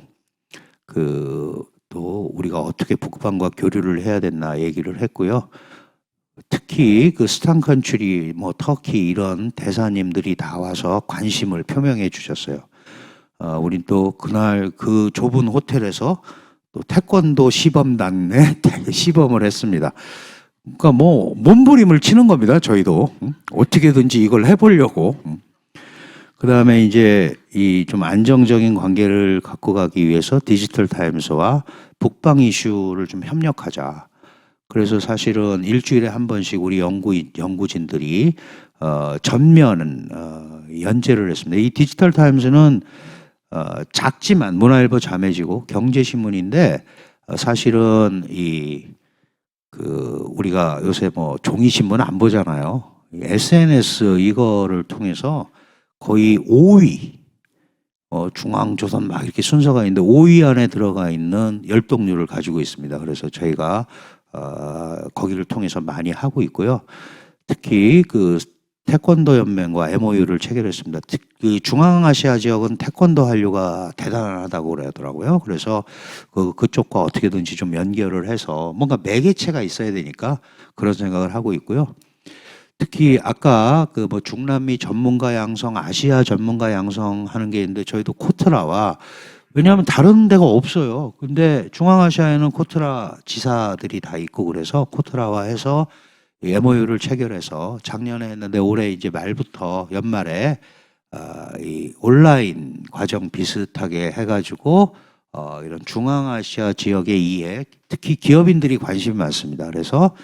또 우리가 어떻게 북방과 교류를 해야 됐나 얘기를 했고요. 특히 스탄컨츄리, 뭐 터키 이런 대사님들이 다 와서 관심을 표명해 주셨어요. 우린 또 그날 그 좁은 호텔에서 또 태권도 시범단에 시범을 했습니다. 그러니까 뭐 몸부림을 치는 겁니다. 저희도 어떻게든지 이걸 해보려고. 그다음에 이제 이 좀 안정적인 관계를 갖고 가기 위해서 디지털 타임스와 북방 이슈를 좀 협력하자. 그래서 사실은 일주일에 한 번씩 우리 연구진들이 전면 연재를 했습니다. 이 디지털 타임스는 작지만 문화일보 자매지고 경제신문인데 사실은 우리가 요새 뭐 종이신문 안 보잖아요. SNS 이거를 통해서 거의 5위, 중앙조선 막 이렇게 순서가 있는데 5위 안에 들어가 있는 열독률을 가지고 있습니다. 그래서 저희가 거기를 통해서 많이 하고 있고요. 특히 그 태권도 연맹과 MOU를 체결했습니다. 그 중앙아시아 지역은 태권도 한류가 대단하다고 그러더라고요. 그래서 그쪽과 어떻게든지 좀 연결을 해서 뭔가 매개체가 있어야 되니까 그런 생각을 하고 있고요. 특히 아까 그 뭐 중남미 전문가 양성, 아시아 전문가 양성 하는 게 있는데 저희도 코트라와 왜냐하면 다른 데가 없어요. 근데 중앙아시아에는 코트라 지사들이 다 있고 그래서 코트라와 해서 MOU를 체결해서 작년에 했는데 올해 이제 말부터 연말에 이 온라인 과정 비슷하게 해가지고 이런 중앙아시아 지역의 이해, 특히 기업인들이 관심이 많습니다. 그래서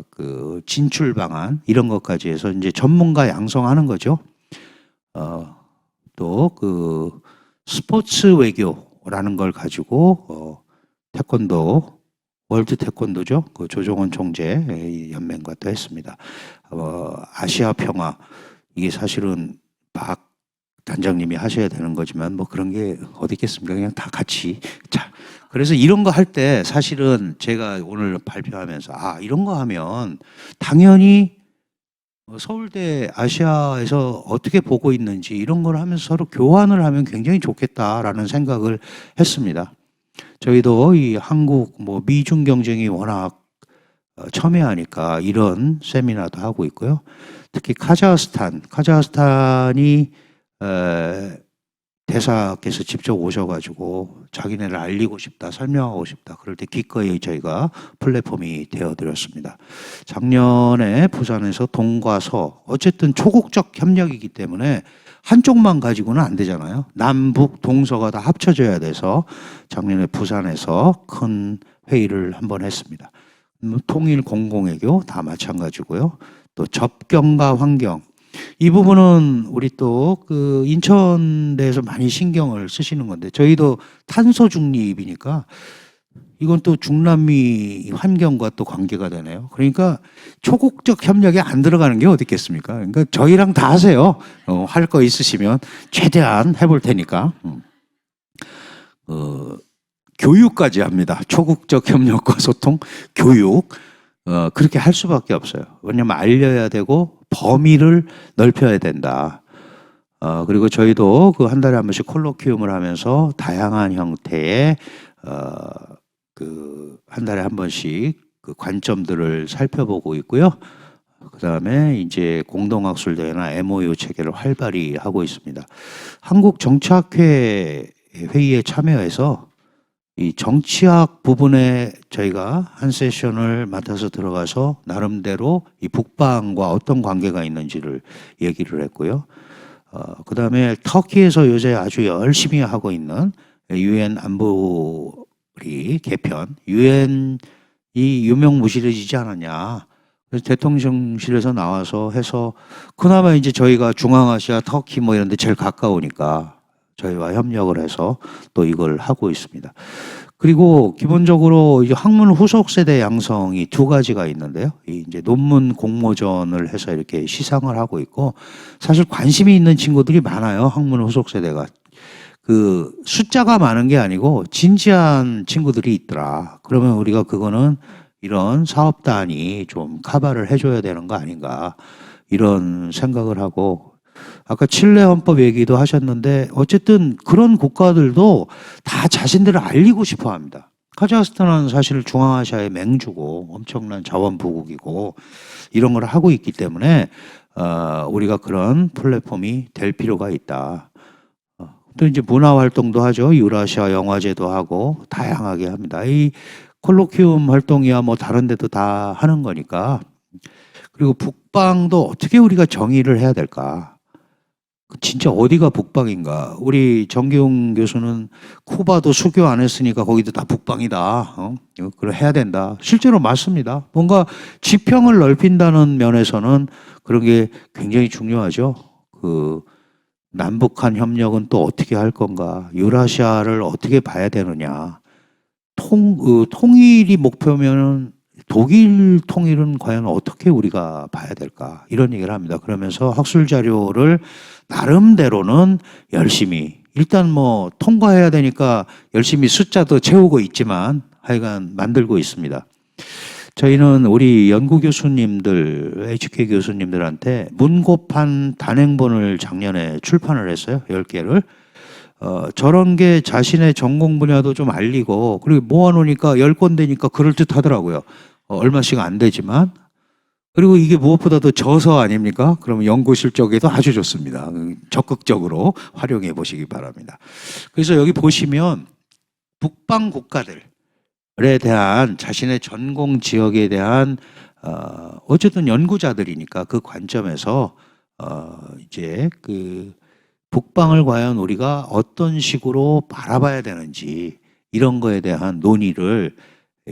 그 진출 방안 이런 것까지 해서 이제 전문가 양성하는 거죠. 또 그 스포츠 외교라는 걸 가지고 태권도 월드 태권도죠. 그 조정원 총재 연맹과 또 했습니다. 아시아 평화 이게 사실은 박 단장님이 하셔야 되는 거지만 뭐 그런 게 어디 있겠습니까? 그냥 다 같이. 자, 그래서 이런 거 할 때 사실은 제가 오늘 발표하면서 이런 거 하면 당연히 서울대 아시아에서 어떻게 보고 있는지 이런 걸 하면서 서로 교환을 하면 굉장히 좋겠다라는 생각을 했습니다. 저희도 이 한국 뭐 미중 경쟁이 워낙 첨예하니까 이런 세미나도 하고 있고요. 특히 카자흐스탄이 대사께서 직접 오셔가지고 자기네를 알리고 싶다, 설명하고 싶다. 그럴 때 기꺼이 저희가 플랫폼이 되어드렸습니다. 작년에 부산에서 동과 서, 어쨌든 초국적 협력이기 때문에 한쪽만 가지고는 안 되잖아요. 남북, 동서가 다 합쳐져야 돼서 작년에 부산에서 큰 회의를 한번 했습니다. 통일 공공외교 다 마찬가지고요. 또 접경과 환경. 이 부분은 우리 또 그 인천대에서 많이 신경을 쓰시는 건데 저희도 탄소 중립이니까 이건 또 중남미 환경과 또 관계가 되네요. 그러니까 초국적 협력에 안 들어가는 게 어디 있겠습니까? 그러니까 저희랑 다 하세요. 할 거 있으시면 최대한 해볼 테니까. 교육까지 합니다. 초국적 협력과 소통, 교육. 그렇게 할 수밖에 없어요. 왜냐면 알려야 되고 범위를 넓혀야 된다. 그리고 저희도 그 한 달에 한 번씩 콜로퀴움을 하면서 다양한 형태의 그 한 달에 한 번씩 그 관점들을 살펴보고 있고요. 그 다음에 이제 공동학술 대회나 MOU 체계를 활발히 하고 있습니다. 한국 정치학회 회의에 참여해서 이 정치학 부분에 저희가 한 세션을 맡아서 들어가서 나름대로 이 북방과 어떤 관계가 있는지를 얘기를 했고요. 그 다음에 터키에서 요새 아주 열심히 하고 있는 유엔 안보리 개편, 유엔이 유명무실해지지 않았냐. 그래서 대통령실에서 나와서 해서 그나마 이제 저희가 중앙아시아, 터키 뭐 이런 데 제일 가까우니까 저희와 협력을 해서 또 이걸 하고 있습니다. 그리고 기본적으로 이제 학문 후속 세대 양성이 두 가지가 있는데요. 이제 논문 공모전을 해서 이렇게 시상을 하고 있고 사실 관심이 있는 친구들이 많아요. 학문 후속 세대가. 그 숫자가 많은 게 아니고 진지한 친구들이 있더라. 그러면 우리가 그거는 이런 사업단이 좀 커버를 해줘야 되는 거 아닌가 이런 생각을 하고 아까 칠레 헌법 얘기도 하셨는데 어쨌든 그런 국가들도 다 자신들을 알리고 싶어 합니다. 카자흐스탄은 사실 중앙아시아의 맹주고 엄청난 자원부국이고 이런 걸 하고 있기 때문에 우리가 그런 플랫폼이 될 필요가 있다. 또 이제 문화 활동도 하죠. 유라시아 영화제도 하고 다양하게 합니다. 이 콜로키움 활동이야 뭐 다른 데도 다 하는 거니까. 그리고 북방도 어떻게 우리가 정의를 해야 될까? 진짜 어디가 북방인가? 우리 정기용 교수는 쿠바도 수교 안 했으니까 거기도 다 북방이다. 그걸 해야 된다. 실제로 맞습니다. 뭔가 지평을 넓힌다는 면에서는 그런 게 굉장히 중요하죠. 그 남북한 협력은 또 어떻게 할 건가? 유라시아를 어떻게 봐야 되느냐? 통일이 목표면은 독일 통일은 과연 어떻게 우리가 봐야 될까? 이런 얘기를 합니다. 그러면서 학술 자료를 나름대로는 열심히 일단 뭐 통과해야 되니까 열심히 숫자도 채우고 있지만 하여간 만들고 있습니다. 저희는 우리 연구 교수님들, HK 교수님들한테 문고판 단행본을 작년에 출판을 했어요. 10개를. 저런 게 자신의 전공 분야도 좀 알리고, 그리고 모아놓으니까 10권 되니까 그럴듯하더라고요. 얼마씩 안 되지만. 그리고 이게 무엇보다도 저서 아닙니까? 그러면 연구 실적에도 아주 좋습니다. 적극적으로 활용해 보시기 바랍니다. 그래서 여기 보시면 북방 국가들에 대한 자신의 전공 지역에 대한 어쨌든 연구자들이니까 그 관점에서 이제 그 북방을 과연 우리가 어떤 식으로 바라봐야 되는지 이런 거에 대한 논의를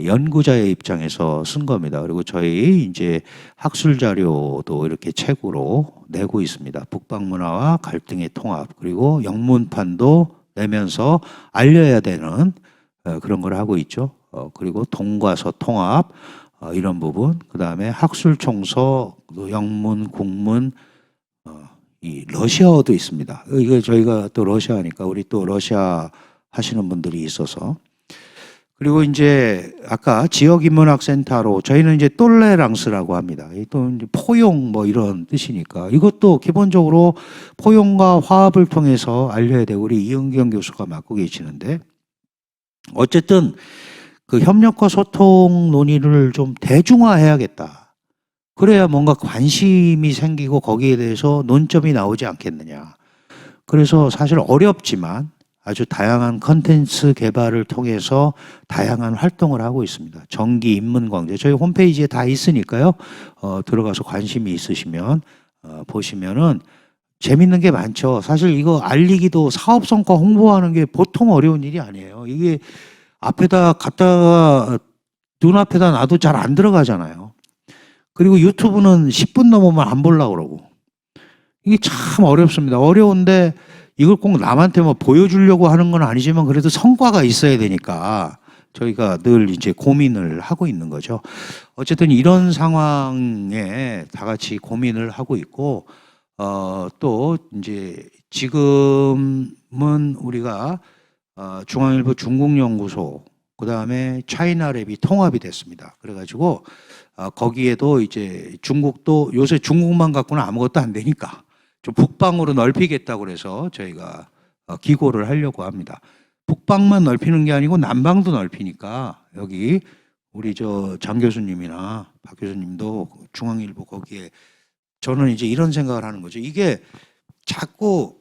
연구자의 입장에서 쓴 겁니다. 그리고 저희 이제 학술 자료도 이렇게 책으로 내고 있습니다. 북방 문화와 갈등의 통합, 그리고 영문판도 내면서 알려야 되는 그런 걸 하고 있죠. 그리고 동과서 통합 이런 부분, 그 다음에 학술 총서, 영문, 국문, 이 러시아어도 있습니다. 이거 저희가 또 러시아니까 우리 또 러시아 하시는 분들이 있어서. 그리고 이제 아까 지역인문학센터로 저희는 이제 똘레랑스라고 합니다. 또 이제 포용 뭐 이런 뜻이니까 이것도 기본적으로 포용과 화합을 통해서 알려야 되고 우리 이은경 교수가 맡고 계시는데 어쨌든 그 협력과 소통 논의를 좀 대중화해야겠다. 그래야 뭔가 관심이 생기고 거기에 대해서 논점이 나오지 않겠느냐. 그래서 사실 어렵지만 아주 다양한 컨텐츠 개발을 통해서 다양한 활동을 하고 있습니다. 정기 인문광재 저희 홈페이지에 다 있으니까요. 들어가서 관심이 있으시면 보시면은 재밌는 게 많죠. 사실 이거 알리기도 사업성과 홍보하는 게 보통 어려운 일이 아니에요. 이게 앞에다 갖다가 눈앞에다 놔도 잘 안 들어가잖아요. 그리고 유튜브는 10분 넘으면 안 보려고 그러고 이게 참 어렵습니다. 어려운데 이걸 꼭 남한테 뭐 보여주려고 하는 건 아니지만 그래도 성과가 있어야 되니까 저희가 늘 이제 고민을 하고 있는 거죠. 어쨌든 이런 상황에 다 같이 고민을 하고 있고, 또 이제 지금은 우리가 중앙일보 중국연구소, 그 다음에 차이나랩이 통합이 됐습니다. 그래가지고 거기에도 이제 중국도 요새 중국만 갖고는 아무것도 안 되니까 좀 북방으로 넓히겠다고 그래서 저희가 기고를 하려고 합니다. 북방만 넓히는 게 아니고 남방도 넓히니까 여기 우리 저 장 교수님이나 박 교수님도 중앙일보 거기에 저는 이제 이런 생각을 하는 거죠. 이게 자꾸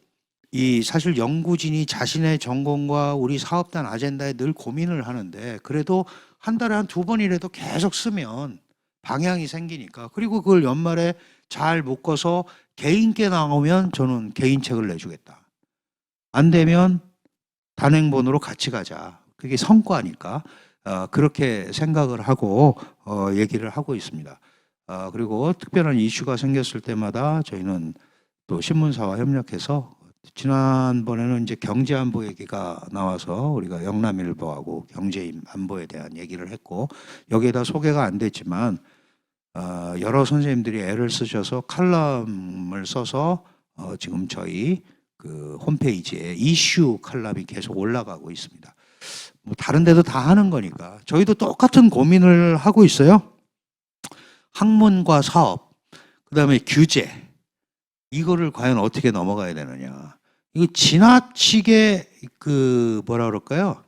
이 사실 연구진이 자신의 전공과 우리 사업단 아젠다에 늘 고민을 하는데 그래도 한 달에 한 2번이라도 계속 쓰면 방향이 생기니까 그리고 그걸 연말에 잘 묶어서 개인께 나오면 저는 개인책을 내주겠다. 안 되면 단행본으로 같이 가자. 그게 성과니까 그렇게 생각을 하고 얘기를 하고 있습니다. 그리고 특별한 이슈가 생겼을 때마다 저희는 또 신문사와 협력해서 지난번에는 이제 경제안보 얘기가 나와서 우리가 영남일보하고 경제안보에 대한 얘기를 했고 여기에다 소개가 안 됐지만 여러 선생님들이 애를 쓰셔서 칼럼을 써서 지금 저희 그 홈페이지에 이슈 칼럼이 계속 올라가고 있습니다. 뭐 다른 데도 다 하는 거니까 저희도 똑같은 고민을 하고 있어요. 학문과 사업, 그다음에 규제 이거를 과연 어떻게 넘어가야 되느냐. 이거 지나치게 그 뭐라 그럴까요?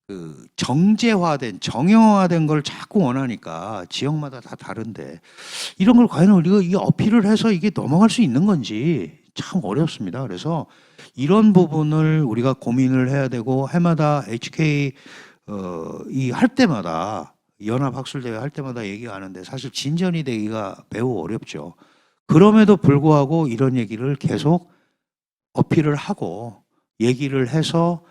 그 정제화된 정형화된 걸 자꾸 원하니까 지역마다 다 다른데 이런 걸 과연 우리가 이게 어필을 해서 이게 넘어갈 수 있는 건지 참 어렵습니다. 그래서 이런 부분을 우리가 고민을 해야 되고 해마다 HK 이 할 때마다 연합 학술대회 할 때마다 얘기하는데 사실 진전이 되기가 매우 어렵죠. 그럼에도 불구하고 이런 얘기를 계속 어필을 하고 얘기를 해서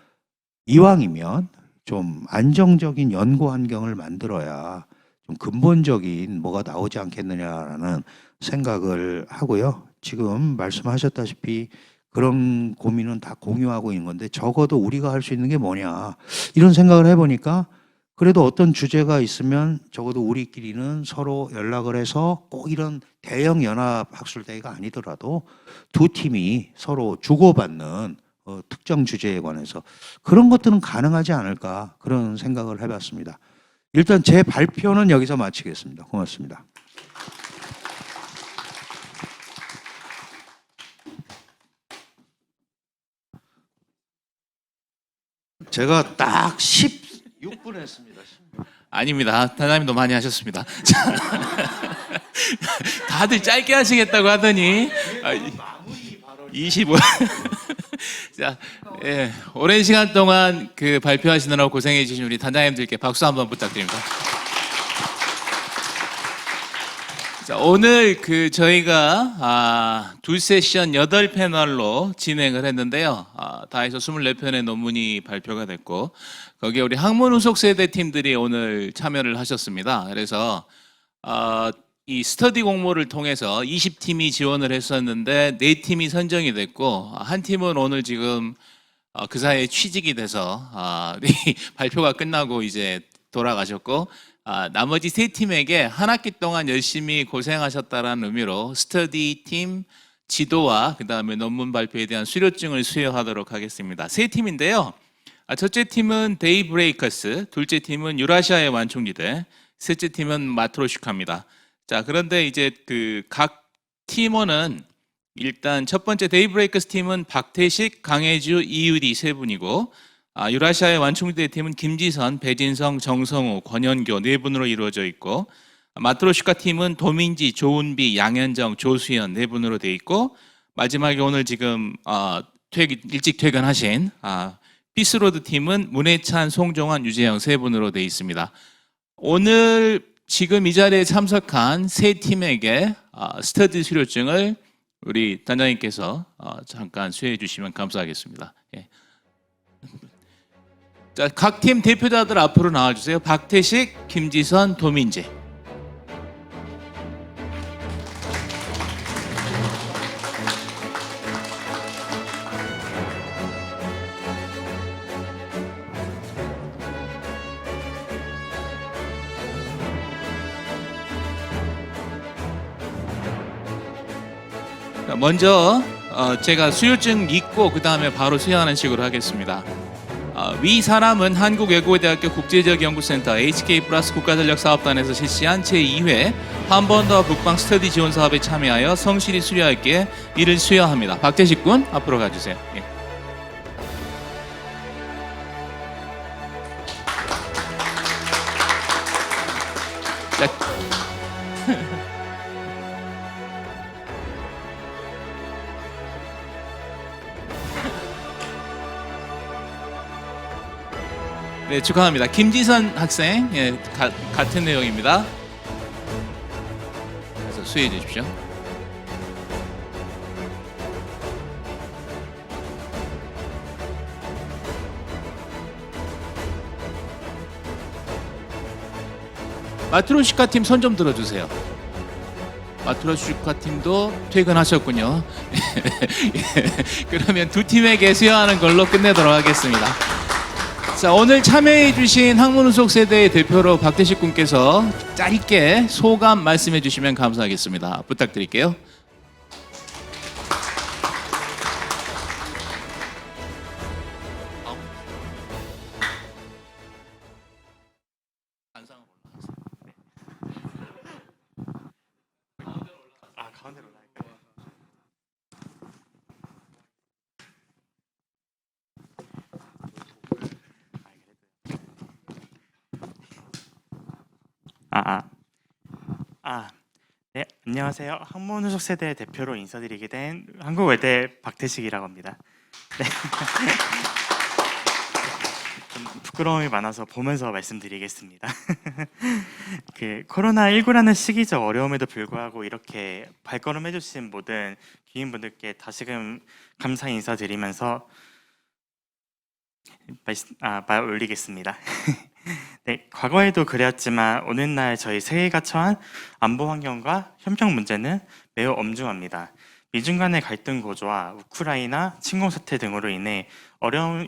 이왕이면 좀 안정적인 연구 환경을 만들어야 좀 근본적인 뭐가 나오지 않겠느냐라는 생각을 하고요. 지금 말씀하셨다시피 그런 고민은 다 공유하고 있는 건데 적어도 우리가 할 수 있는 게 뭐냐 이런 생각을 해보니까 그래도 어떤 주제가 있으면 적어도 우리끼리는 서로 연락을 해서 꼭 이런 대형 연합 학술대회가 아니더라도 두 팀이 서로 주고받는 특정 주제에 관해서 그런 것들은 가능하지 않을까 그런 생각을 해봤습니다. 일단 제 발표는 여기서 마치겠습니다. 고맙습니다. 제가 딱 16분 했습니다.
아닙니다. 단장님도 많이 하셨습니다. 자, 다들 짧게 하시겠다고 하더니 25. 자, 예, 오랜 시간 동안 그 발표하시느라고 고생해 주신 우리 단장님들께 박수 한번 부탁드립니다. 자, 오늘 그 저희가 두 세션 8패널로 진행을 했는데요. 다 해서 24편의 논문이 발표가 됐고 거기에 우리 학문 후속 세대 팀들이 오늘 참여를 하셨습니다. 그래서 이 스터디 공모를 통해서 20팀이 지원을 했었는데 4팀이 선정이 됐고 한 팀은 오늘 지금 그 사이에 취직이 돼서 발표가 끝나고 이제 돌아가셨고 나머지 3팀에게 한 학기 동안 열심히 고생하셨다는 의미로 스터디 팀 지도와 그 다음에 논문 발표에 대한 수료증을 수여하도록 하겠습니다. 3팀인데요. 첫째 팀은 데이브레이커스, 둘째 팀은 유라시아의 완충지대, 셋째 팀은 마트로슈카입니다. 자, 그런데 이제 그 각 팀원은 일단 첫 번째 데이브레이커스 팀은 박태식, 강혜주, 이유리 3분이고 유라시아의 완충지대 팀은 김지선, 배진성, 정성우, 권현교 4분으로 이루어져 있고 마트로슈카 팀은 도민지, 조은비, 양현정, 조수연 4분으로 되어 있고 마지막에 오늘 지금 일찍 퇴근하신 피스로드 팀은 문혜찬, 송종환, 유재영 3분으로 되어 있습니다. 오늘 지금 이 자리에 참석한 3팀에게 스터디 수료증을 우리 단장님께서 잠깐 수여해 주시면 감사하겠습니다. 예. 자, 각 팀 대표자들 앞으로 나와주세요. 박태식, 김지선, 도민재. 먼저 제가 수료증 읽고 그 다음에 바로 수여하는 식으로 하겠습니다. 위 사람은 한국외국어대학교 국제지역연구센터 HK 플러스 국가전력사업단에서 실시한 제2회 한번더 북방 스터디 지원 사업에 참여하여 성실히 수료할게 이를 수여합니다. 박태식 군 앞으로 가주세요. 예. 자, 네, 축하합니다. 김지선 학생, 예, 같은 내용입니다. 그래서 수혜해 주십시오. 마트로슈카 팀 손 좀 들어주세요. 마트로슈카 팀도 퇴근하셨군요. 그러면 두 팀에게 수여하는 걸로 끝내도록 하겠습니다. 자, 오늘 참여해주신 학문 후속 세대의 대표로 박태식 군께서 짧게 소감 말씀해 주시면 감사하겠습니다. 부탁드릴게요.
가운데로 올라갈까요? 네, 안녕하세요. 학문 후속 세대 대표로 인사드리게 된 한국외대 박태식이라고 합니다. 네. 좀 부끄러움이 많아서 보면서 말씀드리겠습니다. 그 코로나19라는 시기적 어려움에도 불구하고 이렇게 발걸음 해주신 모든 귀인분들께 다시금 감사 인사드리면서 말 올리겠습니다. 네, 과거에도 그랬지만 오늘날 저희 세계가 처한 안보 환경과 협력 문제는 매우 엄중합니다. 미중 간의 갈등 고조와 우크라이나 침공 사태 등으로 인해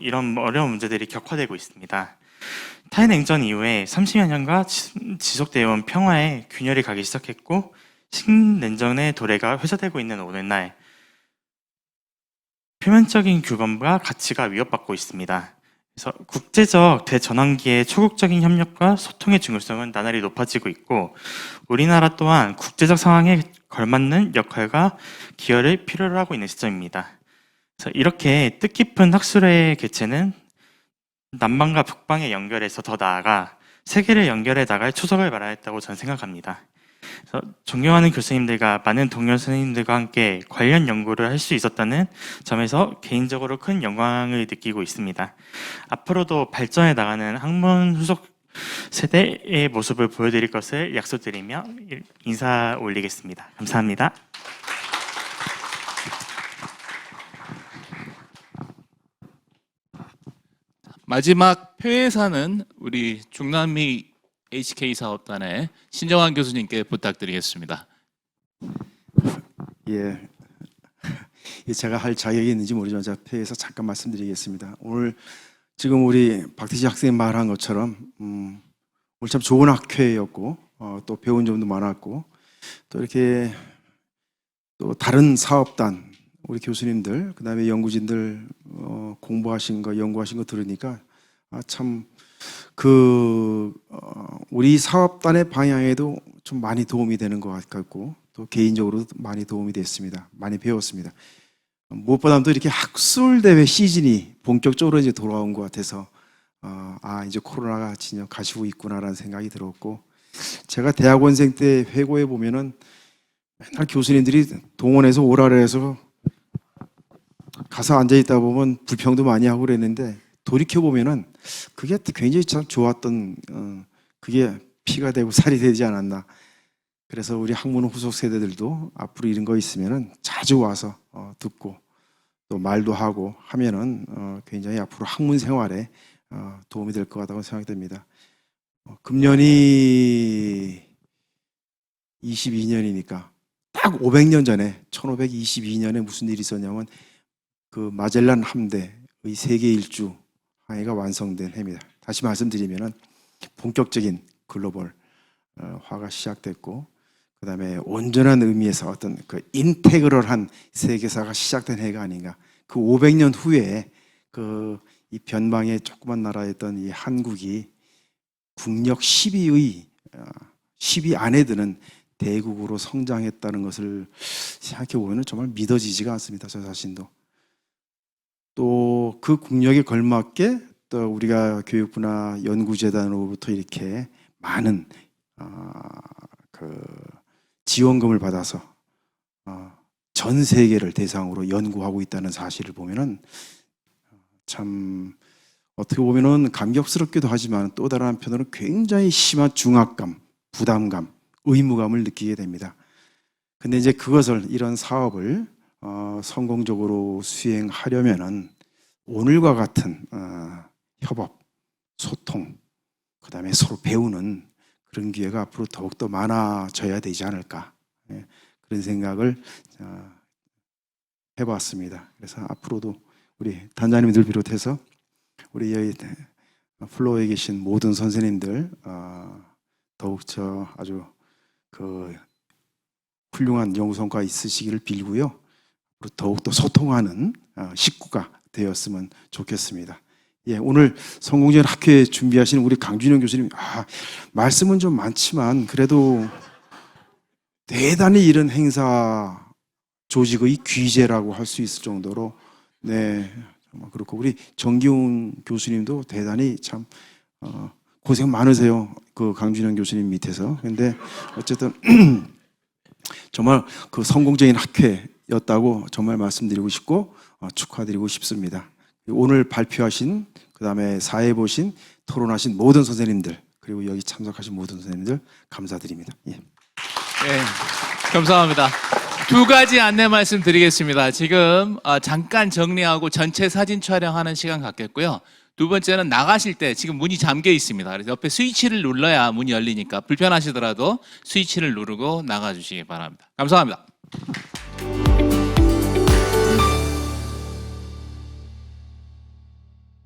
이런 어려운 문제들이 격화되고 있습니다. 탈냉전 이후에 30여 년가 지속되어 온 평화의 균열이 가기 시작했고 신냉전의 도래가 회자되고 있는 오늘날 표면적인 규범과 가치가 위협받고 있습니다. 그래서 국제적 대전환기의 초국적인 협력과 소통의 중요성은 나날이 높아지고 있고 우리나라 또한 국제적 상황에 걸맞는 역할과 기여를 필요로 하고 있는 시점입니다. 그래서 이렇게 뜻깊은 학술회의 개최는 남방과 북방의 연결에서 더 나아가 세계를 연결해 나갈 초석을 마련했다고 저는 생각합니다. 그래서 존경하는 교수님들과 많은 동료 선생님들과 함께 관련 연구를 할 수 있었다는 점에서 개인적으로 큰 영광을 느끼고 있습니다. 앞으로도 발전해 나가는 학문 후속 세대의 모습을 보여드릴 것을 약속드리며 인사 올리겠습니다. 감사합니다.
마지막 표회사는 우리 중남미 HK 사업단의 신정환 교수님께 부탁드리겠습니다.
예, 제가 할 자격이 있는지 모르지만 제가 폐에서 잠깐 말씀드리겠습니다. 오늘 지금 우리 박태지 학생이 말한 것처럼 오늘 참 좋은 학회였고 또 배운 점도 많았고 또 이렇게 또 다른 사업단 우리 교수님들 그다음에 연구진들 공부하신 거 연구하신 거 들으니까 참 우리 사업단의 방향에도 좀 많이 도움이 되는 것 같고 또 개인적으로도 많이 도움이 됐습니다. 많이 배웠습니다. 무엇보다도 이렇게 학술 대회 시즌이 본격적으로 이제 돌아온 것 같아서 이제 코로나가 진정 가시고 있구나라는 생각이 들었고 제가 대학원생 때 회고해 보면은 맨날 교수님들이 동원해서 오라를 해서 가서 앉아 있다 보면 불평도 많이 하고 그랬는데 돌이켜 보면은 그게 굉장히 참 좋았던 그게 피가 되고 살이 되지 않았나. 그래서 우리 학문 후속 세대들도 앞으로 이런 거 있으면은 자주 와서 듣고 또 말도 하고 하면은 굉장히 앞으로 학문 생활에 도움이 될 것 같다고 생각됩니다. 금년이 22년이니까 딱 500년 전에 1522년에 무슨 일이 있었냐면 그 마젤란 함대의 세계 일주 항해가 완성된 해입니다. 다시 말씀드리면은 본격적인 글로벌 화가 시작됐고 그다음에 온전한 의미에서 어떤 그 인테그럴한 세계사가 시작된 해가 아닌가. 그 500년 후에 이 변방의 조그만 나라였던 이 한국이 국력 10위의 10위 안에 드는 대국으로 성장했다는 것을 생각해 보면 정말 믿어지지가 않습니다. 저 자신도. 또 그 국력에 걸맞게 또 우리가 교육부나 연구재단으로부터 이렇게 많은 지원금을 받아서 전 세계를 대상으로 연구하고 있다는 사실을 보면은 참 어떻게 보면은 감격스럽기도 하지만 또 다른 한편으로는 굉장히 심한 중압감, 부담감, 의무감을 느끼게 됩니다. 근데 이제 이런 사업을 성공적으로 수행하려면은 오늘과 같은 협업, 소통, 그다음에 서로 배우는 그런 기회가 앞으로 더욱더 많아져야 되지 않을까 그런 생각을 해봤습니다. 그래서 앞으로도 우리 단장님들 비롯해서 우리 여기 플로어에 계신 모든 선생님들 더욱 아주 훌륭한 연구 성과 있으시기를 빌고요. 더욱더 소통하는 식구가 되었으면 좋겠습니다. 예, 오늘 성공적인 학회 준비하시는 우리 강준영 교수님, 말씀은 좀 많지만 그래도 대단히 이런 행사 조직의 귀재라고 할 수 있을 정도로 정말 그렇고 우리 정기훈 교수님도 대단히 참 고생 많으세요. 그 강준영 교수님 밑에서. 근데 어쨌든 정말 성공적인 학회였다고 정말 말씀드리고 싶고 축하드리고 싶습니다. 오늘 발표하신 그다음에 사회 보신 토론하신 모든 선생님들 그리고 여기 참석하신 모든 선생님들 감사드립니다. 예.
네, 감사합니다. 두 가지 안내 말씀드리겠습니다. 지금 잠깐 정리하고 전체 사진 촬영하는 시간 갖겠고요. 두 번째는 나가실 때 지금 문이 잠겨 있습니다. 그래서 옆에 스위치를 눌러야 문이 열리니까 불편하시더라도 스위치를 누르고 나가주시기 바랍니다. 감사합니다.